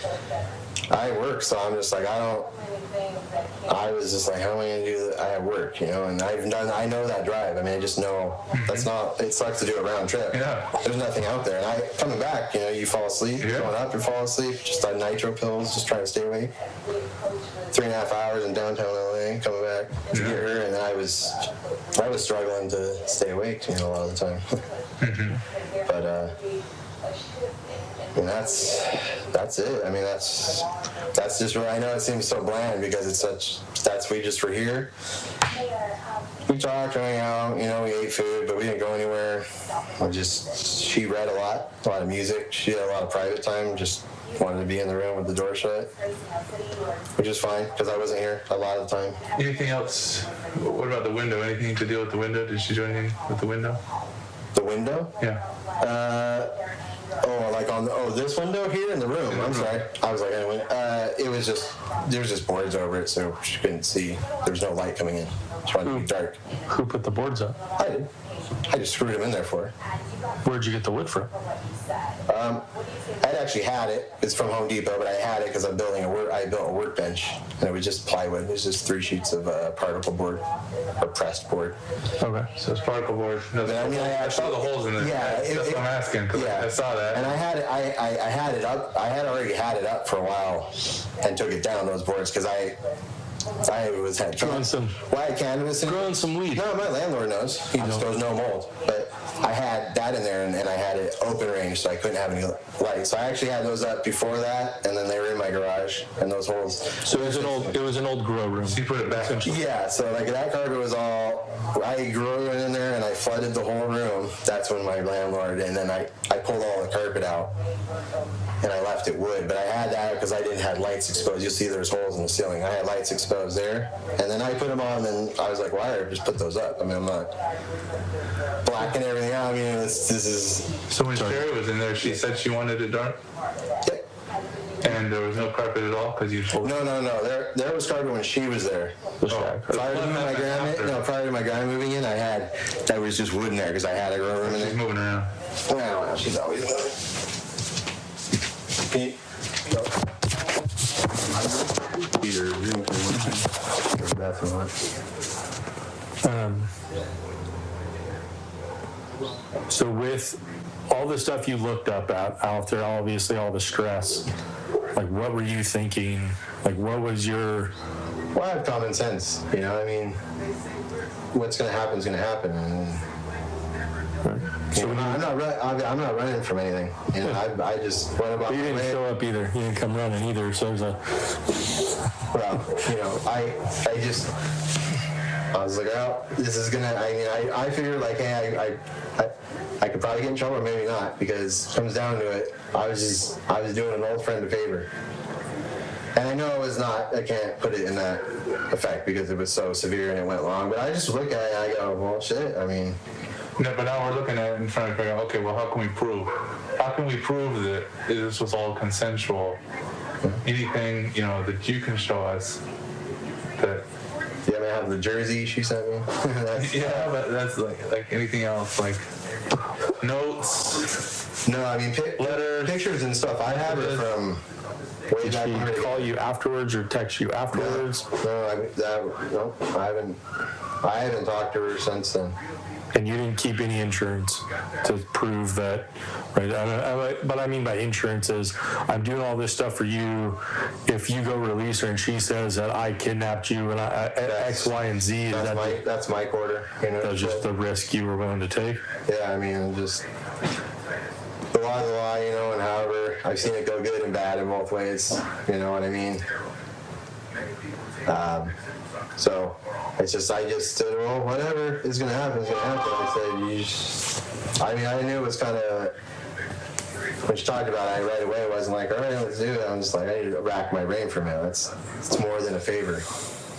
Speaker 4: I work, so I'm just like, I was just like, how am I going to do that? I have work, you know, and I know that drive. I mean, I just know that's not, it sucks to do a round trip.
Speaker 3: Yeah.
Speaker 4: There's nothing out there. And coming back, you know, you fall asleep, going up, you fall asleep, just on nitro pills, just trying to stay awake. 3.5 hours in downtown LA, coming back to get her, and I was struggling to stay awake, you know, a lot of the time. But, and that's it. I mean, that's just where I know it seems so bland because we just were here. We talked, hung out, you know, we ate food, but we didn't go anywhere. She read a lot of music. She had a lot of private time, just wanted to be in the room with the door shut, which is fine because I wasn't here a lot of the time.
Speaker 3: Anything else? What about the window? Anything to deal with the window? Did she do anything with the window?
Speaker 4: The window?
Speaker 3: Yeah.
Speaker 4: This window here in the room. I'm sorry. I was like, anyway, there was just boards over it, so she couldn't see. There was no light coming in. She wanted to be dark.
Speaker 2: Who put the boards up?
Speaker 4: I did. I just screwed them in there for her.
Speaker 2: Where'd you get the wood from?
Speaker 4: I'd actually had it. It's from Home Depot, but I had it because I built a workbench, and it was just plywood. It was just 3 sheets of particle board, or pressed board.
Speaker 2: Okay.
Speaker 3: So it's particle board. No, I saw the holes in it. Yeah, that's what I'm asking because I saw that.
Speaker 4: And I had it up. I had already had it up for a while, and took it down those boards because I had growing some weed. No, my landlord knows. He just goes no mold. But I had that in there, and I had it open range, so I couldn't have any light. So I actually had those up before that, and then they were in my garage, and those holes.
Speaker 2: So it was an old grow room.
Speaker 3: So you put it back.
Speaker 4: Yeah. So like that carpet was all. I grew it in there, and I flooded the whole room. That's when my landlord, and then I pulled all the carpet out. And I left it wood, but I had that because I didn't have lights exposed. You'll see there's holes in the ceiling. I had lights exposed there, and then I put them on, and I was like, why just put those up? I mean, I'm not blacking everything out. I mean, this is...
Speaker 3: So when Sherri was in there, she said she wanted it dark?
Speaker 4: Yeah.
Speaker 3: And there was no carpet at all? Because you told
Speaker 4: No. There was carpet when she was there. Prior to my grandma moving in, that was just wood in there because I had a grow room in there.
Speaker 3: She's moving around.
Speaker 4: Well, she's always moving.
Speaker 2: So with all the stuff you looked up out there, obviously all the stress, like what were you thinking? Like what was your...
Speaker 4: Well, I have common sense, you know, I mean, what's going to happen is going to happen. And, so I'm not running from anything. You know, I just went about.
Speaker 2: You didn't show up either. You didn't come running either. So there's
Speaker 4: Well, you know, I was like, oh, this is gonna. I mean, I figured like, hey, I could probably get in trouble, or maybe not, because it comes down to it. I was doing an old friend a favor, and I know it was not. I can't put it in that effect because it was so severe and it went long. But I just look at it and I go, well, shit. I mean.
Speaker 3: No, but now we're looking at it and trying to figure out, okay, well, how can we prove? How can we prove that this was all consensual? Anything, you know, that you can show us that...
Speaker 4: Yeah, I have the jersey she sent me.
Speaker 3: Yeah, but that's like anything else, like notes.
Speaker 4: No, I mean,
Speaker 3: letters,
Speaker 4: pictures and stuff. I have it from way back.
Speaker 2: Did she call you afterwards or text you afterwards?
Speaker 4: No, I haven't talked to her since then.
Speaker 2: And you didn't keep any insurance to prove that, right? But I mean by insurance is, I'm doing all this stuff for you. If you go release her and she says that I kidnapped you and X, Y, and Z,
Speaker 4: That's my quarter. You know,
Speaker 2: that's just the risk you were willing to take?
Speaker 4: Yeah, I mean, just the law is the law, you know, and however, I've seen it go good and bad in both ways, you know what I mean? So it's just, I just said, well, whatever is going to happen is going to happen. I said, I knew it was kind of, when she talked about it, right away, I wasn't like, all right, let's do it. I'm just like, I need to rack my brain for a minute. It's more than a favor.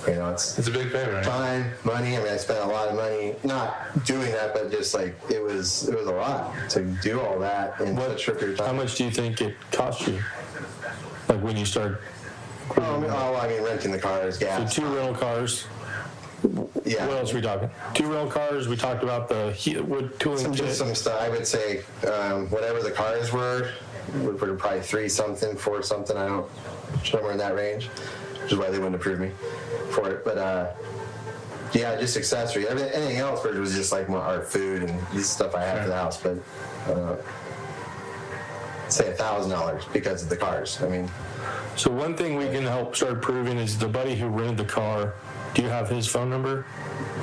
Speaker 4: You know, it's
Speaker 3: a big favor, right?
Speaker 4: Time, money. I mean, I spent a lot of money not doing that, but just like it was a lot to do all that in such a short period of time.
Speaker 2: How much do you think it cost you? Like when you started?
Speaker 4: I mean, renting the cars, gas.
Speaker 2: So 2 rental cars.
Speaker 4: Yeah.
Speaker 2: What else are we talking? 2 rental cars. We talked about the wood tooling kit.
Speaker 4: Just some stuff. I would say whatever the cars were probably 3 something, 4 something. I don't somewhere in that range, which is why they wouldn't approve me for it. But yeah, just accessory. Anything else was just like our food and this stuff I had for the house. But say $1,000 because of the cars. I mean.
Speaker 2: So one thing we can help start proving is the buddy who rented the car. Do you have his phone number?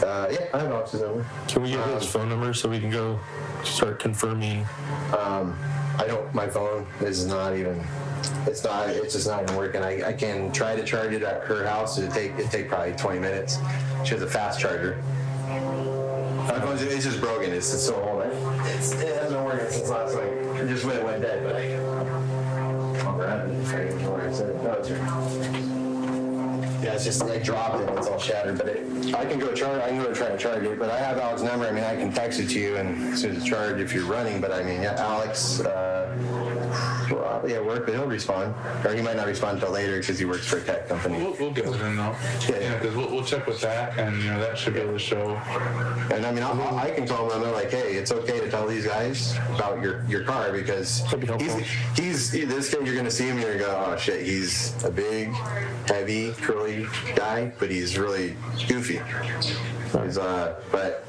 Speaker 4: Yeah, I have Alex's number.
Speaker 2: Can we get his phone number so we can go start confirming?
Speaker 4: I don't. My phone is not even. It's just not even working. I can try to charge it at her house. It'd take probably 20 minutes. She has a fast charger. My phone it's just broken. It's so old. It hasn't been working since last week. It just went dead. But I'll grab it. No, it's here. Yeah, it's just I dropped it. It's all shattered. But I can go try to charge it. But I have Alex's number. I mean, I can text it to you and as soon as it's charged if you're running. But I mean, yeah, Alex. Work, but he'll respond. Or he might not respond until later because he works for a tech company.
Speaker 3: We'll get with him though. Yeah, because we'll check with that, and that should be able to show.
Speaker 4: And I mean, I can call him and they're like, hey, it's okay to tell these guys about your car because he's this guy. You're gonna see him and you're gonna go, oh shit, he's a big, heavy, curly guy, but he's really goofy. He's but.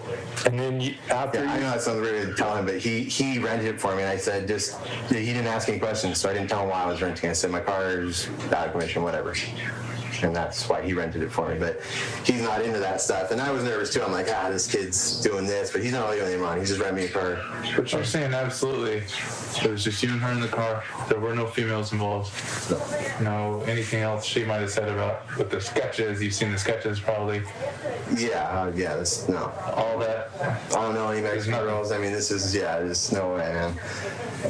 Speaker 2: And then after
Speaker 4: I know that sounds weird to tell him, but he rented it for me, and I said he didn't ask any questions, so I didn't tell him why I was renting. I said my car's out of commission, whatever, and that's why he rented it for me. But he's not into that stuff, and I was nervous too. I'm like, this kid's doing this, but he's not really doing anything wrong. He's just renting me a car.
Speaker 3: But you're saying absolutely. It was just you and her in the car. There were no females involved. No anything else she might have said about with the sketches. You've seen the sketches probably.
Speaker 4: Yeah. No.
Speaker 3: All that.
Speaker 4: I don't know any Mexican girls. I mean, there's no way, man.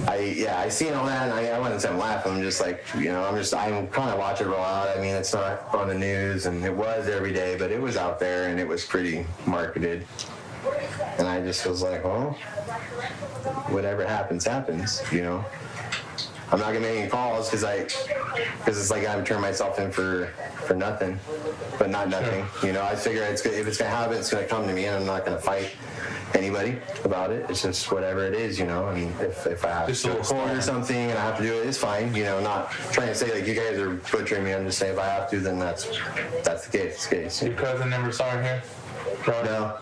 Speaker 4: I seen all that, and I wouldn't say I'm laughing. I'm just like, I'm kind of watching it a lot. I mean, it's not on the news, and it was every day, but it was out there, and it was pretty marketed. And I just was like, well, whatever happens, I'm not gonna make any calls because it's like I'm turning myself in for nothing, but not nothing. I figure if it's gonna happen, it's gonna come to me, and I'm not gonna fight anybody about it. It's just whatever it is, and if I have to record or something and I have to do it, it's fine. Not trying to say like you guys are butchering me. I'm just saying if I have to, then that's the case.
Speaker 3: Your cousin never saw her here?
Speaker 4: No,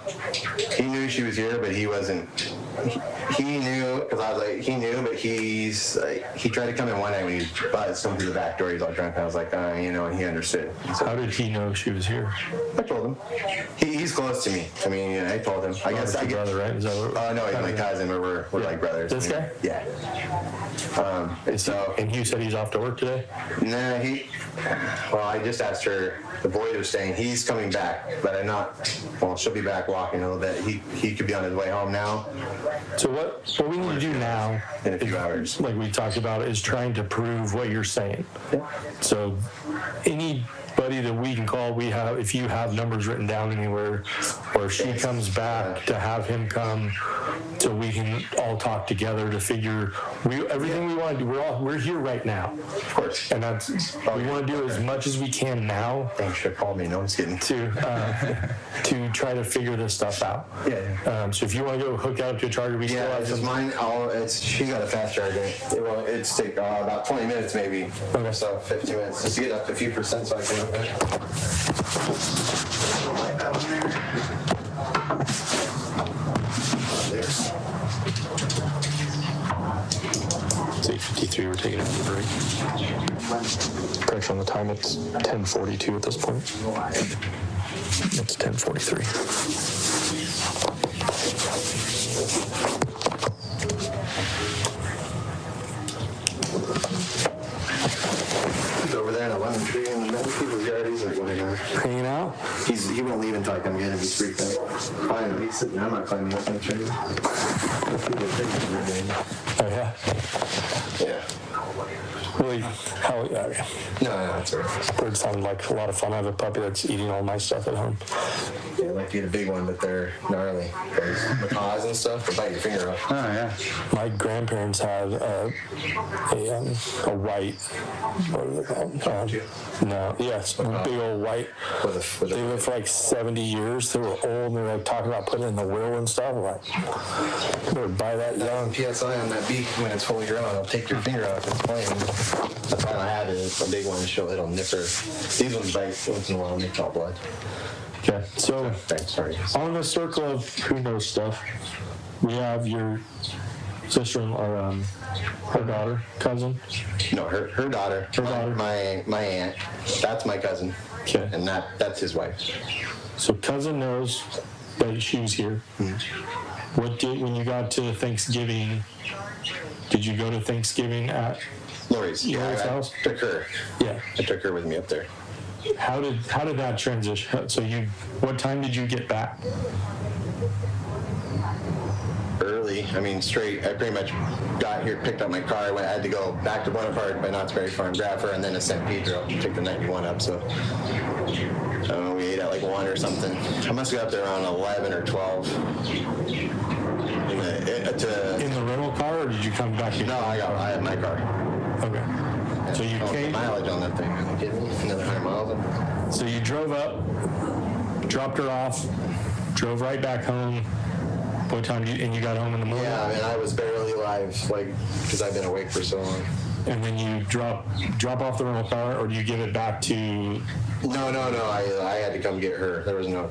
Speaker 4: he knew she was here, but he wasn't. He knew because I was like, he knew, but he tried to come in one night when he buzzed come through the back door. He's all drunk. I was like, and he understood. So,
Speaker 2: how did he know she was here?
Speaker 4: I told him. He's close to me. I mean, I told him. I guess I
Speaker 2: brother, right? Is that what?
Speaker 4: No, he's my cousin, but we're like brothers.
Speaker 2: This guy?
Speaker 4: Yeah.
Speaker 2: And you said he's off to work today?
Speaker 4: Nah, I just asked her. The boy was saying he's coming back, but I'm not. Well, she'll be back walking a little bit. He could be on his way home now.
Speaker 2: So what we need to do now,
Speaker 4: in a few hours,
Speaker 2: like we talked about, is trying to prove what you're saying.
Speaker 4: Yeah.
Speaker 2: So anybody that we can call, if you have numbers written down anywhere, or if she comes back, to have him come, so we can all talk together to figure everything we want to do. We're here right now,
Speaker 4: of course,
Speaker 2: and we want to do as much as we can now.
Speaker 4: Thanks for calling me. No one's kidding.
Speaker 2: To try to figure this stuff out.
Speaker 4: Yeah.
Speaker 2: So if you want to go hook up to a charger, we still have some.
Speaker 4: Mine. She got a fast charger. It's take about 20 minutes maybe.
Speaker 2: Okay.
Speaker 4: So 15 minutes just to get up to a few percent so I can.
Speaker 2: It's 8:53. We're taking a break. Correction on the time. It's 10:42 at this point. It's 10:43.
Speaker 4: He's over there in a lemon tree in the middle of people's yard. He's like, whatever.
Speaker 2: Hanging out?
Speaker 4: He won't leave until I come get him. He's freaked out. I know, he's sitting there. I'm not climbing up that tree.
Speaker 2: Oh, yeah?
Speaker 4: Yeah.
Speaker 2: Really? How? Okay.
Speaker 4: No, that's all right.
Speaker 2: Birds sound like a lot of fun. I have a puppy that's eating all my stuff at home.
Speaker 4: Yeah, I like to get a big one, but they're gnarly. Those macaws and stuff, they bite your finger off. Oh, yeah.
Speaker 2: My grandparents had a white, what was it called? No, yes, big old white. They lived for like 70 years. They were old, and they were like talking about putting it in the will and stuff. Like, they would buy that young.
Speaker 4: PSI on that beak, when it's fully grown, it'll take your finger off. It's plain. That's why I have it. It's a big one. It'll nip her. These ones bite once in a while and they draw blood.
Speaker 2: Okay, so
Speaker 4: Thanks, sorry.
Speaker 2: on the circle of who knows stuff, we have your sister or her daughter, cousin.
Speaker 4: No, her daughter.
Speaker 2: Her daughter.
Speaker 4: My aunt. That's my cousin.
Speaker 2: Okay.
Speaker 4: And that's his wife.
Speaker 2: So cousin knows that she was here.
Speaker 4: Mm-hmm.
Speaker 2: When you got to Thanksgiving, did you go to Thanksgiving at
Speaker 4: Lori's.
Speaker 2: Lori's house?
Speaker 4: I took her.
Speaker 2: Yeah.
Speaker 4: I took her with me up there.
Speaker 2: How did that transition? So what time did you get back?
Speaker 4: Early. I mean, straight. I pretty much got here, picked up my car. I had to go back to Bonaparte by Knott's Berry Farm, grab her, and then to San Pedro, take the 91 up. So we ate at like 1 or something. I must have got up there around 11 or 12.
Speaker 2: In the rental car, or did you come back?
Speaker 4: No, I had my car.
Speaker 2: Okay. So you came.
Speaker 4: Mileage on that thing. Are you kidding me? Another 100 miles.
Speaker 2: So you drove up, dropped her off, drove right back home. What time and you got home in the morning?
Speaker 4: Yeah, I mean, I was barely alive, because I've been awake for so long.
Speaker 2: And then you drop off the rental car, or do you give it back to?
Speaker 4: No. I had to come get her. There was no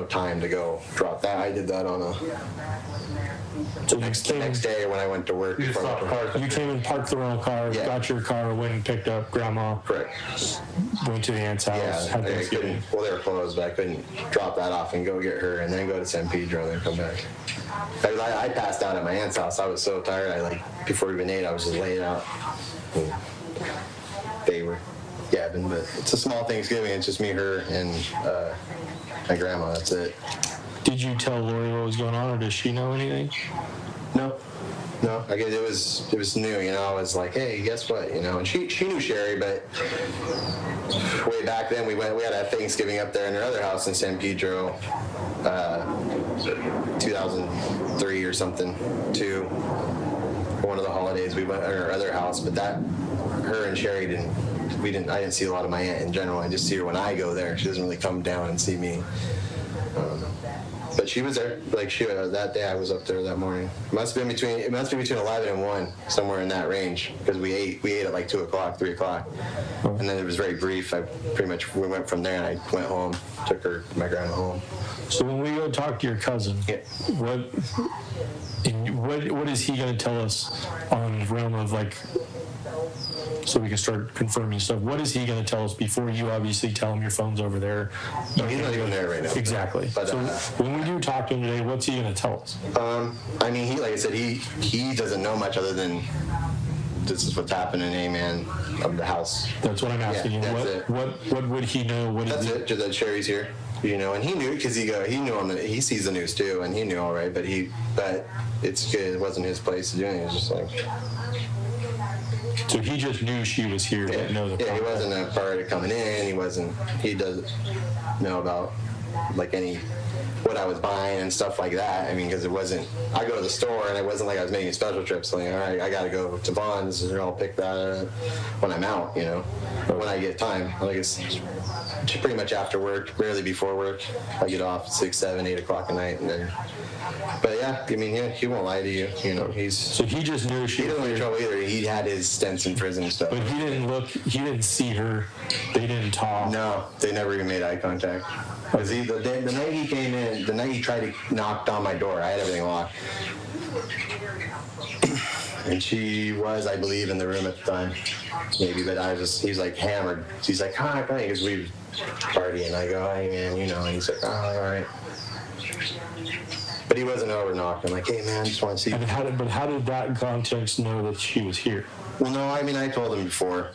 Speaker 4: time to go drop that. I did that on the next day when I went to work.
Speaker 2: You came and parked the rental car, got your car, went and picked up Grandma.
Speaker 4: Correct.
Speaker 2: Went to the aunt's house.
Speaker 4: Yeah, they were closed, but I couldn't drop that off and go get her and then go to San Pedro and then come back. I passed out at my aunt's house. I was so tired. Before we even ate, I was just laying out. They were gabbing, but it's a small Thanksgiving. It's just me, her, and my grandma. That's it.
Speaker 2: Did you tell Lori what was going on, or does she know anything?
Speaker 4: No. I guess it was new. I was like, hey, guess what? And she knew Sherri, but way back then we had a Thanksgiving up there in her other house in San Pedro, 2003 or something. One of the holidays we went at her other house, but her and Sherri I didn't see a lot of my aunt in general. I just see her when I go there. She doesn't really come down and see me. But she was there. That day I was up there that morning. It must be between 11 and 1, somewhere in that range, because we ate at like 2 o'clock, 3 o'clock. And then it was very brief. We went from there and I went home, took my grandma home.
Speaker 2: So when we go talk to your cousin, what is he going to tell us on the realm of so we can start confirming stuff? What is he going to tell us before you obviously tell him your phone's over there?
Speaker 4: No, he's not even there right now.
Speaker 2: Exactly.
Speaker 4: But,
Speaker 2: so when we do talk to him today, what's he going to tell us?
Speaker 4: I mean, like I said, he doesn't know much other than this is what's happening, amen, of the house.
Speaker 2: That's what I'm asking you.
Speaker 4: That's
Speaker 2: What would he know?
Speaker 4: That's it. Just that Sherri's here. And he knew because he knew he sees the news too, and he knew all right. But it's good. It wasn't his place to do it. It was just like.
Speaker 2: So he just knew she was here. Didn't know the.
Speaker 4: Yeah, he wasn't a part of coming in. He doesn't know about what I was buying and stuff like that. I mean, because it wasn't. I go to the store and it wasn't like I was making special trips. All right, I got to go to Vaughn's and I'll pick that up when I'm out. When I get time. It's pretty much after work, rarely before work. I get off at 6, 7, 8 o'clock at night, and then But yeah, I mean, he won't lie to you. You know,
Speaker 2: So he just knew
Speaker 4: he doesn't get in trouble either. He had his stints in prison and stuff.
Speaker 2: But he didn't see her. They didn't talk.
Speaker 4: No, they never even made eye contact. Because the night he came in, the night he tried to knock on my door, I had everything locked. And she was, I believe, in the room at the time. Maybe, but he's like hammered. She's like, hi, because we were partying. I go, hey, man, you know. And he's like, oh, all right. But he wasn't over knocking. Like, hey, man, I just want to see you.
Speaker 2: And how did that context know that she was here?
Speaker 4: Well, no, I mean, I told him before.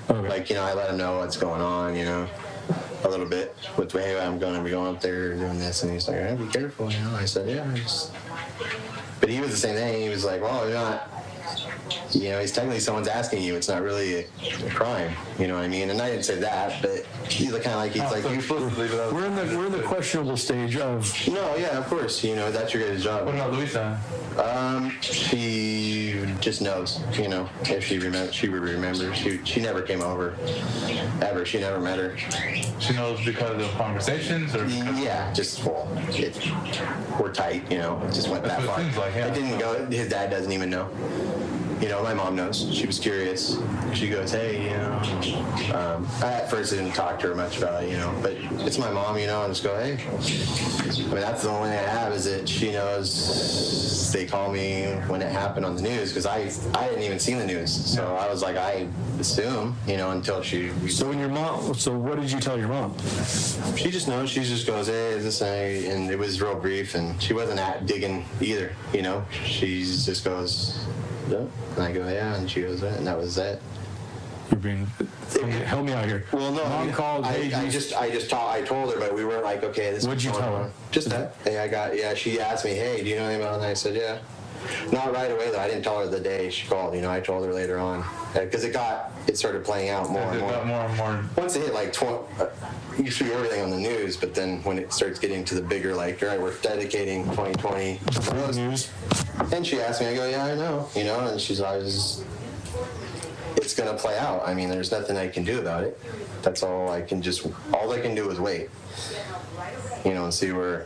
Speaker 2: Okay.
Speaker 4: Like, you know, I let him know what's going on, you know, a little bit. With, hey, I'm going to be going up there doing this. And he's like, hey, be careful, you know. I said, yeah, But he was the same thing. He was like, well, you're not, you know, he's technically someone's asking you. It's not really a crime. You know what I mean? And I didn't say that, but he's kind of like, he's like, you're supposed to leave it out.
Speaker 2: We're in the questionable stage of.
Speaker 4: No, yeah, of course. You know, that's your guys' job.
Speaker 3: What about Louisa?
Speaker 4: She just knows, you know, if she remembers, she would remember. She never came over, ever. She never met her.
Speaker 3: She knows because of conversations, or because
Speaker 4: Yeah, just, well, we're tight, you know, it just went
Speaker 3: That's
Speaker 4: that
Speaker 3: what
Speaker 4: far.
Speaker 3: it seems like, yeah.
Speaker 4: It didn't go, his dad doesn't even know. You know, my mom knows. She was curious. She goes, hey, you know. I at first didn't talk to her much about it, you know, but it's my mom, you know, and just go, hey. I mean, that's the only thing I have is that she knows they call me when it happened on the news, because I hadn't even seen the news. So I was like, I assume, you know, until she...
Speaker 2: So what did you tell your mom?
Speaker 4: She just knows. She just goes, hey, is this and it was real brief, and she wasn't digging either, you know. She just goes, yeah. And I go, yeah, and she goes, and that was it.
Speaker 2: You're being, help me out here.
Speaker 4: Well, no,
Speaker 2: Mom called.
Speaker 4: I told her, but we weren't like, okay, this.
Speaker 2: What'd you tell her?
Speaker 4: Just that. Hey, she asked me, hey, do you know anything about it? And I said, yeah. Not right away though. I didn't tell her the day she called. You know, I told her later on because it started playing out more and more.
Speaker 3: got more and more.
Speaker 4: Once it hit like 20, you see everything on the news, but then when it starts getting to the bigger, like, all right, we're dedicating 2020
Speaker 2: news.
Speaker 4: And she asked me, I go, yeah, I know, you know, and she's always, it's gonna play out. I mean, there's nothing I can do about it. That's all I can do is wait, you know, and see where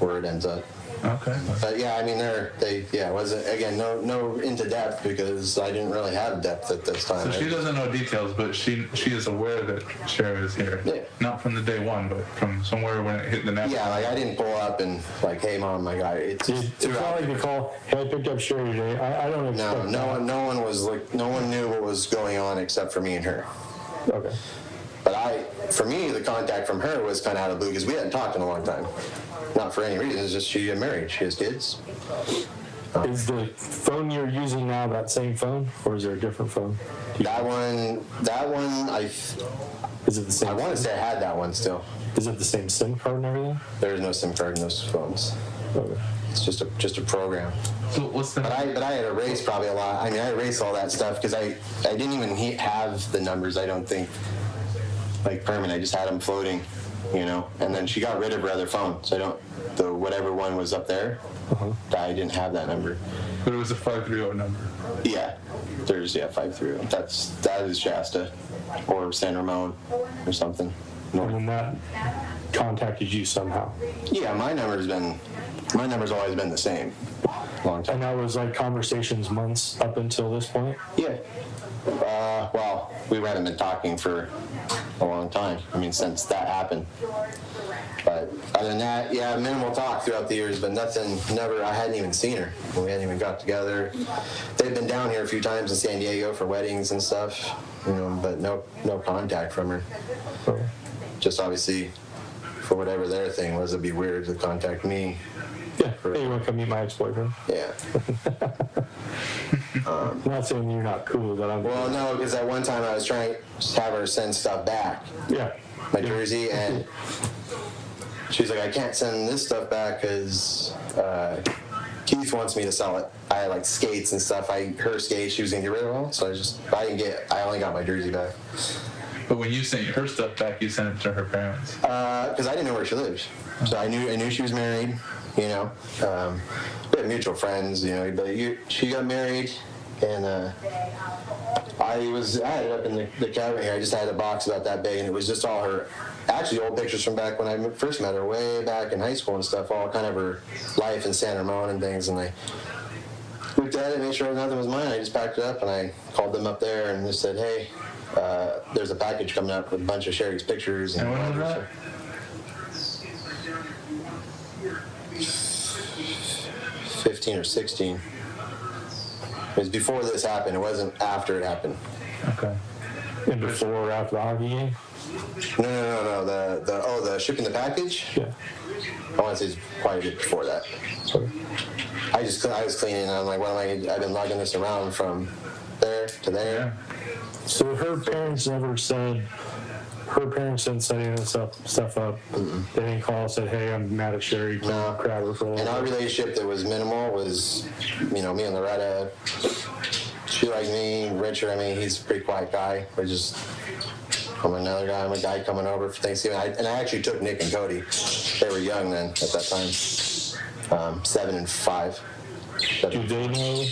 Speaker 4: it ends up.
Speaker 3: Okay.
Speaker 4: But yeah, I mean, it wasn't, again, no into depth because I didn't really have depth at this time.
Speaker 3: So she doesn't know details, but she is aware that Sherri is here.
Speaker 4: Yeah.
Speaker 3: Not from the day one, but from somewhere when it hit the net.
Speaker 4: Yeah, like I didn't pull up and like, hey mom, my guy, it's
Speaker 2: not like you call, hey, I picked up Sherri today. I don't expect
Speaker 4: no one knew what was going on except for me and her.
Speaker 2: Okay.
Speaker 4: But for me, the contact from her was kind of out of the blue because we hadn't talked in a long time. Not for any reason, it's just she got married, she has kids.
Speaker 2: Is the phone you're using now that same phone, or is there a different phone?
Speaker 4: That one,
Speaker 2: is it the same?
Speaker 4: I want to say I had that one still.
Speaker 2: Is it the same SIM card and everything?
Speaker 4: There is no SIM card in those phones.
Speaker 2: Okay.
Speaker 4: It's just a program.
Speaker 3: So what's the?
Speaker 4: But I had erased probably a lot. I mean, I erased all that stuff because I didn't even have the numbers. I don't think like permanent. I just had them floating, you know. And then she got rid of her other phone, so whatever one was up there. I didn't have that number.
Speaker 3: But it was a 530 number.
Speaker 4: Yeah, there's 530. That is Shasta or San Ramon or something.
Speaker 2: And then that contacted you somehow.
Speaker 4: Yeah, my number's always been the same. Long time.
Speaker 2: And that was like conversations months up until this point?
Speaker 4: Yeah. Well, we hadn't been talking for a long time. I mean, since that happened. But other than that, yeah, minimal talk throughout the years, but never, I hadn't even seen her. We hadn't even got together. They've been down here a few times in San Diego for weddings and stuff, you know, but no contact from her.
Speaker 2: Okay.
Speaker 4: Just obviously, for whatever their thing was, it'd be weird to contact me.
Speaker 2: Yeah, hey, you want to come meet my ex-boyfriend?
Speaker 4: Yeah.
Speaker 2: I'm not saying you're not cool, but I'm...
Speaker 4: Well, no, because at one time I was trying to have her send stuff back.
Speaker 2: Yeah.
Speaker 4: My jersey, and she's like, I can't send this stuff back because Keith wants me to sell it. I had like skates and stuff. Her skates, she was gonna get rid of them, so I only got my jersey back.
Speaker 3: But when you sent her stuff back, you sent it to her parents.
Speaker 4: Because I didn't know where she lived, so I knew she was married. You know, we had mutual friends. You know, but she got married, and I had it up in the cabinet here. I just had a box about that big, and it was just all her actually old pictures from back when I first met her, way back in high school and stuff, all kind of her life in San Ramon and things, and I looked at it, made sure nothing was mine. I just packed it up, and I called them up there and just said, hey, there's a package coming up with a bunch of Sherri's pictures. And
Speaker 2: when was that?
Speaker 4: 15 or 16. It was before this happened. It wasn't after it happened.
Speaker 2: Okay. And before or after the hockey game?
Speaker 4: No. The shipping the package?
Speaker 2: Yeah.
Speaker 4: I want to say it's probably a bit before that.
Speaker 2: Okay.
Speaker 4: I was cleaning, and I'm like, what am I? I've been lugging this around from there to there.
Speaker 2: So her parents never said. Her parents didn't set any of this stuff up. Mm-mm. They didn't call and said, "Hey, I'm mad at Sherri.
Speaker 4: No.
Speaker 2: Grab her for a
Speaker 4: And our relationship that was minimal was, me and Loretta. She liked me. Richard, I mean, he's a pretty quiet guy. We're just. I'm another guy. I'm a guy coming over for Thanksgiving. I actually took Nick and Cody. They were young then at that time, 7 and 5.
Speaker 2: Do they know?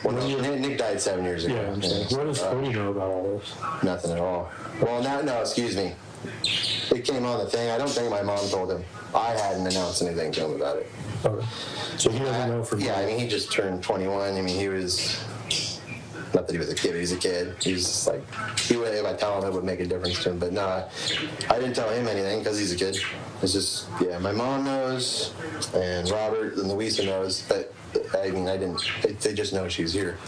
Speaker 4: Well, Nick died 7 years ago.
Speaker 2: Yeah, I'm saying. What does Cody know about all this?
Speaker 4: Nothing at all. Well, no, excuse me. It came on the thing. I don't think my mom told him. I hadn't announced anything to him about it.
Speaker 2: Okay. So he doesn't know from.
Speaker 4: Yeah, I mean, he just turned 21. I mean, he was. Not that he was a kid, but he's a kid. He's just like, if I tell him, it would make a difference to him. But no, I didn't tell him anything because he's a kid. It's just, yeah, my mom knows, and Robert and Louisa knows, but I mean, I didn't, they just know she's here.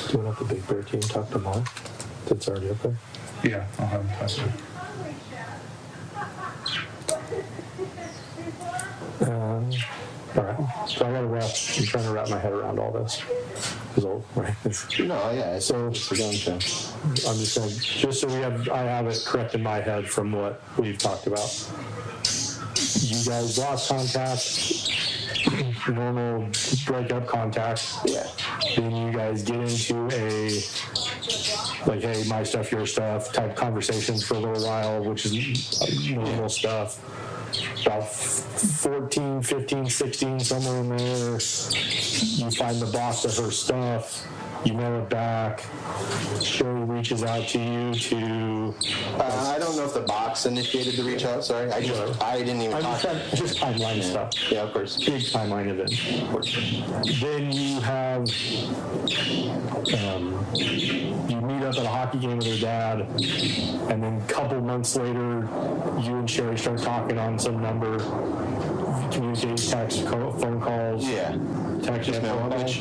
Speaker 2: Do you want to have the Big Bear team talk to Mom? That's already up there?
Speaker 3: Yeah, I'll have him talk to her.
Speaker 2: All right. So I'm trying to wrap my head around all this. Right?
Speaker 4: No, yeah,
Speaker 2: so
Speaker 4: a gun show.
Speaker 2: I'm just saying, just so I have it correct in my head from what we've talked about. You guys lost contact, normal breakup contact.
Speaker 4: Yeah.
Speaker 2: Then you guys get into a, like, hey, my stuff, your stuff type conversations for a little while, which is normal stuff. About 14, 15, 16, somewhere in there, you find the box of her stuff, you mail it back, Sherri reaches out to you to...
Speaker 4: I don't know if the box initiated the reach out, sorry. I didn't even talk.
Speaker 2: Just timeline stuff.
Speaker 4: Yeah, of course.
Speaker 2: Big timeline event.
Speaker 4: Of course.
Speaker 2: Then you have... you meet up at a hockey game with her dad, and then a couple months later, you and Sherri start talking on some number, communicate, text, phone calls.
Speaker 4: Yeah.
Speaker 2: Text and phone calls.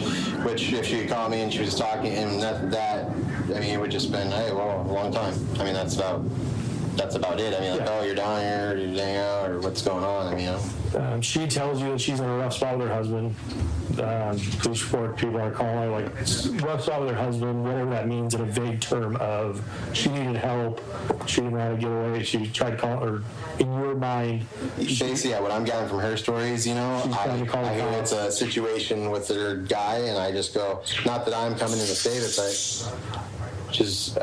Speaker 4: Which, if she had called me and she was talking, and that I mean, it would just been, hey, well, a long time. I mean, that's about it. I mean, like, oh, you're down here, you're hanging out, or what's going on? I mean,
Speaker 2: she tells you that she's in a rough spot with her husband. Police report people are calling her like rough spot with her husband, whatever that means, in a vague term of she needed help, she didn't know how to get away, she tried to call her. In your mind,
Speaker 4: basically, yeah, what I'm getting from her stories, I hear it's a situation with her guy, and I just go, not that I'm coming in to save it, but just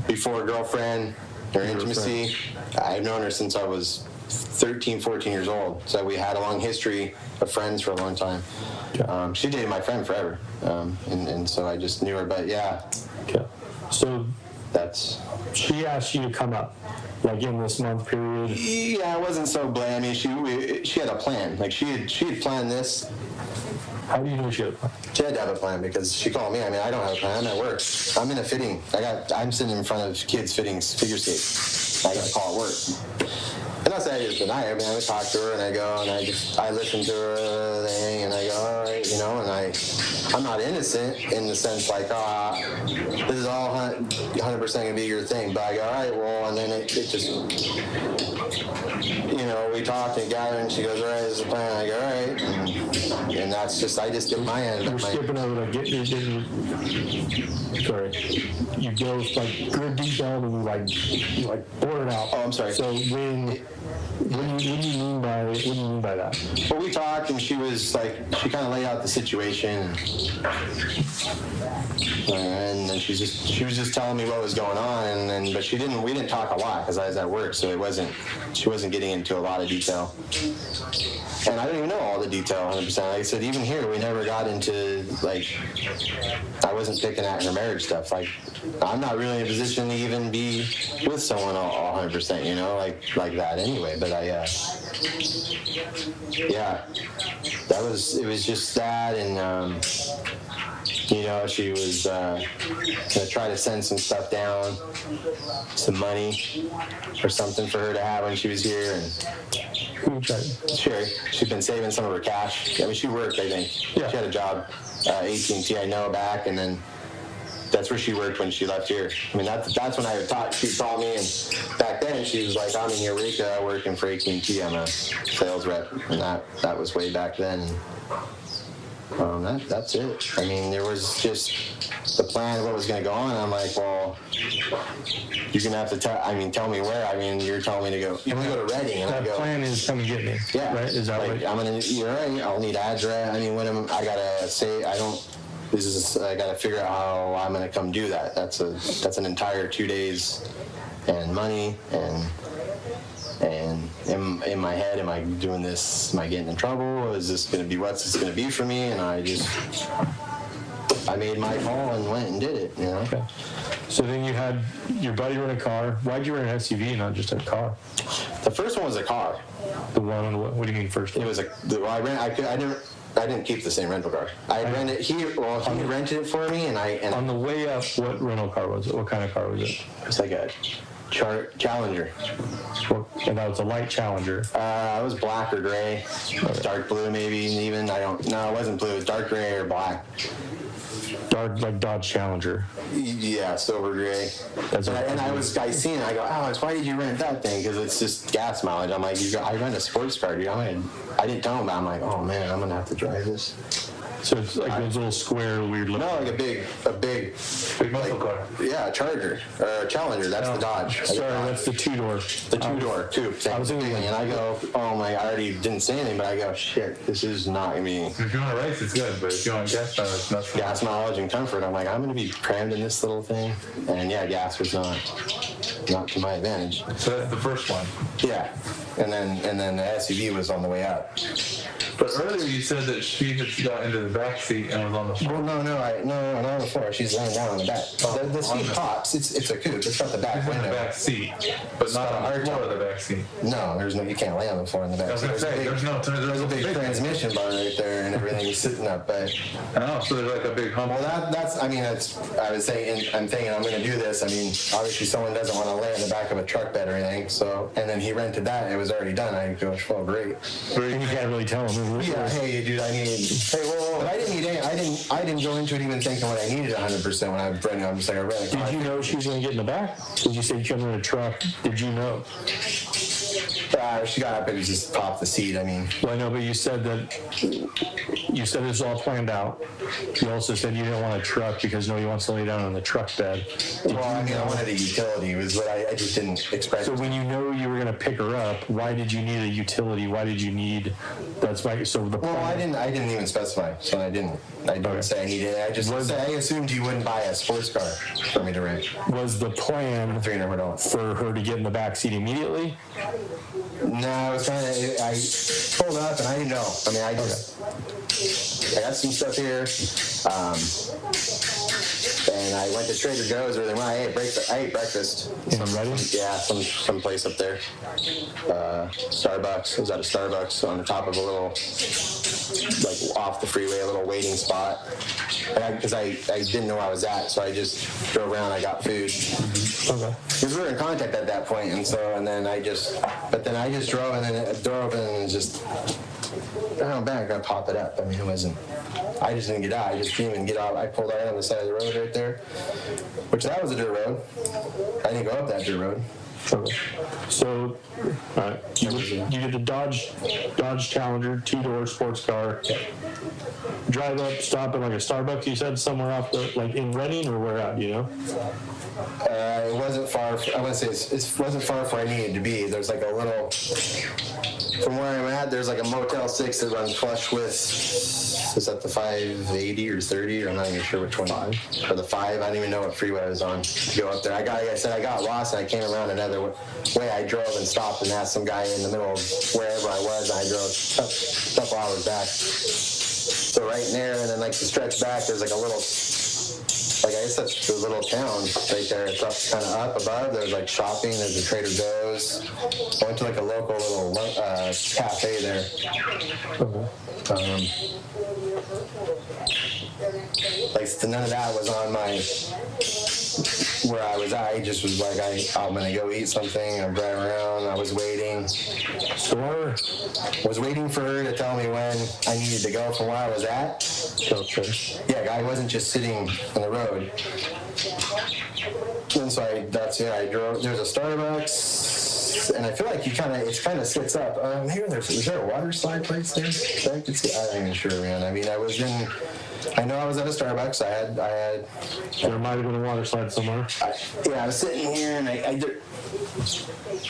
Speaker 4: before a girlfriend, her intimacy. I've known her since I was 13, 14 years old, so we had a long history of friends for a long time. She dated my friend forever, and so I just knew her, but yeah.
Speaker 2: Okay. So
Speaker 4: that's...
Speaker 2: She asked you to come up, like in this month period?
Speaker 4: Yeah, it wasn't so bland. I mean, she had a plan. Like, she had planned this.
Speaker 2: How do you know she had a plan?
Speaker 4: She had to have a plan because she called me. I mean, I don't have a plan. I'm at work. I'm in a fitting. I'm sitting in front of kids' fittings, figure skate. I got a call at work. And not say I just deny her. I mean, I would talk to her, and I go, and I listen to her thing, and I go, all right, and I'm not innocent in the sense like, this is all 100% gonna be your thing. But I go, all right, well, and then it just, we talked and gathered, and she goes, all right, this is the plan. I go, all right, and that's just, I just get my end.
Speaker 2: You're skipping over to sorry. You go like good detail, and you blur it out.
Speaker 4: Oh, I'm sorry.
Speaker 2: So what do you mean by that?
Speaker 4: Well, we talked, and she was like, she kind of laid out the situation, and then she was just telling me what was going on, but we didn't talk a lot because I was at work, so she wasn't getting into a lot of detail. And I don't even know all the detail 100%. Like I said, But even here, we never got into, like, I wasn't picking at her marriage stuff. Like, I'm not really in a position to even be with someone all 100%, you know, like that anyway. But yeah, it was just that, and, you know, she was gonna try to send some stuff down, some money or something for her to have when she was here. And Sherri, she'd been saving some of her cash. I mean, she worked, I think. Yeah. She had a job, AT&T, I know, back, and then that's where she worked when she left here. I mean, that's when she taught me, and back then she was like, I'm in Eureka working for AT&T. I'm a sales rep, and that was way back then. That's it. I mean, there was just the plan of what was going to go on. I'm like, well, you're going to have to tell me where. I mean, you're telling me to go. You want to go to Reading, and
Speaker 2: that
Speaker 4: I go.
Speaker 2: Plan is come and get me.
Speaker 4: Yeah,
Speaker 2: right. Is that
Speaker 4: like,
Speaker 2: right?
Speaker 4: I'm gonna. You're right. I'll need address. I mean, I gotta say I don't. I gotta figure out how I'm gonna come do that. That's an entire 2 days, and money and in my head, am I doing this? Am I getting in trouble? Is this going to be what's this going to be for me? And I made my call and went and did it. You know.
Speaker 2: Okay. So then you had your buddy rent a car. Why'd you rent an SUV, not just a car?
Speaker 4: The first one was a car.
Speaker 2: The one. What do you mean first?
Speaker 4: It was I didn't keep the same rental car. I rented. He rented it for me, and
Speaker 2: on the way up, what rental car was it? What kind of car was it?
Speaker 4: It was like a Challenger.
Speaker 2: And that was a light Challenger.
Speaker 4: It was black or gray, dark blue maybe even. No, it wasn't blue. It was dark gray or black.
Speaker 2: Dark, like Dodge Challenger.
Speaker 4: Yeah, silver gray. I seen it. I go, Alex, why did you rent that thing? Because it's just gas mileage. I'm like, I rent a sports car, dude. I didn't tell him, but I'm like, oh man, I'm gonna have to drive this.
Speaker 2: So it's like those little square, weird looking.
Speaker 4: No, like a big
Speaker 3: muscle car.
Speaker 4: Yeah, Charger or Challenger. That's the Dodge.
Speaker 2: Sorry, that's the two-door.
Speaker 4: The two-door coupe thing.
Speaker 2: I was thinking,
Speaker 4: and I go, oh my! I already didn't say anything, but I go, shit, this is not gonna be.
Speaker 3: If you want to race, it's good, but if you want gas mileage, it's not.
Speaker 4: Gas mileage and comfort. I'm like, I'm gonna be crammed in this little thing, and yeah, gas was not to my advantage.
Speaker 3: So that's the first one.
Speaker 4: Yeah, and then the SUV was on the way up.
Speaker 3: But earlier you said that she had got into the back seat and was on the floor.
Speaker 4: Well, no, not on the floor. She's laying down on the back. The seat pops. It's a coupe. It's not the back window.
Speaker 3: In the back seat, but not on the floor of the back seat.
Speaker 4: No, you can't lay on the floor in the back.
Speaker 3: I was gonna say, there's
Speaker 4: a big transmission bar right there, and everything's sitting up. But
Speaker 3: so there's like a big hump.
Speaker 4: Well, I was saying, I'm thinking I'm going to do this. I mean, obviously someone doesn't want to lay in the back of a truck bed or anything. So, and then he rented that. And it was already done. I go, well, great.
Speaker 2: And you can't really tell him.
Speaker 4: Yeah, hey, dude, but I didn't need any. I didn't go into it even thinking what I needed 100% when I was renting. I'm just like, I read it.
Speaker 2: Did you know she was going to get in the back? Did you say you couldn't rent a truck? Did you know?
Speaker 4: She got up and just popped the seat. I mean,
Speaker 2: well, I know, but you said this was all planned out. You also said you didn't want a truck because nobody wants to lay down on the truck bed.
Speaker 4: I wanted a utility. Was what I just didn't expect.
Speaker 2: So when you know you were going to pick her up, why did you need a utility? Why did you need? That's why. So the.
Speaker 4: Well, I didn't even specify. So I didn't say I needed it. I just I assumed you wouldn't buy a sports car for me to rent.
Speaker 2: Was the plan for her to get in the back seat immediately?
Speaker 4: No, it was kind of. I pulled up and I didn't know. I mean, I got some stuff here, and I went to Trader Joe's or I ate breakfast. Yeah, some place up there. Starbucks. I was at a Starbucks on the top of a little, like off the freeway, a little waiting spot. Because I didn't know where I was at, so I just drove around. I got food. Okay. Because we were in contact at that point, and then I just drove, and then the door opened, and just, I don't know, I gotta pop it up. I mean, I just didn't get out. I just didn't even get out. I pulled right on the side of the road right there, which that was a dirt road. I didn't go up that dirt road.
Speaker 2: Okay. So, all right, you get the Dodge Challenger, two-door sports car. Drive up, stop at like a Starbucks. You said somewhere off like in Reading or where out? You know?
Speaker 4: It wasn't far. I want to say it wasn't far from where I needed to be. There's like a little. From where I'm at, there's like a Motel 6 that runs flush with. Is that the 580 or 30? Or I'm not even sure which one. Or the 5. I don't even know what freeway I was on to go up there. Like I said, I got lost and I came around another way. I drove and stopped and asked some guy in the middle of wherever I was. And I drove a couple hours back. So right there, and then like to stretch back, there's like a little, like I guess that's the little town right there. It's up, kind of up above. There's like shopping. There's a Trader Joe's. I went to like a local little cafe there. Like so none of that was on my where I was at. I just was like, I'm gonna go eat something. I'm driving around. I was waiting.
Speaker 2: Sure.
Speaker 4: Was waiting for her to tell me when I needed to go from where I was at.
Speaker 2: Okay.
Speaker 4: Yeah, I wasn't just sitting on the road. And so I drove. There's a Starbucks, and I feel like it kind of sits up. Is there a water slide place there? I could see. I'm not even sure, man. I mean, I know I was at a Starbucks.
Speaker 2: There might have been a water slide somewhere.
Speaker 4: I was sitting here, and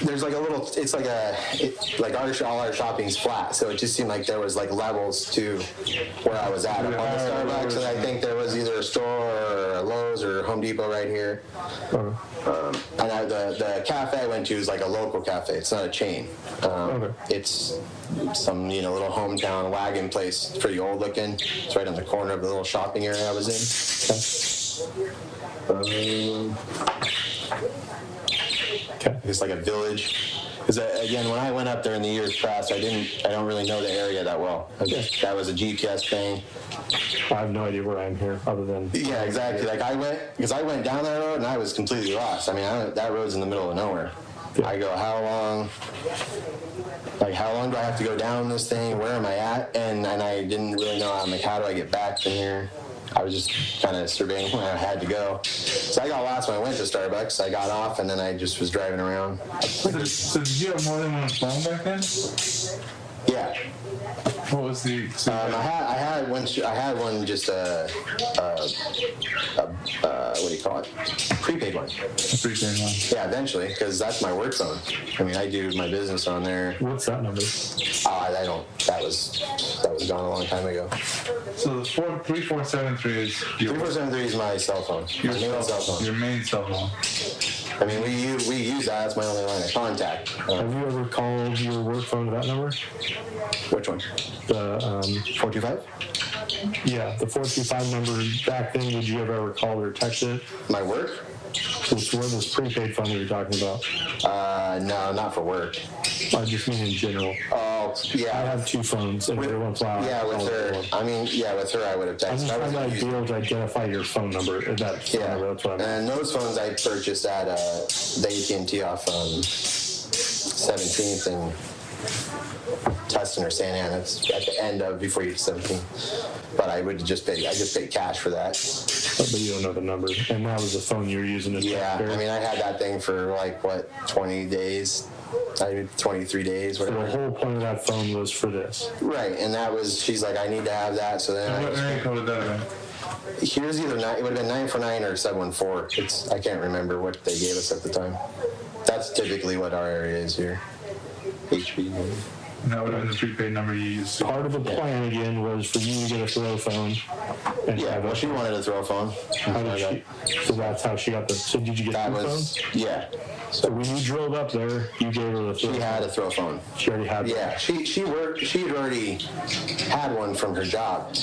Speaker 4: there's like a little. It's like all our shopping's flat, so it just seemed like there was like levels to where I was at. On the Starbucks, and I think there was either a store or a Lowe's or Home Depot right here. And the cafe I went to is like a local cafe. It's not a chain. It's some little hometown wagon place. It's pretty old looking. It's right on the corner of the little shopping area I was in. It's like a village. Because again, when I went up there in the years past, I don't really know the area that well. That was a GPS thing.
Speaker 2: I have no idea where I am here, other than
Speaker 4: yeah, exactly. Like I went down that road and I was completely lost. I mean, that road's in the middle of nowhere. Yeah. I go, how long do I have to go down this thing? Where am I at? And I didn't really know. I'm like, how do I get back from here? I was just kind of surveying where I had to go. So I got lost when I went to Starbucks. I got off and then I just was driving around.
Speaker 3: So did you have more than one phone back then?
Speaker 4: Yeah.
Speaker 3: What was the?
Speaker 4: I had one just what do you call it? Prepaid one.
Speaker 3: A prepaid one.
Speaker 4: Yeah, eventually, because that's my work phone. I mean, I do my business on there.
Speaker 2: What's that number?
Speaker 4: I don't. That was gone a long time ago.
Speaker 3: So the 3473 is your
Speaker 4: 3473 is my cell phone.
Speaker 3: Your main cell phone. Your main cell phone.
Speaker 4: I mean, we use that. That's my only line of contact.
Speaker 2: Have you ever called your work phone to that number?
Speaker 4: Which one?
Speaker 2: The
Speaker 4: 425?
Speaker 2: Yeah, the 425 number. Back then, would you have ever called or texted it?
Speaker 4: My work?
Speaker 2: This prepaid phone that you're talking about?
Speaker 4: No, not for work.
Speaker 2: I just mean in general.
Speaker 4: Oh, yeah.
Speaker 2: I have two phones, and every once in a while.
Speaker 4: Yeah, with her. I mean, yeah, with her, I would have texted.
Speaker 2: I'm just trying to be able to identify your phone number. That's what I mean.
Speaker 4: And those phones I purchased at the AT&T off 17th and Tustin or Santa Ana. It's at the end of before you get 17. But I just paid cash for that.
Speaker 2: But you don't know the number. And that was the phone you were using.
Speaker 4: Yeah, I mean, I had that thing for 20 days. 23 days, whatever.
Speaker 2: So the whole point of that phone was for this.
Speaker 4: Right, and she's like, I need to have that. So then
Speaker 3: what area code would that have been?
Speaker 4: Here's either it would have been 949 or 714. I can't remember what they gave us at the time. That's typically what our area is here. HB.
Speaker 3: And that would have been the prepaid number you used.
Speaker 2: Part of the plan again was for you to get a throw phone. And
Speaker 4: well, she wanted a throw phone.
Speaker 2: So that's how she got the. So did you get that phones?
Speaker 4: Yeah.
Speaker 2: So when you drove up there, you gave her the throw phone.
Speaker 4: She had a throw phone.
Speaker 2: She already had one.
Speaker 4: Yeah, she worked. She had already had one from her job.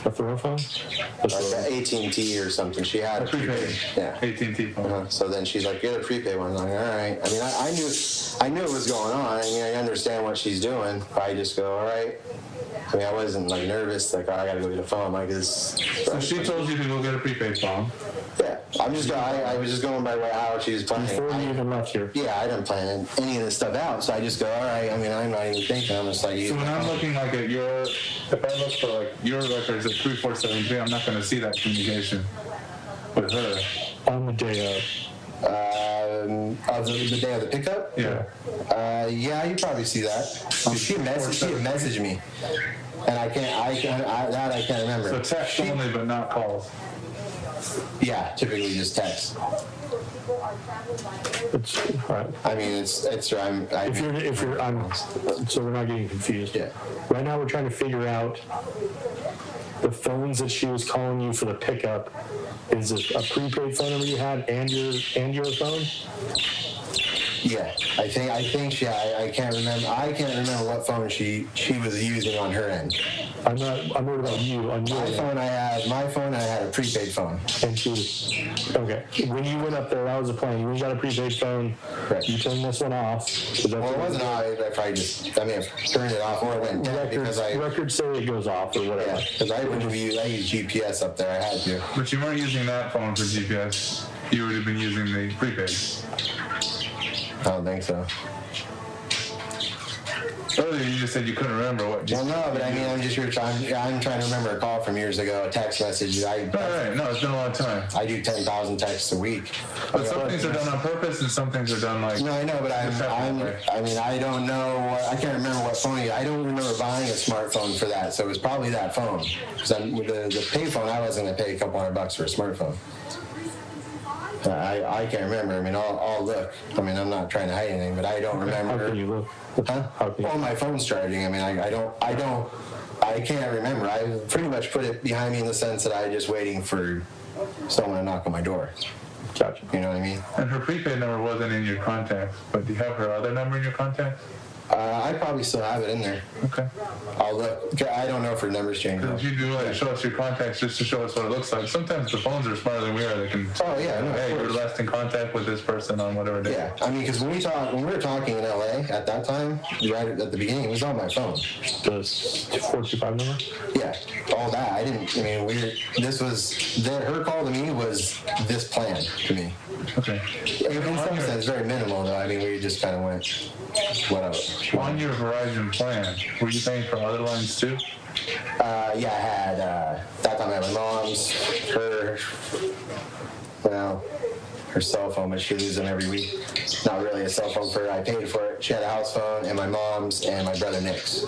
Speaker 2: A throw phone?
Speaker 4: Like AT&T or something. She had a prepaid. Yeah.
Speaker 3: AT&T phone.
Speaker 4: So then she's like, get a prepaid one. I'm like, all right. I mean, I knew what was going on. I mean, I understand what she's doing. But I just go, all right. I mean, I wasn't nervous. I got to go get a phone.
Speaker 3: So she told you to go get a prepaid phone.
Speaker 4: Yeah. I was just going by how she was planning.
Speaker 2: Before you even left here.
Speaker 4: Yeah, I didn't plan any of this stuff out. So I just go, all right. I mean, I'm not even thinking. I'm just like,
Speaker 3: so when I'm looking at if I look for your records at 3473, I'm not going to see that communication with her.
Speaker 2: On the day of.
Speaker 4: Of the day of the pickup?
Speaker 3: Yeah.
Speaker 4: Yeah, you probably see that. She messaged me, and I can't remember.
Speaker 3: So text only, but not calls.
Speaker 4: Yeah, typically just text.
Speaker 2: It's all right.
Speaker 4: I mean, so
Speaker 2: we're not getting confused.
Speaker 4: Yeah.
Speaker 2: Right now, we're trying to figure out the phones that she was calling you for the pickup. Is it a prepaid phone number you had and your phone?
Speaker 4: Yeah, I think she. I can't remember. I can't remember what phone she was using on her end.
Speaker 2: I'm worried about you on your
Speaker 4: My
Speaker 2: end.
Speaker 4: phone, I had a prepaid phone.
Speaker 2: And okay. When you went up there, that was the plan. You got a prepaid phone.
Speaker 4: Correct.
Speaker 2: You turned this one off.
Speaker 4: Well, it wasn't off. I probably just. I mean, I turned it off or it went dead because
Speaker 2: records say it goes off or whatever.
Speaker 4: Yeah, because I use GPS up there. I had to.
Speaker 3: But you weren't using that phone for GPS. You would have been using the prepaid.
Speaker 4: I don't think so.
Speaker 3: Earlier you just said you couldn't remember what.
Speaker 4: Well, no, but I mean, I'm trying to remember a call from years ago, a text message.
Speaker 3: Right. No, it's been a long time.
Speaker 4: I do 10,000 texts a week.
Speaker 3: But some things are done on purpose, and some things are done like.
Speaker 4: No, I know, but I mean, I don't know. I can't remember what phone. I don't remember buying a smartphone for that, so it was probably that phone. Because the pay phone, I wasn't going to pay a couple $100 for a smartphone. I can't remember. I mean, I'll look. I mean, I'm not trying to hide anything, but I don't remember.
Speaker 2: How can you look?
Speaker 4: Huh? Oh, my phone's charging. I mean, I can't remember. I pretty much put it behind me in the sense that I'm just waiting for someone to knock on my door.
Speaker 2: Gotcha.
Speaker 4: You know what I mean?
Speaker 3: And her prepaid number wasn't in your contacts, but do you have her other number in your contacts?
Speaker 4: I probably still have it in there.
Speaker 3: Okay.
Speaker 4: I'll look. I don't know if her number's changed.
Speaker 3: Because if you do like show us your contacts just to show us what it looks like, sometimes the phones are smarter than we are. They can.
Speaker 4: Oh yeah, no,
Speaker 3: hey, you're last in contact with this person on whatever day.
Speaker 4: Yeah, I mean, because when we were talking in LA at that time, right at the beginning, it was on my phone.
Speaker 2: The 425 number?
Speaker 4: Yeah, all that. I didn't. I mean, her call to me was this plan to me.
Speaker 3: Okay.
Speaker 4: In some sense, very minimal though. I mean, we just kind of went, whatever.
Speaker 3: On your Verizon plan, were you paying for other lines too?
Speaker 4: Yeah, I had that time I had my mom's, her cell phone, but she loses them every week. Not really a cell phone for her. I paid for it. She had a house phone, and my mom's, and my brother Nick's.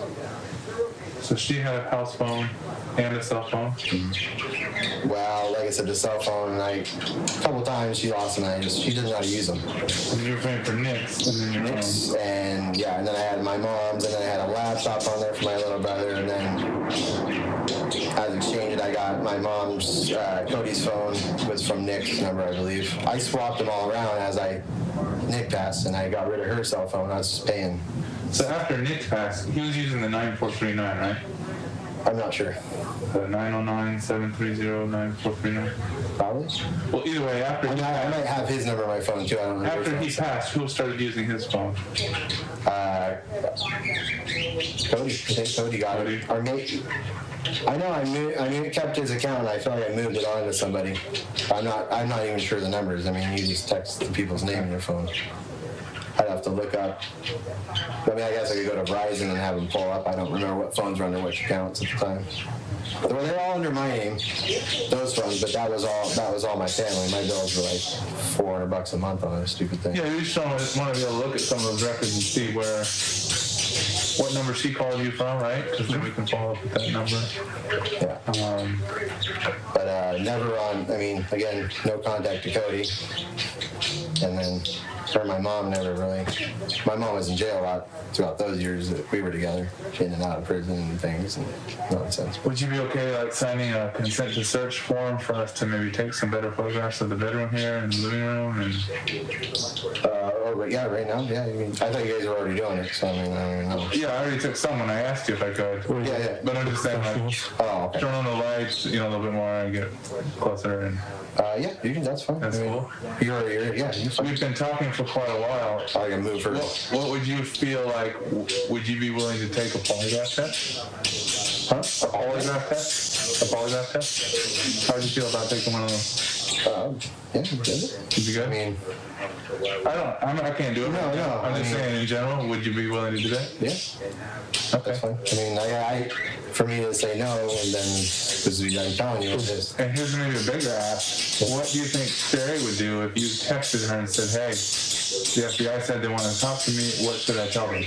Speaker 3: So she had a house phone and a cell phone?
Speaker 4: Well, like I said, the cell phone, a couple times she lost them, and she doesn't know how to use them.
Speaker 3: And you were paying for Nick's and then your
Speaker 4: Nick's, and then I had my mom's, and then I had a laptop on there for my little brother, and then as exchanged, I got my mom's, Cody's phone was from Nick's number, I believe. I swapped them all around as Nick passed, and I got rid of her cell phone. I was just paying.
Speaker 3: So after Nick passed, he was using the 9439, right?
Speaker 4: I'm not sure.
Speaker 3: The 909-730-9439.
Speaker 4: Probably.
Speaker 3: Well, either way, after
Speaker 4: I might have his number on my phone too. I don't know.
Speaker 3: After he passed, who started using his phone?
Speaker 4: Cody. I think Cody got it. Or maybe. I know I kept his account. I feel like I moved it on to somebody. I'm not even sure the numbers. I mean, you just text the people's name in your phone. I'd have to look up. I mean, I guess I could go to Verizon and have them pull up. I don't remember what phones were under which accounts at the time. Well, they're all under my name, those phones, but that was all my family. My bills were like $400 a month on this stupid thing.
Speaker 3: Yeah, we just want to be able to look at some of those records and see what number she called you from, right? Because then we can follow up with that number.
Speaker 4: Yeah. But never on, I mean, again, no contact to Cody. And then my mom never really, my mom was in jail a lot throughout those years that we were together, in and out of prison and things and nonsense.
Speaker 3: Would you be okay like signing a consent to search form for us to maybe take some better photographs of the bedroom here and the living room? And
Speaker 4: yeah, right now, yeah. I mean, I thought you guys were already doing it, so I mean, I don't even know.
Speaker 3: Yeah, I already took some when I asked you if I could.
Speaker 4: Yeah.
Speaker 3: But I'm just saying, like,
Speaker 4: okay.
Speaker 3: turn on the lights, a little bit more and get closer. And
Speaker 4: yeah, that's fine.
Speaker 3: That's cool.
Speaker 4: You're fine.
Speaker 3: We've been talking for quite a while.
Speaker 4: I can move her.
Speaker 3: What would you feel like? Would you be willing to take a polygraph test? Huh? A polygraph test? A polygraph test? How would you feel about taking one of those?
Speaker 4: Yeah,
Speaker 3: Would you good?
Speaker 4: I mean,
Speaker 3: I can't do it.
Speaker 4: No.
Speaker 3: I'm just saying in general, would you be willing to do that?
Speaker 4: Yeah.
Speaker 3: Okay.
Speaker 4: That's fine. I mean, for me to say no, and then, because I'm telling you, it's
Speaker 3: And here's maybe a bigger ask. What do you think Sherri would do if you texted her and said, hey, the FBI said they want to talk to me, what should I tell them?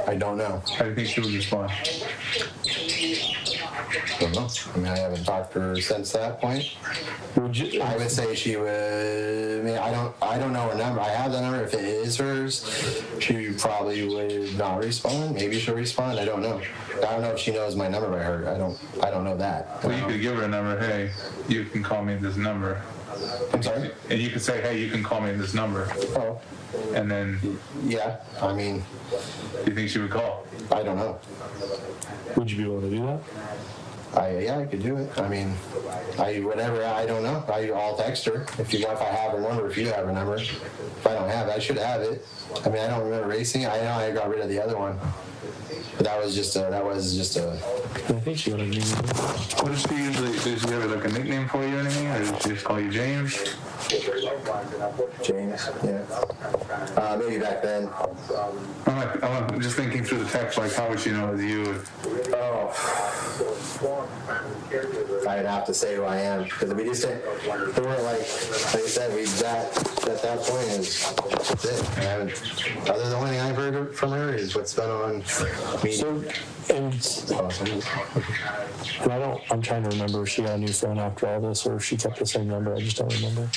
Speaker 4: I don't know.
Speaker 3: How do you think she would respond?
Speaker 4: don't know. I mean, I haven't talked to her since that point. I would say she would. I mean, I don't know her number. I have the number. If it is hers, she probably would not respond. Maybe she'll respond. I don't know. I don't know if she knows my number by heart. I don't know that.
Speaker 3: Well, you could give her a number. Hey, you can call me this number.
Speaker 4: I'm sorry?
Speaker 3: And you could say, hey, you can call me this number.
Speaker 4: Oh.
Speaker 3: And then...
Speaker 4: Yeah, I mean...
Speaker 3: Do you think she would call?
Speaker 4: I don't know.
Speaker 2: Would you be able to do that?
Speaker 4: I could do it. I mean, whatever, I don't know. I'll text her if I have her number, if you have her number. If I don't have it, I should have it. I mean, I don't remember racing. I know I got rid of the other one. But that was just a...
Speaker 2: I think she would have used it.
Speaker 3: What does she usually... Does she have like a nickname for you or anything? Or does she just call you James?
Speaker 4: James, yeah. Maybe back then.
Speaker 3: I'm just thinking through the text, like, how would she know it was you?
Speaker 4: Oh. I'd have to say who I am, because we just didn't, we weren't like I said, at that point is that's it. The only thing I've heard from her is what's been on me.
Speaker 2: So, and I'm trying to remember if she got a new phone after all this, or if she kept the same number. I just don't remember.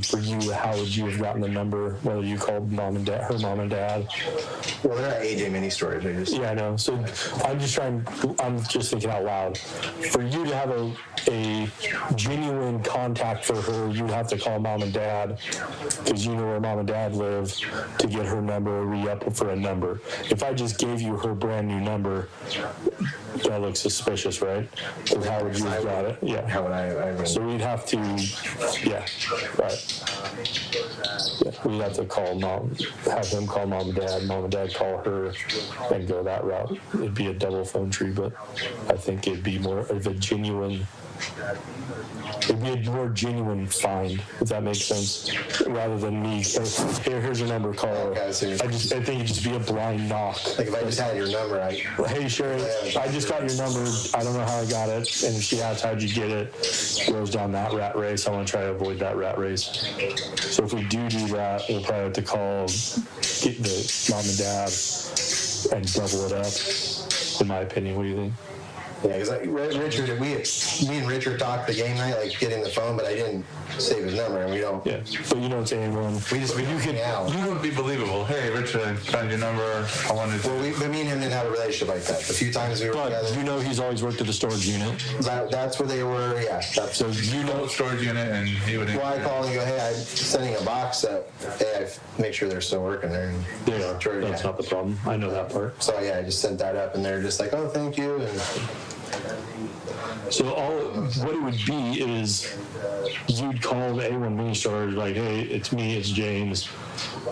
Speaker 2: For you, how would you have gotten the number? Whether you called her mom and dad?
Speaker 4: Well, they're at AJ Mini Storage.
Speaker 2: Yeah, I know. So I'm just thinking out loud. For you to have a genuine contact for her, you'd have to call mom and dad, because you know where mom and dad live, to get her number or re-up for a number. If I just gave you her brand new number, that looks suspicious, right? So how would you have got it? Yeah.
Speaker 4: How would I
Speaker 2: So we'd have to, yeah, right. Yeah, we'd have to call mom, have him call mom and dad call her, and go that route. It'd be a double phone tree, but I think it'd be more of a genuine. It'd be a more genuine find, if that makes sense, rather than me. Here's your number, call her. I think it'd just be a blind knock.
Speaker 4: Like if I just had your number,
Speaker 2: hey Sherri, I just got your number. I don't know how I got it, and if she asks how'd you get it, goes down that rat race. I want to try to avoid that rat race. So if we do that, we'll probably have to call get the mom and dad and double it up. In my opinion, what do you think?
Speaker 4: Yeah, because Richard, me and Richard talked the game night, like getting the phone, but I didn't save his number, and we don't.
Speaker 2: Yeah, but you don't say anyone.
Speaker 4: We can out.
Speaker 3: You wouldn't be believable. Hey, Richard, I found your number. I wanted to.
Speaker 4: Well, but me and him didn't have a relationship like that. The few times we were together.
Speaker 2: You know, he's always worked at the storage unit.
Speaker 4: That's where they were. Yeah.
Speaker 2: So you know
Speaker 3: storage unit, and he would.
Speaker 4: Well, I call and go, hey, I'm sending a box that. Hey, I make sure they're still working there. And,
Speaker 2: they are. That's not the problem. I know that part.
Speaker 4: So yeah, I just sent that up, and they're just like, oh, thank you, and.
Speaker 2: So what it would be is you'd call the A1 mini storage like, hey, it's me, it's James.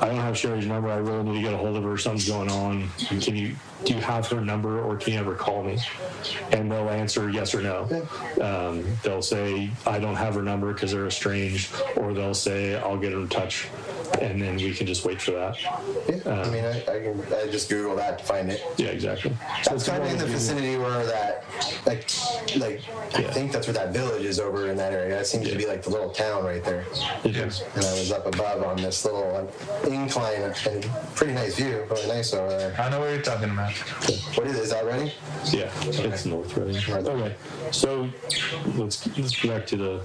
Speaker 2: I don't have Sherri's number. I really need to get a hold of her. Something's going on. Do you have her number, or can you ever call me? And they'll answer yes or no. They'll say, I don't have her number because they're estranged, or they'll say, I'll get her in touch. And then we can just wait for that.
Speaker 4: Yeah, I mean, I just Google that to find it.
Speaker 2: Yeah, exactly.
Speaker 4: That's kind of in the vicinity where that, like I think that's where that village is over in that area. It seems to be like the little town right there.
Speaker 2: It is.
Speaker 4: And I was up above on this little incline, and pretty nice view, really nice over there.
Speaker 3: I know what you're talking about.
Speaker 4: What is that, Reading?
Speaker 2: Yeah, it's North Reading. Okay, so let's go back to the.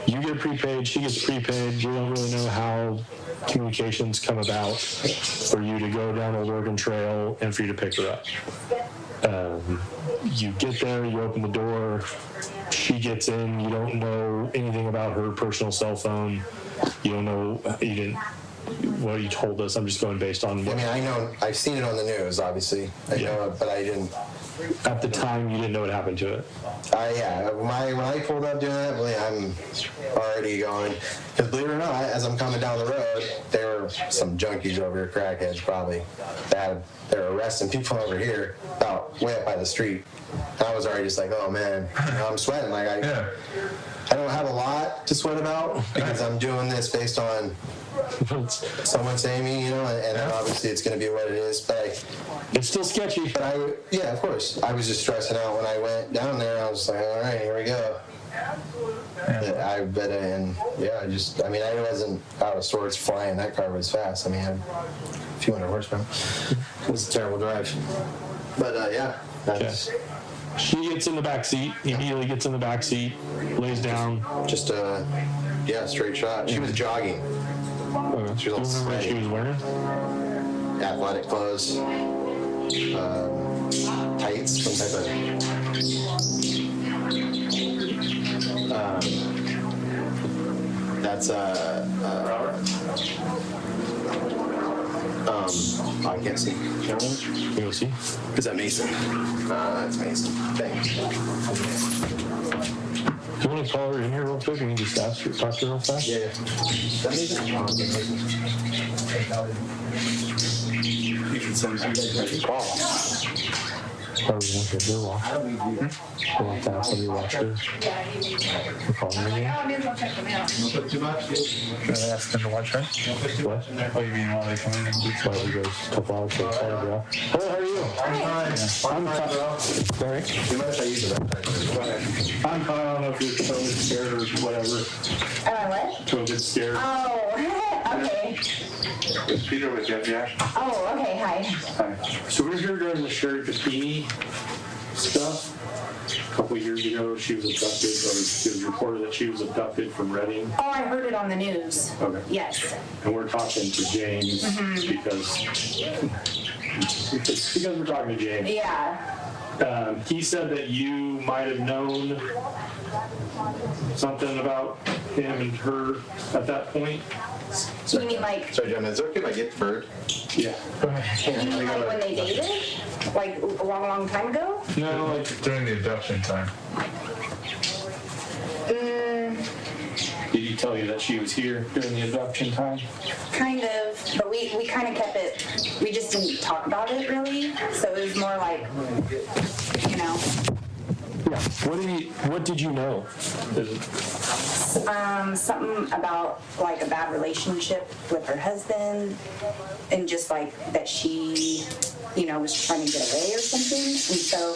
Speaker 2: You get prepaid, she gets prepaid. You don't really know how communications come about for you to go down Old Oregon Trail and for you to pick her up. You get there, you open the door, she gets in, you don't know anything about her personal cell phone. You don't know, you didn't, what you told us. I'm just going based on what.
Speaker 4: I mean, I know, I've seen it on the news, obviously. I know it, but I didn't.
Speaker 2: At the time, you didn't know what happened to it.
Speaker 4: Yeah, when I pulled up doing that, I'm already going. Because believe it or not, as I'm coming down the road, there were some junkies over here, crackheads probably. They're arresting people over here, about way up by the street. And I was already just like, oh man, I'm sweating. Like I don't have a lot to sweat about because I'm doing this based on someone saying me, and then obviously it's going to be what it is. But
Speaker 2: it's still sketchy.
Speaker 4: But yeah, of course. I was just stressing out when I went down there. I was like, all right, here we go. I wasn't out of sorts flying. That car was fast. I mean, I had a few hundred horsepower. It was a terrible drive. But yeah, that's.
Speaker 2: She gets in the back seat, immediately gets in the back seat, lays down.
Speaker 4: Just straight shot. She was jogging. She was all
Speaker 2: Do you remember what
Speaker 4: sweaty.
Speaker 2: she was wearing?
Speaker 4: Athletic clothes, tights, some type of. That's I can't see.
Speaker 2: You go see.
Speaker 4: Is that Mason? That's Mason. Thanks.
Speaker 2: Do you want to call her in here real quick and just talk to her real fast?
Speaker 4: Yeah. Is that Mason? You can send me a call.
Speaker 2: Probably won't get her watch. We'll have to have somebody watch her. We'll call her again.
Speaker 3: Should I ask them to watch her?
Speaker 2: What?
Speaker 3: Oh, you mean while they come in?
Speaker 2: That's why we go a couple hours for a photograph. Hello, how are you? I'm fine. Sorry?
Speaker 4: You mind if I use the website?
Speaker 2: I'm fine. I don't know if you're totally scared or whatever.
Speaker 5: What?
Speaker 2: Totally scared.
Speaker 5: Oh, okay.
Speaker 3: Is Peter with you, Jack?
Speaker 5: Oh, okay, hi.
Speaker 2: So we're here during the Sherri Papini stuff. A couple of years ago, she was abducted, or it was reported that she was abducted from Reading.
Speaker 5: Oh, I heard it on the news.
Speaker 2: Okay.
Speaker 5: Yes.
Speaker 2: And we're talking to James because we're talking to James.
Speaker 5: Yeah.
Speaker 2: He said that you might have known something about him and her at that point.
Speaker 5: You mean like,
Speaker 4: Sorry, John, is it okay if I get the bird?
Speaker 2: Yeah.
Speaker 5: you mean like when they dated? Like a long, long time ago?
Speaker 2: No, like
Speaker 3: During the abduction time.
Speaker 2: did he tell you that she was here during the abduction time?
Speaker 5: Kind of, but we kind of kept it, we just didn't talk about it really. So it was more like, you know,
Speaker 2: Yeah. What did you know?
Speaker 5: something about like a bad relationship with her husband and just like that she, you know, was trying to get away or something. And so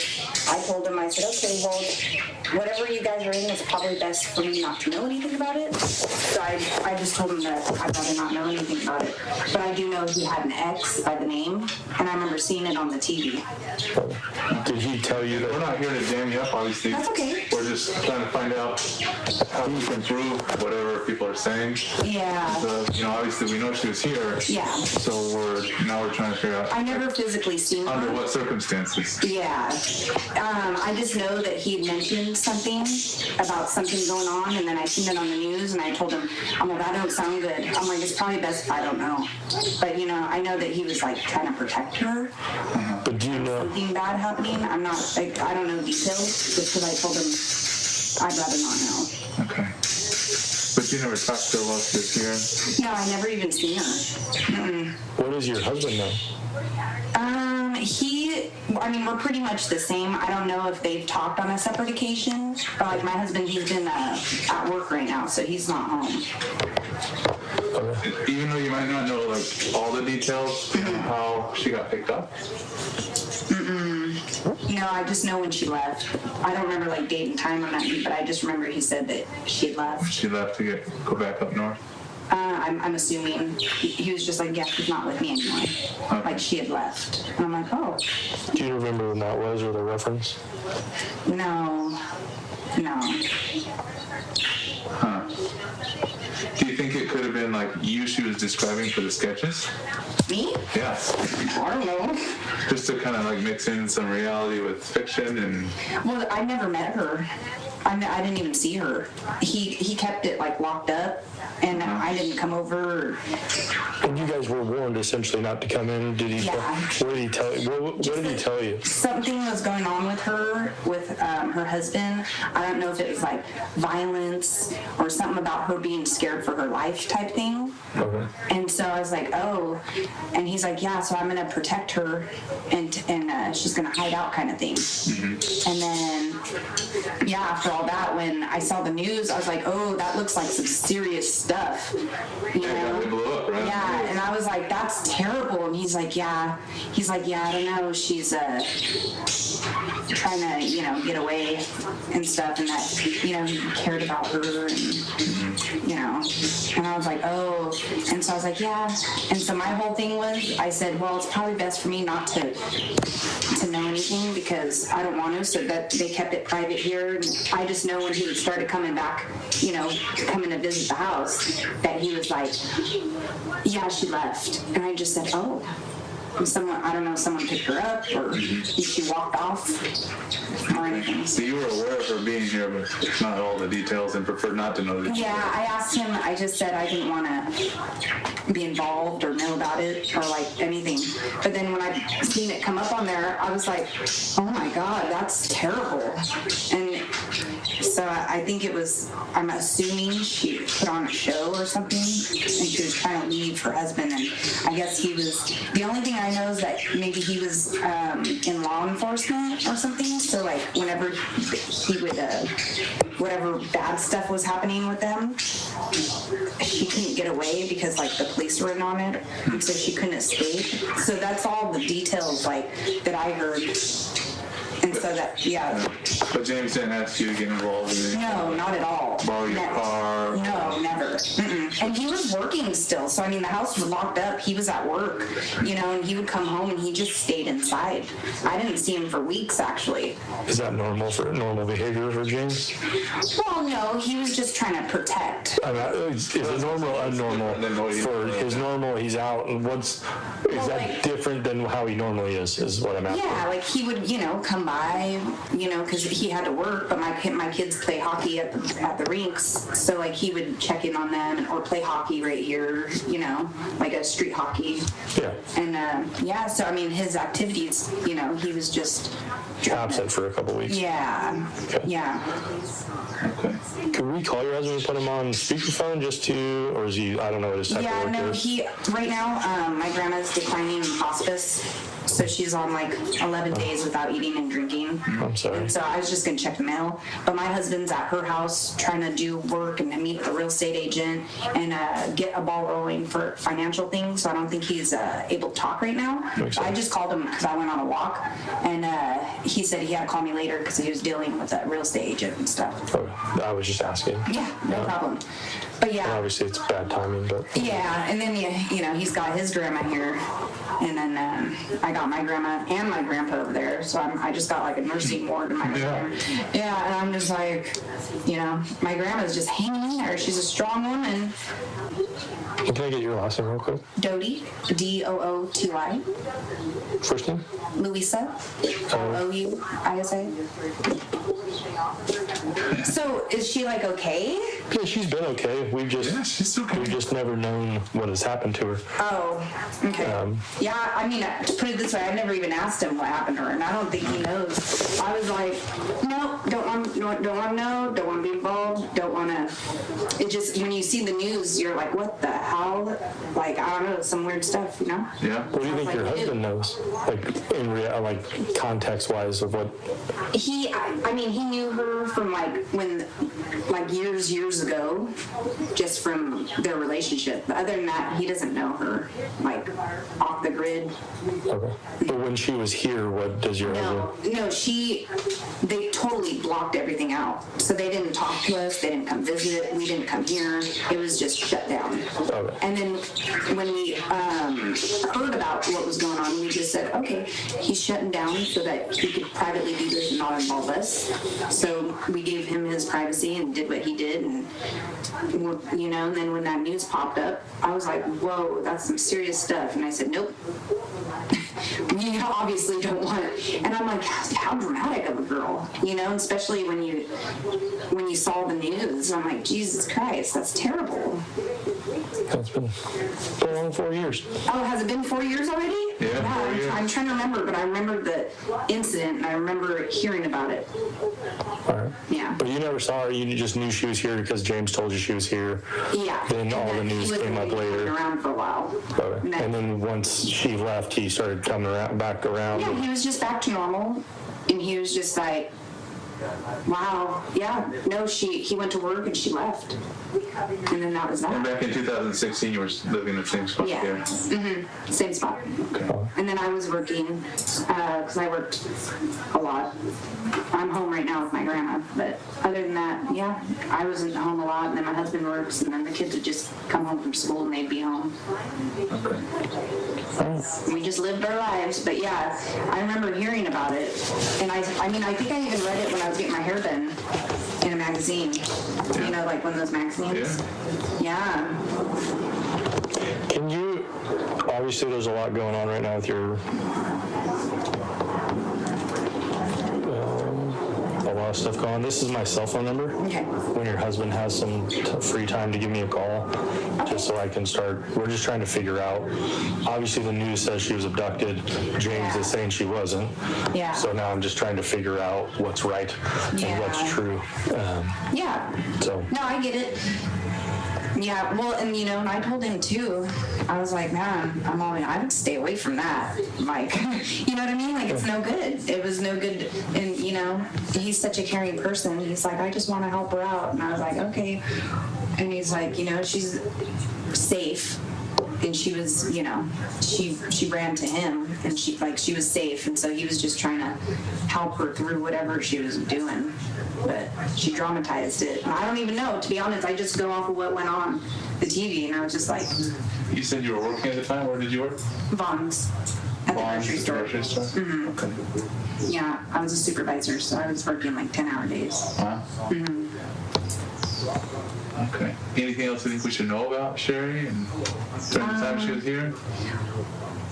Speaker 5: I told him, I said, okay, well, whatever you guys are in, it's probably best for me not to know anything about it. So I just told him that I'd rather not know anything about it. But I do know he had an ex by the name, and I remember seeing it on the TV.
Speaker 2: Did he tell you
Speaker 3: We're
Speaker 2: that?
Speaker 3: not here to jam you up, obviously.
Speaker 5: That's okay.
Speaker 3: We're just trying to find out how we can prove whatever people are saying.
Speaker 5: Yeah.
Speaker 3: So, you know, obviously we know she was here.
Speaker 5: Yeah.
Speaker 3: So we're trying to figure out
Speaker 5: I never physically seen her.
Speaker 3: under what circumstances.
Speaker 5: Yeah. I just know that he mentioned something about something going on, and then I seen it on the news, and I told him, I'm like, that don't sound good. I'm like, it's probably best if I don't know. But, you know, I know that he was, like, trying to protect her.
Speaker 2: But do you know?
Speaker 5: Something bad happening. I'm not, like, I don't know details, just because I told him I'd rather not know.
Speaker 3: Okay. But you never talked to her while she was here?
Speaker 5: No, I never even seen her. Mm-mm.
Speaker 2: What does your husband know?
Speaker 5: I mean, we're pretty much the same. I don't know if they've talked on a separate occasion. But like my husband, he's been at work right now, so he's not home.
Speaker 3: Even though you might not know like all the details of how she got picked up?
Speaker 5: No, I just know when she left. I don't remember like date and time or nothing, but I just remember he said that she had left.
Speaker 3: She left to go back up north?
Speaker 5: I'm assuming he was just like, yeah, she's not with me anymore.
Speaker 3: Okay.
Speaker 5: Like she had left. And I'm like, oh,
Speaker 2: Do you remember when that was or the reference?
Speaker 5: no.
Speaker 3: Huh. Do you think it could have been like you she was describing for the sketches?
Speaker 5: Me?
Speaker 3: Yeah.
Speaker 5: I don't know.
Speaker 3: Just to kind of like mix in some reality with fiction and...
Speaker 5: Well, I never met her. I didn't even see her. He kept it like locked up, and I didn't come over.
Speaker 2: And you guys were warned essentially not to come in. Did he?
Speaker 5: Yeah.
Speaker 2: What did he tell you? What did he tell you?
Speaker 5: Something was going on with her, with her husband. I don't know if it was like violence or something about her being scared for her life type thing.
Speaker 2: Okay.
Speaker 5: And so I was like, oh, and he's like, yeah, so I'm gonna protect her, and she's gonna hide out, kind of thing. And then, yeah, after all that, when I saw the news, I was like, oh, that looks like some serious stuff, you know?
Speaker 3: It blew up, right?
Speaker 5: Yeah, and I was like, that's terrible. And he's like, yeah, I don't know, she's trying to, you know, get away and stuff, and that, you know, he cared about her, and you know, and I was like, oh, And so I was like, yeah. And so my whole thing was, I said, well, it's probably best for me not to know anything because I don't want to, so that they kept it private here. And I just know when he started coming back, you know, coming to visit the house, that he was like, yeah, she left. And I just said, oh. And someone, I don't know, someone picked her up or she walked off or anything.
Speaker 3: So you were aware of her being here, but not all the details, and preferred not to know the details.
Speaker 5: Yeah, I asked him, I just said I didn't want to be involved or know about it or like anything. But then when I seen it come up on there, I was like, oh my God, that's terrible. And so I think it was, I'm assuming she put on a show or something and she was trying to leave her husband. And I guess he was, the only thing I know is that maybe he was in law enforcement or something. So like whenever he would, whatever bad stuff was happening with them, she couldn't get away because like the police were in on it, and so she couldn't escape. So that's all the details like that I heard. And so that, yeah.
Speaker 3: But James didn't ask you to get involved in it?
Speaker 5: No, not at all.
Speaker 3: Borrow your car?
Speaker 5: No, never. Mm-mm. And he was working still. So, I mean, the house was locked up. He was at work, you know, and he would come home and he just stayed inside. I didn't see him for weeks, actually.
Speaker 2: Is that normal behavior for James?
Speaker 5: Well, no, he was just trying to protect.
Speaker 2: I mean, is it normal or abnormal? For his normal, he's out, and is that different than how he normally is what I'm asking?
Speaker 5: Yeah, like he would, you know, come by, you know, because he had to work, but my kids play hockey at the rinks, so like he would check in on them or play hockey right here, you know, like a street hockey.
Speaker 2: Yeah.
Speaker 5: And yeah, so I mean his activities, you know, he was just
Speaker 2: absent for a couple weeks.
Speaker 5: Yeah.
Speaker 2: Okay.
Speaker 5: Yeah.
Speaker 3: Okay.
Speaker 2: Could we call your husband and put him on speakerphone just to, or is he, I don't know what his type of work
Speaker 5: No,
Speaker 2: is.
Speaker 5: he, right now, my grandma's declining in hospice, so she's on like 11 days without eating and drinking.
Speaker 2: I'm sorry.
Speaker 5: And so I was just gonna check the mail, but my husband's at her house trying to do work and meet with a real estate agent and get a ball rolling for financial things, so I don't think he's able to talk right now.
Speaker 2: Makes sense.
Speaker 5: I just called him because I went on a walk, and he said he had to call me later because he was dealing with a real estate agent and stuff.
Speaker 2: Okay. I was just asking.
Speaker 5: Yeah, no problem. But yeah.
Speaker 2: And obviously it's bad timing, but.
Speaker 5: Yeah, and then you know he's got his grandma here, and then I got my grandma and my grandpa over there. So I just got like a nursing ward in my room. Yeah, and I'm just like, you know, my grandma's just hanging in there. She's a strong woman.
Speaker 2: Can I get your last name real quick?
Speaker 5: Doty, Dooty.
Speaker 2: First name?
Speaker 5: Louisa, Louisa. So is she like okay?
Speaker 2: Yeah, she's been okay.
Speaker 3: She's okay.
Speaker 2: We've just never known what has happened to her.
Speaker 5: Oh, okay. Yeah, I mean, to put it this way, I've never even asked him what happened to her, and I don't think he knows. I was like, no, don't want to know, don't want to be involved, don't want to. It just, when you see the news, you're like, what the hell? Like, I don't know, some weird stuff, you know?
Speaker 3: Yeah.
Speaker 2: What do you think your husband knows? Like, like context-wise of what?
Speaker 5: I mean, he knew her from like when, like years ago, just from their relationship. But other than that, he doesn't know her, like, off the grid.
Speaker 2: Okay. But when she was here, what does your husband?
Speaker 5: No, they totally blocked everything out. So they didn't talk to us, they didn't come visit, we didn't come here. It was just shut down.
Speaker 2: Okay.
Speaker 5: And then when we heard about what was going on, we just said, okay, he's shutting down so that he could privately do this and not involve us. So we gave him his privacy and did what he did, and you know. And then when that news popped up, I was like, whoa, that's some serious stuff. And I said, nope. You obviously don't want it. And I'm like, how dramatic of a girl, you know, especially when you saw the news. And I'm like, Jesus Christ, that's terrible.
Speaker 2: It's been a long 4 years.
Speaker 5: Oh, has it been 4 years already?
Speaker 3: Yeah, 4 years.
Speaker 5: I'm trying to remember, but I remember the incident, and I remember hearing about it.
Speaker 2: All right.
Speaker 5: Yeah.
Speaker 2: But you never saw her. You just knew she was here because James told you she was here.
Speaker 5: Yeah.
Speaker 2: Then all the news came up later.
Speaker 5: Around for a while.
Speaker 2: Okay. And then once she left, he started coming back around.
Speaker 5: Yeah, he was just back to normal, and he was just like, Wow. Yeah. No, he went to work and she left. And then that was
Speaker 3: And
Speaker 5: that.
Speaker 3: back in 2016, you were living in the same spot
Speaker 5: Yeah.
Speaker 3: here.
Speaker 5: Mm-hmm. Same spot.
Speaker 3: Okay.
Speaker 5: And then I was working, because I worked a lot. I'm home right now with my grandma, but other than that, yeah, I wasn't home a lot, and then my husband works, and then the kids would just come home from school and they'd be home.
Speaker 3: Okay.
Speaker 5: We just lived our lives, but yeah, I remember hearing about it, and I mean, I think I even read it when I was getting my hair done in a magazine, you know, like one of those magazines. Yeah.
Speaker 2: Can you, obviously there's a lot going on right now with your, a lot of stuff going on. This is my cell phone number.
Speaker 5: Okay.
Speaker 2: When your husband has some free time to give me a call, just so I can start, we're just trying to figure out, obviously the news says she was abducted. James is saying she wasn't.
Speaker 5: Yeah.
Speaker 2: So now I'm just trying to figure out what's right and what's true.
Speaker 5: Yeah.
Speaker 2: So.
Speaker 5: No, I get it. Yeah, well, and you know, and I told him too, I was like, man, I would stay away from that. Like, you know what I mean? Like, it's no good. It was no good. And, you know, he's such a caring person. He's like, I just want to help her out. And I was like, okay. And he's like, you know, she's safe. And she was, you know, she ran to him, and she was safe. And so he was just trying to help her through whatever she was doing. But she dramatized it. And I don't even know, to be honest. I just go off of what went on the TV, and I was just like...
Speaker 3: You said you were working at the time. Where did you work?
Speaker 5: Vons. At the grocery store.
Speaker 3: Grocery store?
Speaker 5: Mm-hmm.
Speaker 3: Okay.
Speaker 5: Yeah, I was a supervisor, so I was working like 10-hour days.
Speaker 3: Wow.
Speaker 5: Mm-hmm.
Speaker 3: Okay. Anything else you think we should know about Sherri and during the time she was here?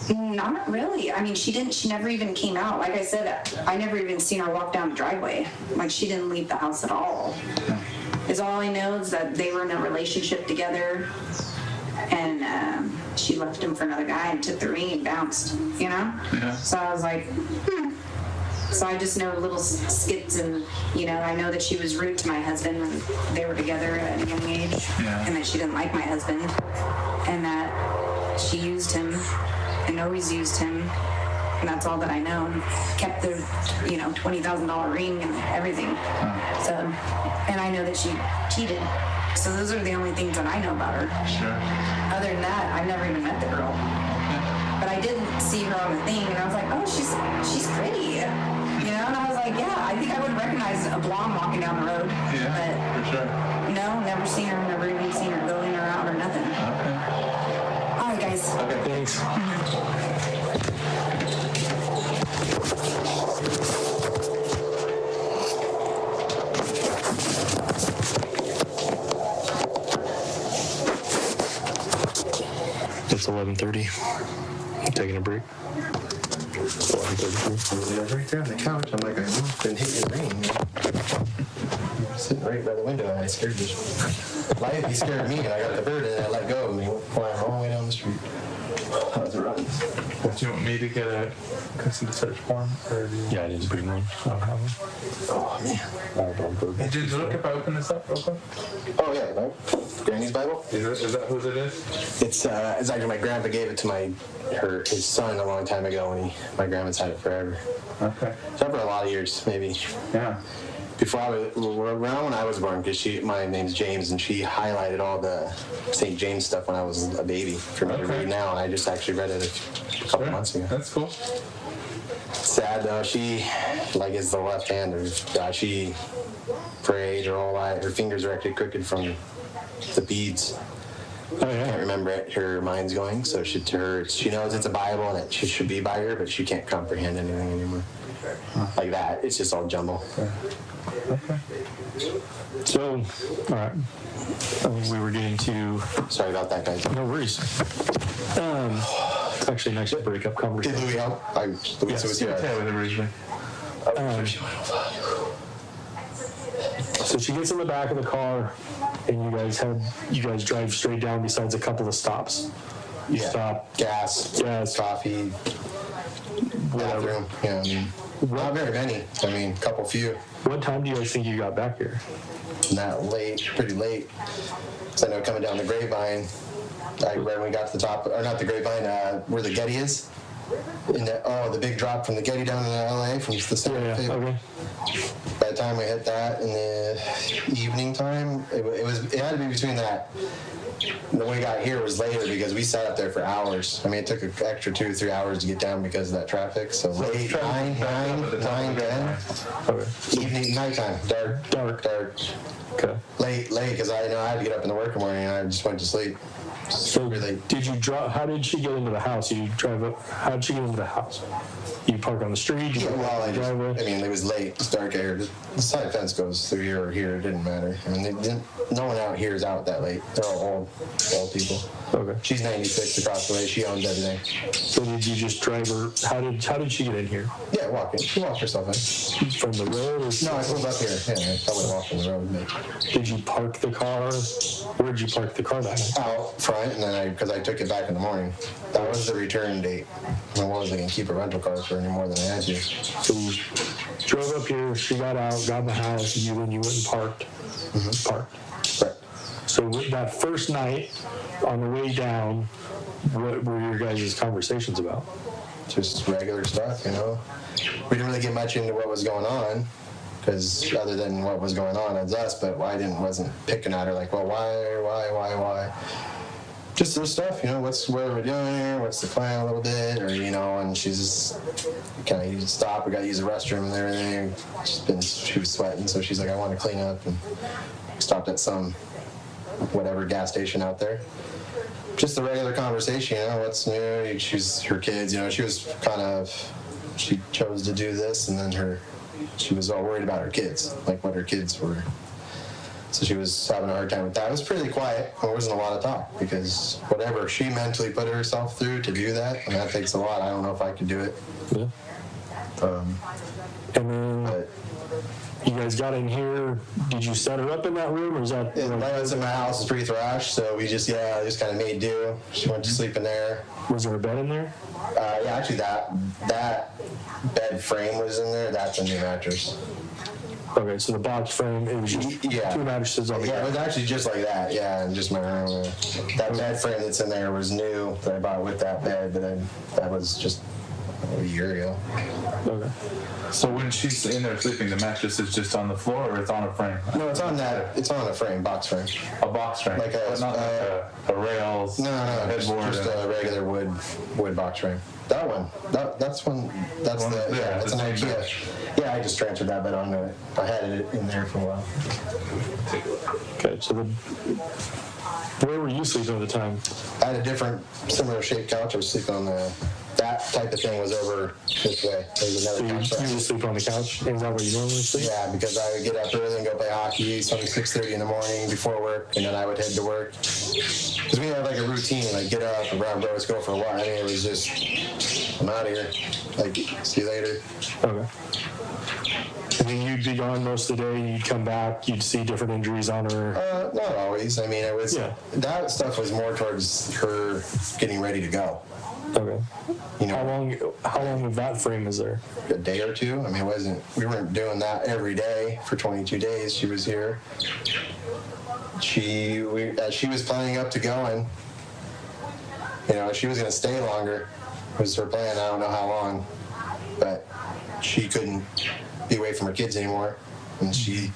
Speaker 5: Not really. I mean, she never even came out. Like I said, I never even seen her walk down the driveway. Like, she didn't leave the house at all. Is all I know is that they were in a relationship together, and she left him for another guy and took the ring and bounced, you know?
Speaker 3: Yeah.
Speaker 5: So I was like, So I just know little skits, and, you know, I know that she was rude to my husband when they were together at a young age, and that she didn't like my husband, and that she used him and always used him, and that's all that I know. Kept the, you know, $20,000 ring and everything. So, and I know that she cheated. So those are the only things that I know about her.
Speaker 3: Sure.
Speaker 5: Other than that, I've never even met the girl. But I did see her on the thing, and I was like, oh, she's pretty. You know, and I was like, yeah, I think I would recognize a blonde walking down the road.
Speaker 3: Yeah,
Speaker 5: but
Speaker 3: for sure.
Speaker 5: No, never seen her, never even seen her go in or out or nothing.
Speaker 3: Okay.
Speaker 5: All right, guys.
Speaker 3: Okay,
Speaker 2: Thanks. It's 11:30. I'm taking a break. 11:33.
Speaker 4: I was right there on the couch. I'm like, I've been hitting the rain. Sitting right by the window, and I scared you. He scared me, and I got the bird, and I let go, and he went flying all the way down the street. I was running.
Speaker 3: Do you want me to get a custody search form? Or do you...
Speaker 2: Yeah, I didn't bring one. I don't have one.
Speaker 4: Oh, man.
Speaker 3: Hey, did you look if I open this up real quick?
Speaker 4: Oh, yeah, no? Granny's Bible?
Speaker 3: Is that whose it is?
Speaker 4: It's actually my grandpa gave it to his son a long time ago, and my grandma's had it forever.
Speaker 3: Okay.
Speaker 4: It's for a lot of years, maybe.
Speaker 3: Yeah.
Speaker 4: Before around when I was born, because my name's James, and she highlighted all the St. James stuff when I was a baby for me to read now, and I just actually read it a couple months ago.
Speaker 3: That's cool.
Speaker 4: Sad though, she is the left hand of God. She prayed her whole life. Her fingers are actually crooked from the beads.
Speaker 2: Oh, yeah.
Speaker 4: Can't remember it. Her mind's going, so she knows it's a Bible and it should be by her, but she can't comprehend anything anymore. Like that, it's just all jumble.
Speaker 3: Okay.
Speaker 2: So, all right. We were getting to...
Speaker 4: Sorry about that, guys.
Speaker 2: No worries. It's actually nice to break up conversation.
Speaker 4: Did Louis help? Louis was here.
Speaker 3: Yeah, with originally.
Speaker 2: So she gets in the back of the car, and you guys drive straight down besides a couple of stops. You stop.
Speaker 4: Gas, coffee, bathroom. Yeah, I mean, not very many. I mean, a couple few.
Speaker 2: What time do you guys think you got back here?
Speaker 4: Not late, pretty late. So I know coming down the Grapevine, right when we got to the top, or not the Grapevine, where the Getty is. The big drop from the Getty down to LA from the Santa Fe.
Speaker 2: Okay.
Speaker 4: By the time we hit that in the evening time, it had to be between that. When we got here was later because we sat up there for hours. I mean, it took an extra 2 or 3 hours to get down because of that traffic. So late, 9, 10.
Speaker 2: Okay.
Speaker 4: Evening, nighttime, dark.
Speaker 2: Okay.
Speaker 4: Late, because I know I had to get up in the work in the morning and I just went to sleep.
Speaker 2: So
Speaker 4: Really.
Speaker 2: did you drive? How did she get into the house? You drive up. How did she get into the house? You park on the street. You
Speaker 4: Well,
Speaker 2: park on the driveway.
Speaker 4: it was late. It's dark out here. The side fence goes through here or here. It didn't matter. I mean, no one out here is out that late. They're all old people.
Speaker 2: Okay.
Speaker 4: She's 96 across the way. She owns everything.
Speaker 2: So did you just drive her? How did she get in here?
Speaker 4: Yeah, walking. She walked herself in.
Speaker 2: From the road? Or
Speaker 4: No, I pulled up here. Yeah, I would walk on the road.
Speaker 2: Did you park the car? Where did you park the car that night?
Speaker 4: Out front, and then because I took it back in the morning. That was the return date. I wasn't going to keep a rental car for any more than I had to.
Speaker 2: So you drove up here, she got out, got in the house, and then you went and parked. Parked.
Speaker 4: Right.
Speaker 2: So that first night, on the way down, what were your guys' conversations about?
Speaker 4: Just regular stuff, We didn't really get much into what was going on, because other than what was going on, it's us, but wasn't picking at her like, well, why? Just this stuff, what are we doing here? What's the plan a little bit? Or, and she's just kind of, you stop, we got to use the restroom and everything. She was sweating, so she's like, I want to clean up. And stopped at some, whatever gas station out there. Just the regular conversation, what's new? She's her kids, she was she chose to do this, and then she was all worried about her kids, like what her kids were. So she was having a hard time with that. It was pretty quiet. There wasn't a lot of talk because whatever she mentally put herself through to do that, that takes a lot. I don't know if I could do it.
Speaker 2: Yeah. And then you guys got in here. Did you set her up in that room, or is that?
Speaker 4: That's in my house. It's pretty thrashed, so we just kind of made do. She went to sleep in there.
Speaker 2: Was there a bed in there?
Speaker 4: Yeah, actually that bed frame was in there. That's a new mattress.
Speaker 2: Okay, so the box frame, it was just 2 mattresses on the
Speaker 4: ground. Yeah, it was actually just like that, and just my room. That bed frame that's in there was new that I bought with that bed, but that was just a year ago.
Speaker 2: Okay.
Speaker 3: So when she's in there sleeping, the mattress is just on the floor, or it's on a frame?
Speaker 4: No, it's on a frame, box frame.
Speaker 3: A box frame?
Speaker 4: Like
Speaker 3: not like a rails,
Speaker 4: no,
Speaker 3: headboard?
Speaker 4: Just a regular wood box frame. That one. That's it's an IKEA. Yeah, I just transferred that bed onto it. I had it in there for a while.
Speaker 2: Okay, so where were you sleeping at the time?
Speaker 4: I had a different, similar shaped couch. I was sleeping on that type of thing was over this way. There's another couch.
Speaker 2: You just sleep on the couch? Is that where you normally sleep?
Speaker 4: Yeah, because I would get up early and go play hockey, something 6:30 in the morning before work, and then I would head to work. Because we had like a routine, like get up, around bros, go for a walk. I mean, it was just, I'm out of here. Like, see you later.
Speaker 2: Okay. And then you'd be gone most of the day, you'd come back, you'd see different injuries on her?
Speaker 4: Not always. I mean, it was, that stuff was more towards her getting ready to go.
Speaker 2: Okay. How long of that frame was there?
Speaker 4: A day or two. I mean, we weren't doing that every day for 22 days she was here. As she was planning up to going, she was going to stay longer. Was her plan. I don't know how long, but she couldn't be away from her kids anymore, and she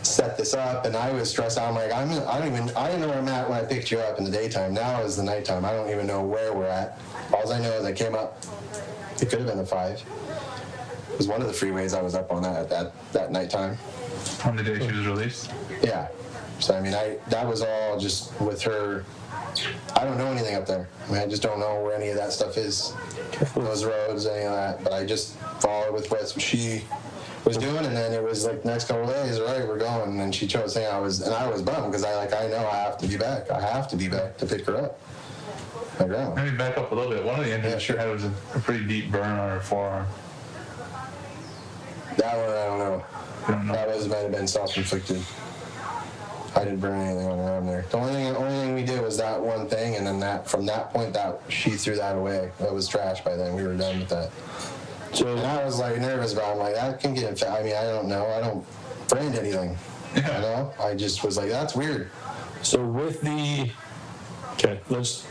Speaker 4: set this up, and I was stressed out. I'm like, I didn't know where I'm at when I picked you up in the daytime. Now is the nighttime. I don't even know where we're at. All I know is I came up. It could have been the 5. It was one of the freeways I was up on that nighttime.
Speaker 3: On the day she was released?
Speaker 4: Yeah. So I mean, that was all just with her. I don't know anything up there. I mean, I just don't know where any of that stuff is. Those roads, any of that. But I just followed with what she was doing, and then it was like next couple of days, all right, we're going. And she chose thing. I was bummed because I know I have to be back. I have to be back to pick her up. My grandma.
Speaker 3: Let me back up a little bit. One of the injuries she had was a pretty deep burn on her forearm.
Speaker 4: That one, I don't know. That might have been self-inflicted. I didn't burn anything on her arm there. The only thing we did was that one thing, and then from that point, she threw that away. That was trash by then. We were done with that. And I was like nervous about it. I'm like, that can get infected. I mean, I don't know. I don't brand anything. I just was like, that's weird.
Speaker 2: So with the Okay, let's.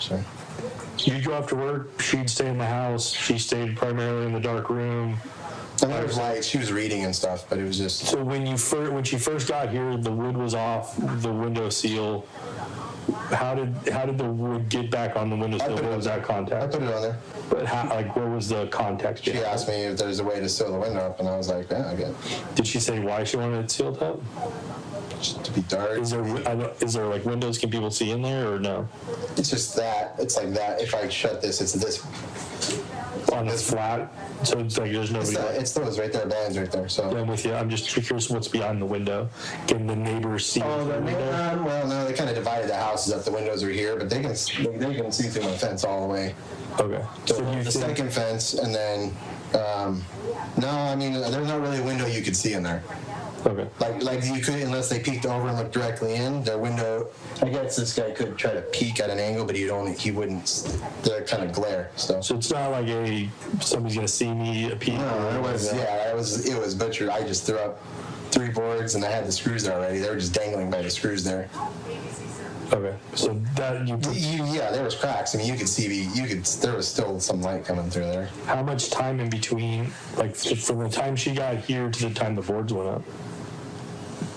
Speaker 4: Sorry.
Speaker 2: You go after work. She'd stay in the house. She stayed primarily in the dark room.
Speaker 4: And there was lights. She was reading and stuff, but it was just.
Speaker 2: So when she first got here, the wood was off the window seal. How did the wood get back on the window seal? What was that
Speaker 4: I
Speaker 2: contact?
Speaker 4: put it on there.
Speaker 2: But how, like, what was the context?
Speaker 4: She asked me if there's a way to seal the window up, and I was like, yeah, I get it.
Speaker 2: Did she say why she wanted it sealed up?
Speaker 4: Just to be dark.
Speaker 2: Is there like windows? Can people see in there or no?
Speaker 4: It's just that. It's like that. If I shut this, it's this.
Speaker 2: On this flat, so it's like there's nobody.
Speaker 4: It's those right there, blinds right there. So.
Speaker 2: Yeah, I'm with you. I'm just curious what's behind the window. Can the neighbors see?
Speaker 4: Oh, the window? Well, no, they kind of divided the houses up. The windows are here, but they can see through my fence all the way.
Speaker 2: Okay.
Speaker 4: So the second fence, and then no, I mean there's not really a window you could see in there.
Speaker 2: Okay.
Speaker 4: Like you could, unless they peeked over and looked directly in their window. I guess this guy could try to peek at an angle, but he wouldn't. They're kind of glare. So
Speaker 2: it's not like somebody's gonna see me peek.
Speaker 4: No, it was butchered. I just threw up 3 boards and I had the screws there already. They were just dangling by the screws there.
Speaker 2: Okay, so that
Speaker 4: yeah, there was cracks. I mean, you could see there was still some light coming through there.
Speaker 2: How much time in between, like from the time she got here to the time the boards went up?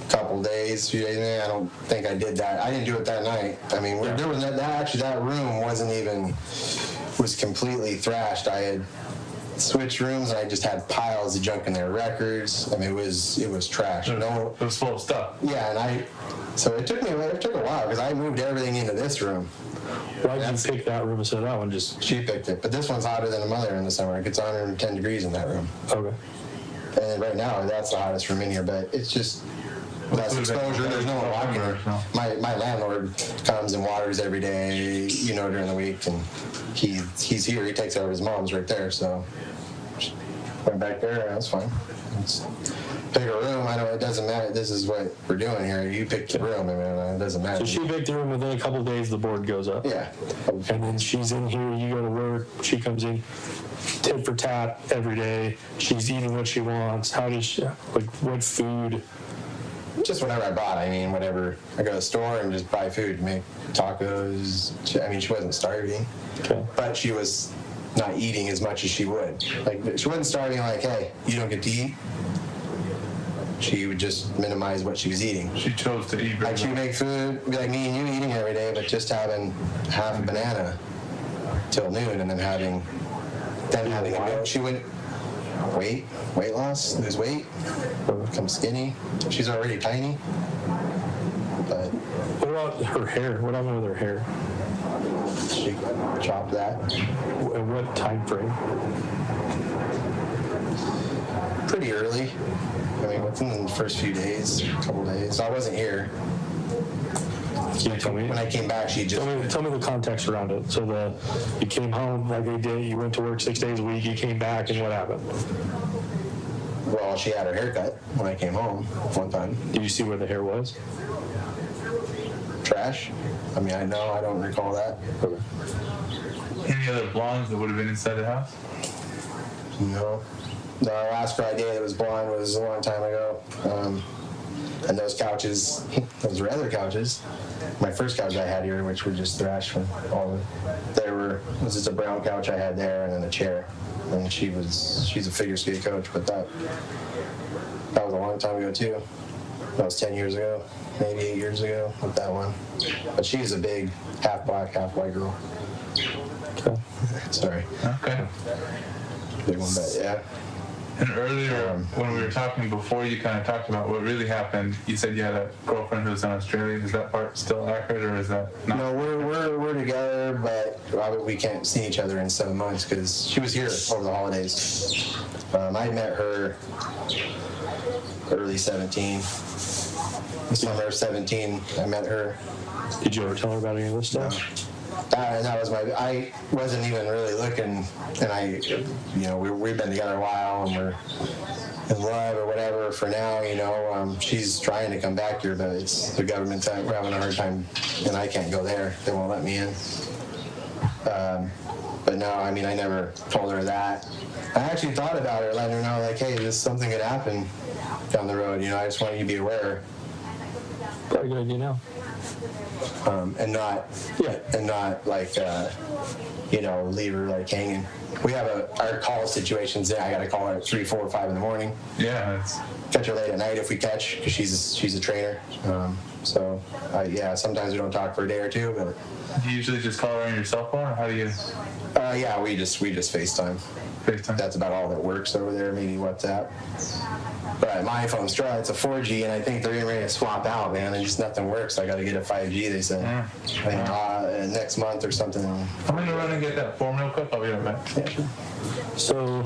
Speaker 4: Couple days, few days. I don't think I did that. I didn't do it that night. I mean, there was that room was completely thrashed. I had switched rooms and I just had piles of junk in there, records. I mean, it was trash.
Speaker 3: It was full of stuff.
Speaker 4: Yeah, so it took a while because I moved everything into this room.
Speaker 2: Why did you pick that room instead of that one?
Speaker 4: She picked it, but this one's hotter than the mother in the summer. It gets 110 degrees in that room.
Speaker 2: Okay.
Speaker 4: And right now, that's the hottest room in here, but it's just less exposure. There's no one walking here. My landlord comes and waters every day, during the week, and he's here. He takes over his mom's right there, so went back there. That's fine. Pick a room. It doesn't matter. This is what we're doing here. You pick the room. I mean, it doesn't matter.
Speaker 2: So she picked the room. Within a couple of days, the board goes up.
Speaker 4: Yeah.
Speaker 2: And then she's in here. You go to work. She comes in, tit for tat every day. She's eating what she wants. How does she? Like what food?
Speaker 4: Just whatever I bought. I mean, whatever. I go to the store and just buy food, make tacos. She wasn't starving, but she was not eating as much as she would. Like she wasn't starving. Like, hey, you don't get to eat. She would just minimize what she was eating.
Speaker 3: She chose to eat.
Speaker 4: Like she'd make food, be like me and you eating every day, but just having half a banana till noon, and then having a meal. She would weight loss, lose weight, become skinny. She's already tiny. But
Speaker 2: what about her hair? What happened with her hair?
Speaker 4: She chopped that.
Speaker 2: In what time frame?
Speaker 4: Pretty early. I mean, within the first few days, couple days. I wasn't here.
Speaker 2: Can you tell me?
Speaker 4: When I came back, she just...
Speaker 2: Tell me the context around it. So you came home like they did, you went to work 6 days a week, you came back, and what happened?
Speaker 4: Well, she had her hair cut when I came home one time.
Speaker 2: Did you see where the hair was?
Speaker 4: Trash. I mean, I don't recall that.
Speaker 2: Okay.
Speaker 3: Any other blondes that would have been inside the house?
Speaker 4: No. The last girl I dated that was blonde was a long time ago. And those couches, those were other couches. My first couch I had here, which were just thrashed from it was just a brown couch I had there, and then a chair. And she's a figure skate coach, but that was a long time ago too. That was 10 years ago, maybe 8 years ago with that one. But she's a big half black, half white girl.
Speaker 2: Okay.
Speaker 4: Sorry.
Speaker 3: Okay.
Speaker 4: Big one, but yeah.
Speaker 3: And earlier, when we were talking before, you kind of talked about what really happened. You said you had a girlfriend who was in Australia. Is that part still accurate, or is that not?
Speaker 4: No, we're together, but we can't see each other in 7 months because she was here over the holidays. I met her early 17. The summer of 17, I met her.
Speaker 2: Did you ever tell her about any of this stuff?
Speaker 4: That was I wasn't even really looking, and we've been together a while, and we're in love or whatever for now, she's trying to come back here, but it's the government time. We're having a hard time, and I can't go there. They won't let me in. But no, I mean, I never told her that. I actually thought about her, letting her know, like, hey, something could happen down the road, I just want you to be aware.
Speaker 2: Probably a good idea now.
Speaker 4: and not like leave her like hanging. We have our call situations there. I got to call her at 3, 4, 5 in the morning.
Speaker 3: Yeah.
Speaker 4: Catch her late at night if we catch, because she's a trainer. Sometimes we don't talk for a day or two, but.
Speaker 3: Do you usually just call her on your cell phone, or how do you?
Speaker 4: We just FaceTime.
Speaker 3: FaceTime.
Speaker 4: That's about all that works over there. Maybe WhatsApp. But my iPhone's dry. It's a 4G, and I think they're getting ready to swap out, man. And just nothing works. I got to get a 5G. They said next month or something.
Speaker 3: I'm gonna run and get that form real quick. I'll be right back.
Speaker 4: Yeah, sure.
Speaker 9: So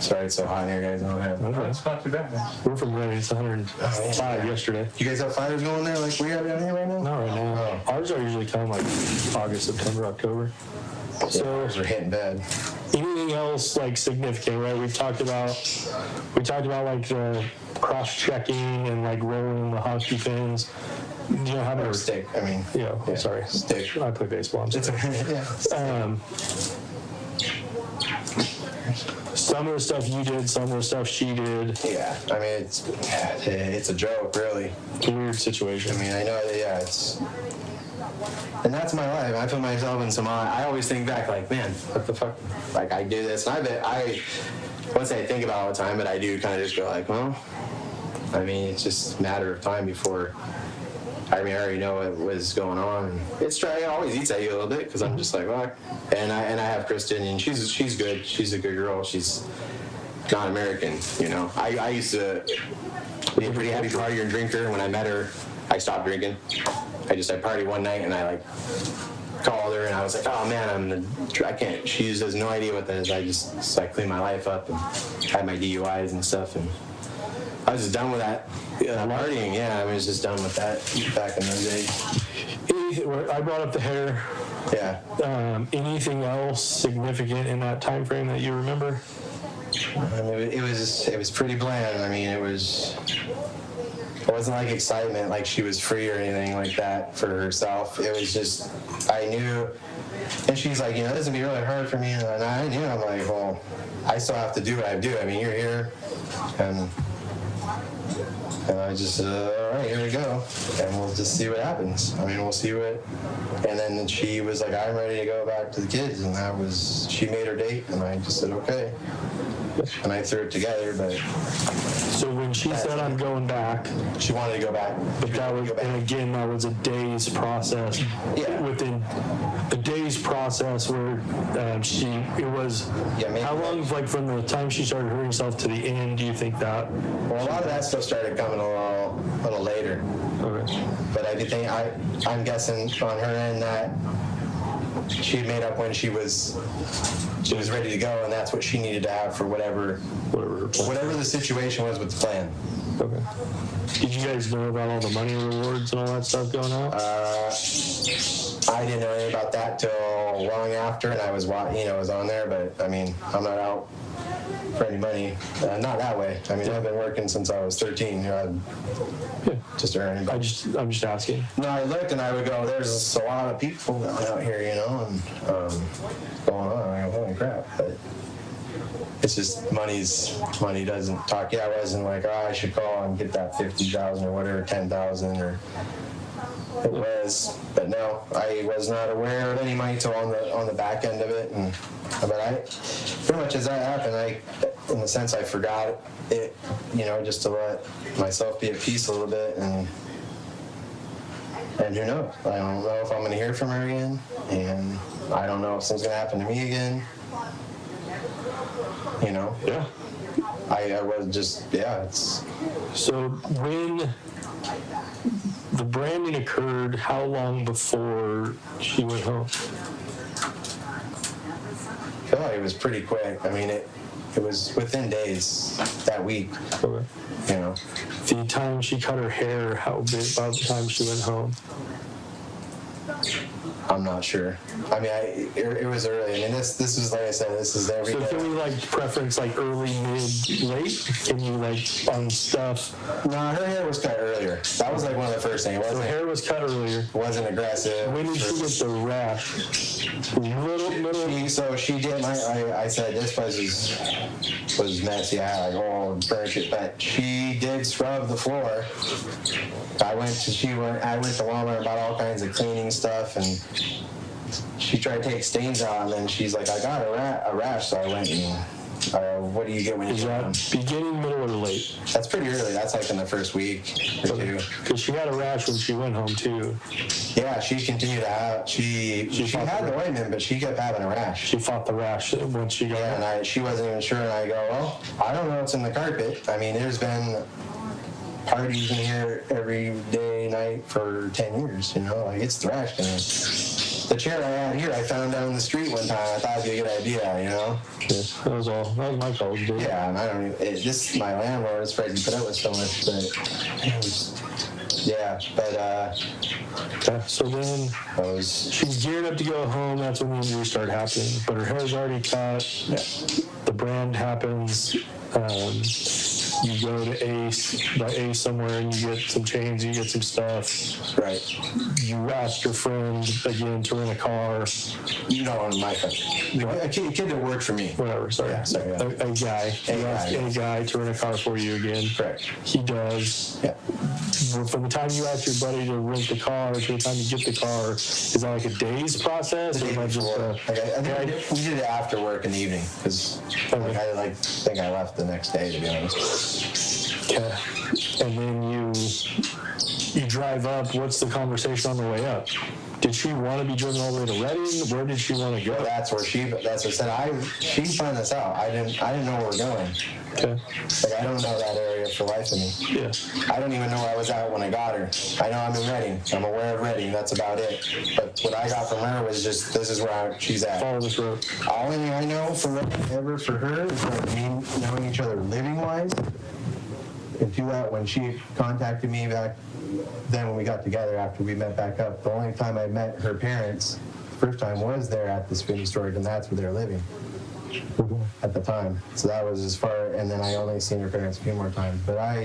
Speaker 4: Sorry, it's so hot in here, guys. I don't have.
Speaker 3: No, it's not too bad.
Speaker 9: we're from Redding. It's 105 yesterday.
Speaker 4: You guys have fires going there like we have down here right now?
Speaker 9: Not right now. Ours are usually kind of like August, September, October. So
Speaker 4: Ours are hitting bad.
Speaker 9: anything else like significant, right? We talked about like the cross-checking and like rolling the hockey pins. Do you know how to
Speaker 4: Stick. I mean.
Speaker 9: Yeah. Sorry.
Speaker 4: Stick.
Speaker 9: I play baseball. I'm sorry.
Speaker 4: Yeah.
Speaker 9: Some of the stuff you did, some of the stuff she did.
Speaker 4: Yeah. I mean, it's a joke, really.
Speaker 9: It's a weird situation.
Speaker 4: I mean, I know. Yeah. And that's my life. I put myself in some. I always think back, like, man, what the fuck? Like, I do this, and I won't say I think about it all the time, but I do kind of just go like, well, I mean, it's just a matter of time before. I already know what was going on. It always eats at you a little bit because I'm just like, well, and I have Kristen, and she's good. She's a good girl. She's not American, you know. I used to be a pretty heavy partier and drinker, and when I met her, I stopped drinking. I partied one night, and I like called her, and I was like, oh man, I can't. She just has no idea what that is. I cleaned my life up and had my DUIs and stuff, and I was just done with that. Partying, I was just done with that back in those days.
Speaker 9: I brought up the hair.
Speaker 4: Yeah.
Speaker 9: Anything else significant in that time frame that you remember?
Speaker 4: I mean, it was pretty bland. I mean, it wasn't like excitement, like she was free or anything like that for herself. It was just, I knew, and she's like, this would be really hard for me. And I knew, I'm like, well, I still have to do what I do. I mean, you're here, and I just, all right, here we go. And we'll just see what happens. I mean, we'll see what. And then she was like, I'm ready to go back to the kids. And she made her date, and I just said, okay. And I threw it together, but.
Speaker 9: So when she said, I'm going back.
Speaker 4: She wanted to go back.
Speaker 9: But that was, and again, that was a day's process.
Speaker 4: Yeah.
Speaker 9: Within a day's process where it was, how long, like from the time she started hurting herself to the end, do you think that?
Speaker 4: Well, a lot of that stuff started coming a little later.
Speaker 9: Okay.
Speaker 4: But I did think, I'm guessing on her end that she had made up when she was ready to go, and that's what she needed to have for whatever the situation was with the plan.
Speaker 9: Okay. Did you guys know about all the money rewards and all that stuff going out?
Speaker 4: I didn't know anything about that till long after, and I was on there. But I mean, I'm not out for any money, not that way. I mean, I've been working since I was 13. Just earning.
Speaker 9: I'm just asking.
Speaker 4: No, I looked and I would go, there's a lot of people out here, and going on. I go, holy crap! But it's just money doesn't talk. Yeah, I wasn't like, I should call and get that 50,000 or whatever, 10,000 or. It was, but no, I was not aware of any money till on the back end of it, but I pretty much as that happened, in the sense I forgot it, just to let myself be at peace a little bit, and who knows? I don't know if I'm going to hear from her again, and I don't know if something's going to happen to me again.
Speaker 9: Yeah.
Speaker 4: I was just, it's.
Speaker 9: So when the branding occurred, how long before she went home?
Speaker 4: I feel like it was pretty quick. I mean, it was within days that week.
Speaker 9: Okay. The time she cut her hair, about the time she went home?
Speaker 4: I'm not sure. I mean, it was early. I mean, this is like I said, this is every day.
Speaker 9: So can we preference early, mid, late? Can you on stuff?
Speaker 4: No, her hair was cut earlier. That was one of the first things.
Speaker 9: Her hair was cut earlier.
Speaker 4: Wasn't aggressive.
Speaker 9: When did she get the rash?
Speaker 4: She did. I said this place was messy. I had burnt it, but she did scrub the floor. I went to Walmart and bought all kinds of cleaning stuff, and she tried to take stains out, and then she's like, I got a rash, so I went and, what do you get when you
Speaker 9: Is
Speaker 4: get them?
Speaker 9: that beginning, middle, or late?
Speaker 4: That's pretty early. That's like in the first week or two.
Speaker 9: Because she had a rash when she went home too.
Speaker 4: Yeah, she continued to have, she had the ointment, but she kept having a rash.
Speaker 9: She fought the rash once she got
Speaker 4: Yeah, and she wasn't even sure, and I go, well, I don't know what's in the carpet. I mean, there's been parties in here every day, night for 10 years, you know, like it's thrashed in here. The chair I had here, I found down the street one time. I thought it'd be a good idea, you know?
Speaker 9: Yeah, that was my fault, dude.
Speaker 4: Yeah, and I don't even, this is my landlord. It's crazy to put up with so much, but it was, yeah, but,
Speaker 9: Okay, so then
Speaker 4: those,
Speaker 9: she's geared up to go home. That's when the injuries start happening. But her hair's already cut.
Speaker 4: yeah.
Speaker 9: The brand happens. You go to Ace somewhere and you get some chains, you get some stuff.
Speaker 4: Right.
Speaker 9: You ask your friend again to rent a car.
Speaker 4: You know, my friend. A kid that worked for me.
Speaker 9: Whatever, sorry.
Speaker 4: Yeah, sorry, yeah.
Speaker 9: A guy. You ask a guy to rent a car for you again.
Speaker 4: Correct.
Speaker 9: He does.
Speaker 4: Yeah.
Speaker 9: From the time you ask your buddy to rent the car to the time you get the car, is that like a day's process?
Speaker 4: The
Speaker 9: Or
Speaker 4: day
Speaker 9: is that just
Speaker 4: before.
Speaker 9: a,
Speaker 4: I think we did it after work in the evening, because I think I left the next day, to be honest.
Speaker 9: okay. And then you drive up. What's the conversation on the way up? Did she want to be driven all the way to Reading? Where did she want to go?
Speaker 4: That's what I said. She found this out. I didn't know where we're going.
Speaker 9: Okay.
Speaker 4: Like, I don't know that area for life of me.
Speaker 9: Yeah.
Speaker 4: I don't even know where I was at when I got her. I know I'm in Reading. I'm aware of Reading. That's about it. But what I got from her was just, this is where she's at.
Speaker 9: Follow this road.
Speaker 4: All thing I know for her is like me knowing each other living wise. And to that, when she contacted me back then when we got together after we met back up, the only time I met her parents, the first time, was there at the spinning storage, and that's where they were living at the time. So that was as far, and then I only seen her parents a few more times. But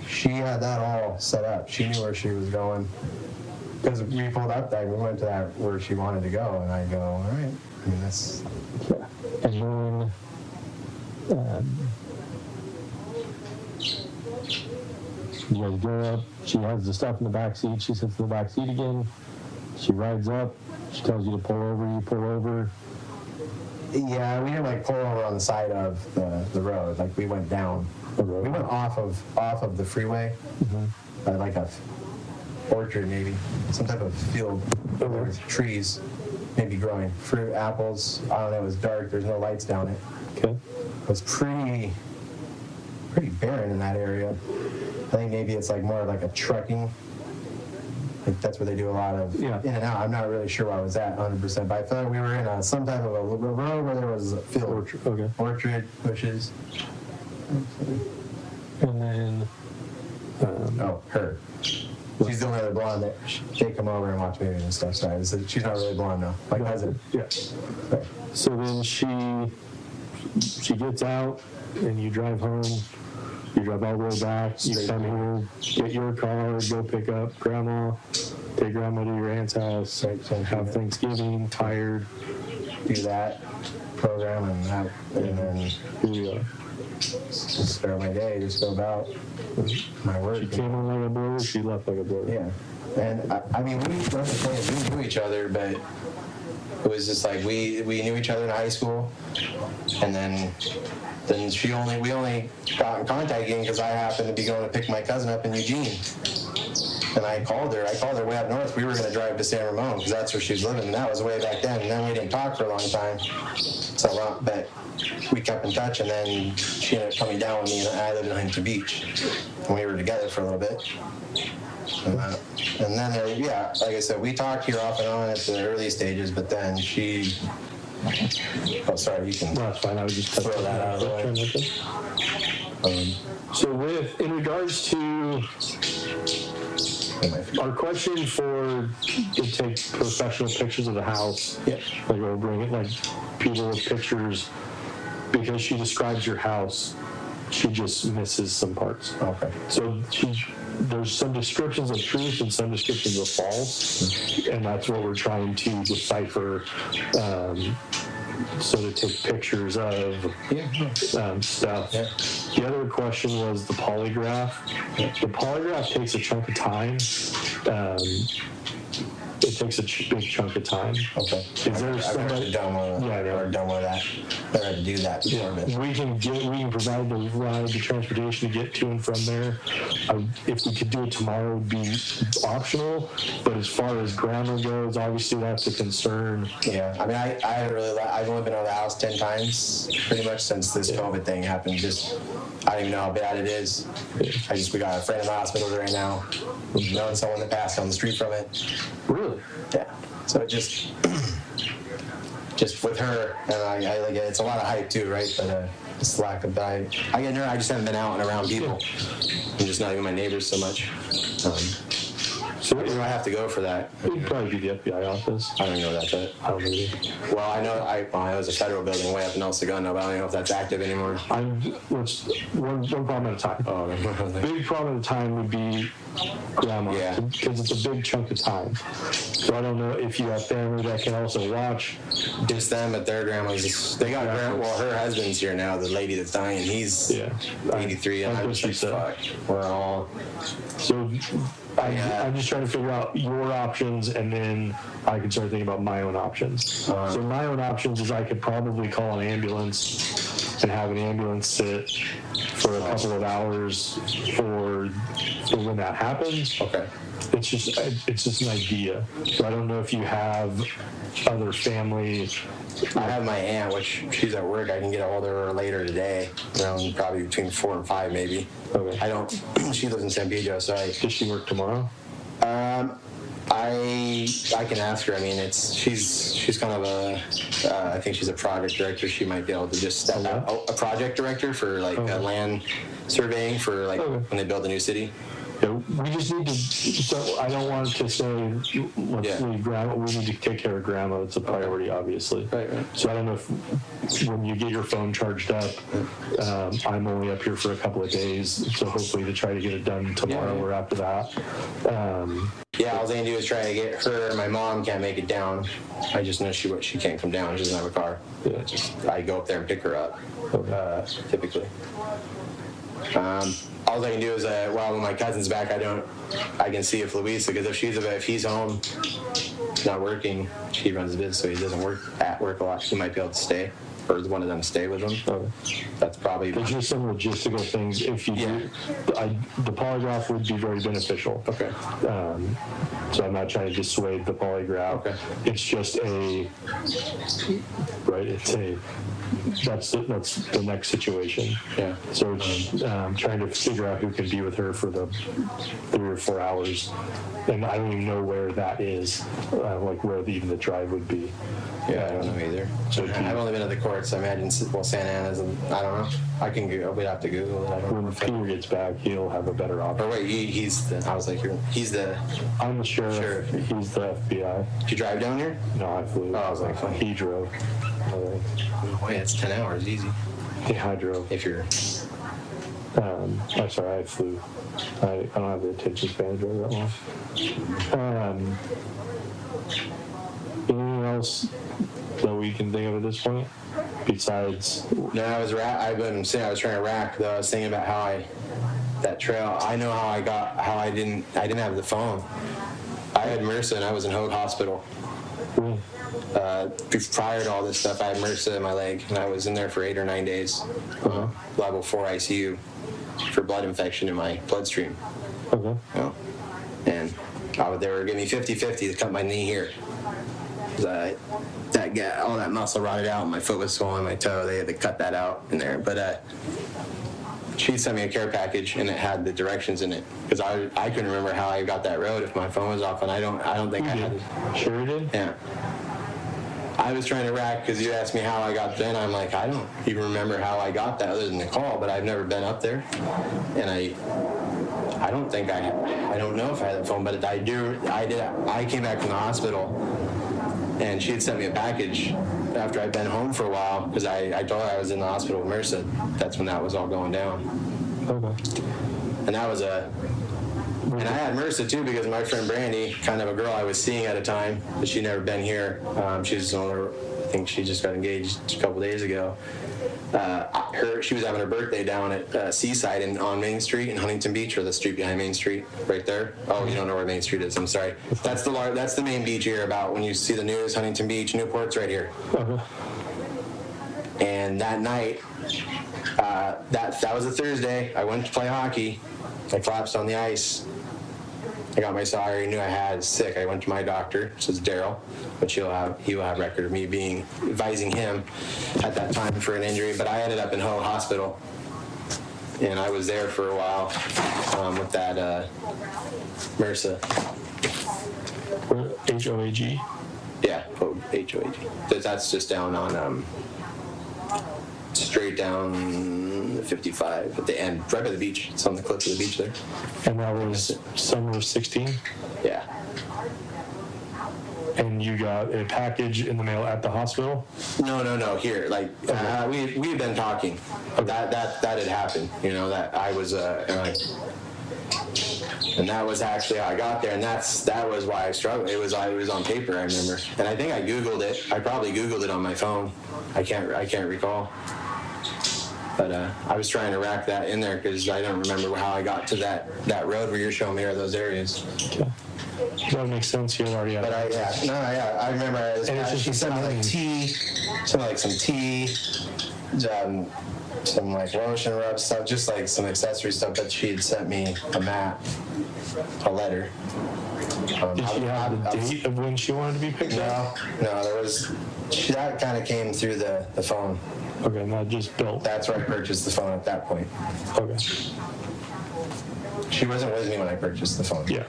Speaker 4: she had that all set up. She knew where she was going. Because we pulled up there, we went to that where she wanted to go, and I go, all right. I mean, that's...
Speaker 9: Yeah. And then you guys go up. She has the stuff in the back seat. She sits in the back seat again. She rides up. She tells you to pull over. You pull over.
Speaker 4: Yeah, we didn't like pull over on the side of the road. Like we went down. We went off of the freeway, by like a orchard maybe, some type of field with trees, maybe growing fruit, apples. I don't know. It was dark. There's no lights down it.
Speaker 9: Okay.
Speaker 4: It was pretty barren in that area. I think maybe it's like more like a trucking. Like that's where they do a lot of in and out. I'm not really sure where I was at 100%, but I felt like we were in some type of a road where there was a field, orchard, bushes.
Speaker 9: And then
Speaker 4: her. She's the only other blonde that they come over and watch movies and stuff. Sorry, she's not really blonde though. My cousin.
Speaker 9: Yeah.
Speaker 4: Right.
Speaker 9: So then she gets out, and you drive home. You drive all the way back. You come here, get your car, go pick up Grandma, take Grandma to your aunt's house, have Thanksgiving, tired.
Speaker 4: Do that program and then
Speaker 9: Here we are.
Speaker 4: just start my day. Just go about my work.
Speaker 9: She came on like a brother. She left like a brother.
Speaker 4: Yeah, and I mean we knew each other, but it was just like we knew each other in high school, and then we only got in contact again because I happened to be going to pick my cousin up in Eugene. And I called her way up north. We were going to drive to San Ramon because that's where she's living. And that was way back then. And then we didn't talk for a long time. So, but we kept in touch. And then she ended up coming down with me, and I lived in Huntington Beach. And we were together for a little bit. And then, like I said, we talked here off and on at the early stages. But then she... Oh, sorry, you can...
Speaker 9: No, that's fine. I was just
Speaker 4: throw that out of the way.
Speaker 9: So in regards to our question to take professional pictures of the house, like we'll bring it like people with pictures, because she describes your house, she just misses some parts.
Speaker 4: Okay.
Speaker 9: So there's some descriptions of truth and some descriptions of false, and that's what we're trying to decipher. so to take pictures of stuff. Yeah. The other question was the polygraph. The polygraph takes a chunk of time. It takes a big chunk of time.
Speaker 4: Okay.
Speaker 9: Is there somebody?
Speaker 4: Done with that. Better to do that before.
Speaker 9: We can provide the ride, the transportation to get to and from there. If we could do it tomorrow, it would be optional. But as far as grandma goes, obviously that's a concern.
Speaker 4: Yeah, I mean, I've only been out of the house 10 times pretty much since this COVID thing happened. I don't even know how bad it is. We got a friend in the hospital right now. Knowing someone that passed on the street from it.
Speaker 9: Really?
Speaker 4: Yeah. So it just with her, and I like it. It's a lot of hype too, right? But just lack of I get nervous. I just haven't been out and around people. I'm just not even my neighbors so much. So where do I have to go for that?
Speaker 9: It'd probably be the FBI office.
Speaker 4: I don't know that's it.
Speaker 9: I don't know either.
Speaker 4: Well, I know it was a federal building way up in El Segundo, but I don't know if that's active anymore.
Speaker 9: One problem at a time.
Speaker 4: Oh,
Speaker 9: big problem at a time would be grandma.
Speaker 4: Yeah.
Speaker 9: Because it's a big chunk of time. So I don't know if you have family that can also watch.
Speaker 4: Just them at their grandma's. They got her husband's here now, the lady that's dying. He's 83, and I was like, fuck. We're all.
Speaker 9: So I'm just trying to figure out your options, and then I can start thinking about my own options. So my own options is I could probably call an ambulance and have an ambulance sit for a couple of hours for when that happens.
Speaker 4: Okay.
Speaker 9: It's just an idea. So I don't know if you have other family.
Speaker 4: I have my aunt, which she's at work. I can get a hold of her later today, around probably between 4 and 5 maybe.
Speaker 9: Okay.
Speaker 4: She lives in San Pedro, so
Speaker 9: Does she work tomorrow?
Speaker 4: I can ask her. I mean, she's kind of I think she's a project director. She might be able to just step out. A project director for land surveying for when they build a new city.
Speaker 9: Yeah, we just need to. So I don't want to say let's leave grandma. We need to take care of grandma. It's a priority, obviously.
Speaker 4: Right.
Speaker 9: So I don't know if when you get your phone charged up, I'm only up here for a couple of days. So hopefully to try to get it done tomorrow or after that.
Speaker 4: All they can do is try to get her. My mom can't make it down. I just know she can't come down. She doesn't have a car.
Speaker 9: Yeah.
Speaker 4: I go up there and pick her up. Typically. All I can do is when my cousin's back, I can see if Luis, because if he's home, not working, she runs the business, so he doesn't work at work a lot. She might be able to stay, or one of them stay with him. Okay. That's probably.
Speaker 9: There's just some logistical things. If you do, the polygraph would be very beneficial.
Speaker 4: Okay.
Speaker 9: So I'm not trying to dissuade the polygraph.
Speaker 4: Okay.
Speaker 9: It's just that's the next situation.
Speaker 4: Yeah.
Speaker 9: So trying to figure out who can be with her for the 3 or 4 hours, and I don't even know where that is, where even the drive would be.
Speaker 4: Yeah, I don't know either. So I've only been to the courts. I imagine Santa Ana's, and I don't know. I can go. We'd have to Google it. I don't know.
Speaker 9: When Peter gets back, he'll have a better option.
Speaker 4: Or wait, he's the. I was like, he's the.
Speaker 9: I'm the sheriff. He's the FBI.
Speaker 4: Did you drive down here?
Speaker 9: No, I flew.
Speaker 4: Oh, I was like,
Speaker 9: he drove.
Speaker 4: Wait, it's 10 hours, easy.
Speaker 9: Yeah, I drove.
Speaker 4: If you're.
Speaker 9: I'm sorry, I flew. I don't have the attention span to drive that long. Anything else that we can think of at this point? Besides.
Speaker 4: No, I was trying to rack though. I was thinking about that trail. I know how I didn't have the phone. I had MRSA and I was in Hoax Hospital. Prior to all this stuff, I had MRSA in my leg, and I was in there for 8 or 9 days. Level 4 ICU for blood infection in my bloodstream.
Speaker 9: Okay.
Speaker 4: And they were giving me 50-50 to cut my knee here. All that muscle rotted out, my foot was swollen, my toe. They had to cut that out in there. But she sent me a care package, and it had the directions in it, because I couldn't remember how I got that road if my phone was off, and I don't think I had it.
Speaker 9: Sure you did?
Speaker 4: Yeah. I was trying to rack because you asked me how I got there, and I'm like, I don't even remember how I got that other than the call, but I've never been up there, and I don't think I don't know if I had the phone, but I did. I came back from the hospital, and she had sent me a package after I'd been home for a while, because I told her I was in the hospital with MRSA. That's when that was all going down.
Speaker 9: Okay.
Speaker 4: And that was and I had MRSA too, because my friend Brandy, kind of a girl I was seeing at a time, but she'd never been here. She's only think she just got engaged a couple days ago. She was having her birthday down at Seaside on Main Street in Huntington Beach, or the street behind Main Street, right there. Oh, you don't know where Main Street is. I'm sorry. That's the main beach here. About when you see the news, Huntington Beach, Newport's right here.
Speaker 9: Okay.
Speaker 4: And that night, that was a Thursday. I went to play hockey. I collapsed on the ice. I got my I already knew I had sick. I went to my doctor, which is Daryl, which he will have record of me advising him at that time for an injury. But I ended up in hospital, and I was there for a while with that MRSA.
Speaker 9: HOAG?
Speaker 4: Yeah, HOAG. That's just down on straight down 55 at the end, right by the beach. It's on the cliff of the beach there.
Speaker 9: And that was summer of 16?
Speaker 4: Yeah.
Speaker 9: And you got a package in the mail at the hospital?
Speaker 4: No. Here, like we had been talking. That had happened. You know, that I was and that was actually how I got there, and that was why I struggled. It was on paper, I remember, and I think I Googled it. I probably Googled it on my phone. I can't recall. But I was trying to rack that in there because I don't remember how I got to that road where you're showing me are those areas.
Speaker 9: Okay. That makes sense. You already have.
Speaker 4: But I remember she sent me like tea, some tea, some like lotion rub stuff, just like some accessory stuff. But she had sent me a letter.
Speaker 9: Did she have the date of when she wanted to be picked up?
Speaker 4: No, that kind of came through the phone.
Speaker 9: Okay, not just built.
Speaker 4: That's where I purchased the phone at that point.
Speaker 9: Okay.
Speaker 4: She wasn't with me when I purchased the phone.
Speaker 9: Yeah.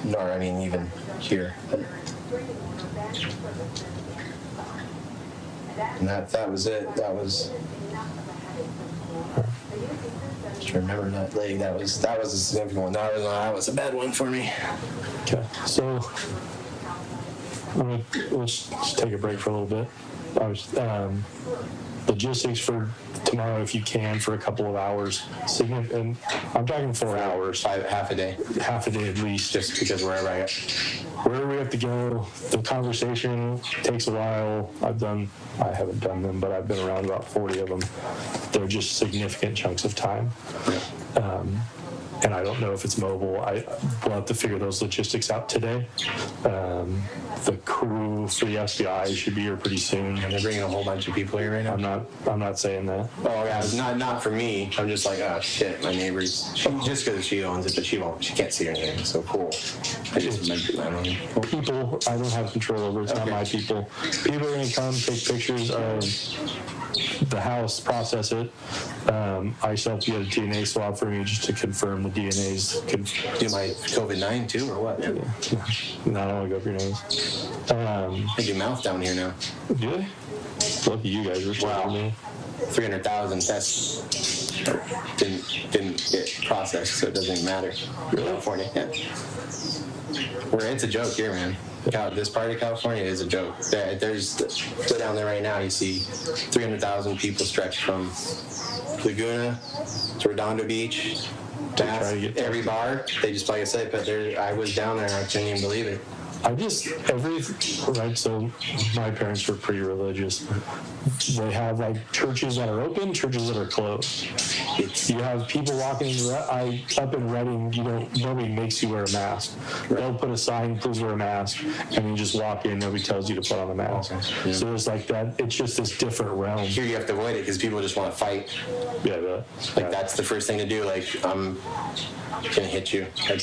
Speaker 4: Nor, I mean, even here. And that was it. That was. Just remember that leg. That was a significant one. That was a bad one for me.
Speaker 9: Okay. So let's just take a break for a little bit. Logistics for tomorrow, if you can, for a couple of hours. Significant. I'm talking 4 hours.
Speaker 4: Half a day.
Speaker 9: Half a day at least.
Speaker 4: Just because wherever
Speaker 9: we have to go, the conversation takes a while. I haven't done them, but I've been around about 40 of them. They're just significant chunks of time. And I don't know if it's mobile. We'll have to figure those logistics out today. The crew for the FBI should be here pretty soon.
Speaker 4: And they're bringing a whole bunch of people here right now.
Speaker 9: I'm not saying that.
Speaker 4: Oh yeah, not for me. I'm just like, oh shit, my neighbors. Just because she owns it, but she can't see anything. So cool. I don't
Speaker 9: People, I don't have control over. It's not my people. People are gonna come take pictures of the house, process it. I still have to get a DNA swab for me just to confirm the DNA's.
Speaker 4: Do my COVID-9 too, or what?
Speaker 9: Yeah. Not only go up your nose.
Speaker 4: They do mouth down here now.
Speaker 9: Do they? Lucky you guys. Wow.
Speaker 4: 300,000 tests didn't get processed, so it doesn't even matter. Really? California, yeah. It's a joke here, man. This part of California is a joke. There's go down there right now. You see 300,000 people stretched from Laguna to Redondo Beach. Every bar. They just, like I said, but I was down there and I couldn't even believe it.
Speaker 9: So my parents were pretty religious. They have like churches that are open, churches that are closed. You have people walking up in Reading, nobody makes you wear a mask. Right. They'll put a sign, please wear a mask, and you just walk in, nobody tells you to put on a mask. Okay. Yeah. So there's like that, it's just this different realm.
Speaker 4: Here you have to avoid it because people just want to fight.
Speaker 9: Yeah,
Speaker 4: that's the first thing to do. Like, I'm gonna hit you. Like,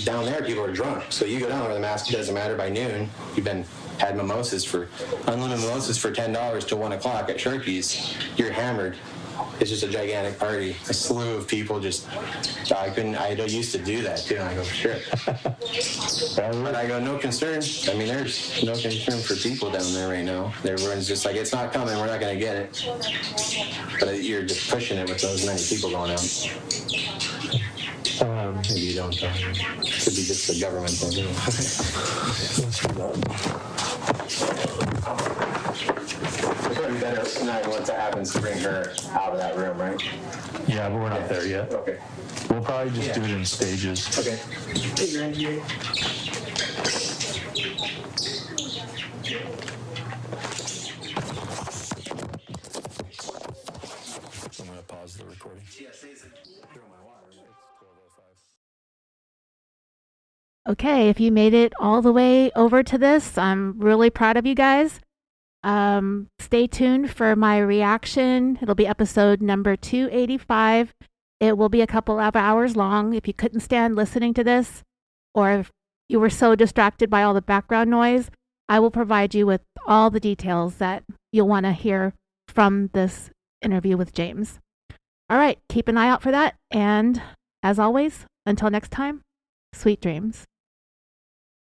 Speaker 4: down there, people are drunk. So you go down there with a mask, it doesn't matter. By noon, you've had unlimited mimosas for $10 till 1 o'clock at Sherky's. You're hammered. It's just a gigantic party. A slew of people I used to do that too. And I go, shit. But I go, no concern. I mean, there's no concern for people down there right now. Everyone's just like, it's not coming, we're not going to get it. But you're just pushing it with those many people going out. Maybe you don't. Could be just the government thing. It's probably better tonight once it happens to bring her out of that room, right?
Speaker 9: Yeah, but we're not there yet.
Speaker 4: Okay.
Speaker 9: We'll probably just do it in stages.
Speaker 4: Okay.
Speaker 1: Okay, if you made it all the way over to this, I'm really proud of you guys. Stay tuned for my reaction. It'll be episode number 285. It will be a couple of hours long. If you couldn't stand listening to this, or if you were so distracted by all the background noise, I will provide you with all the details that you'll want to hear from this interview with James. All right, keep an eye out for that. And as always, until next time, sweet dreams.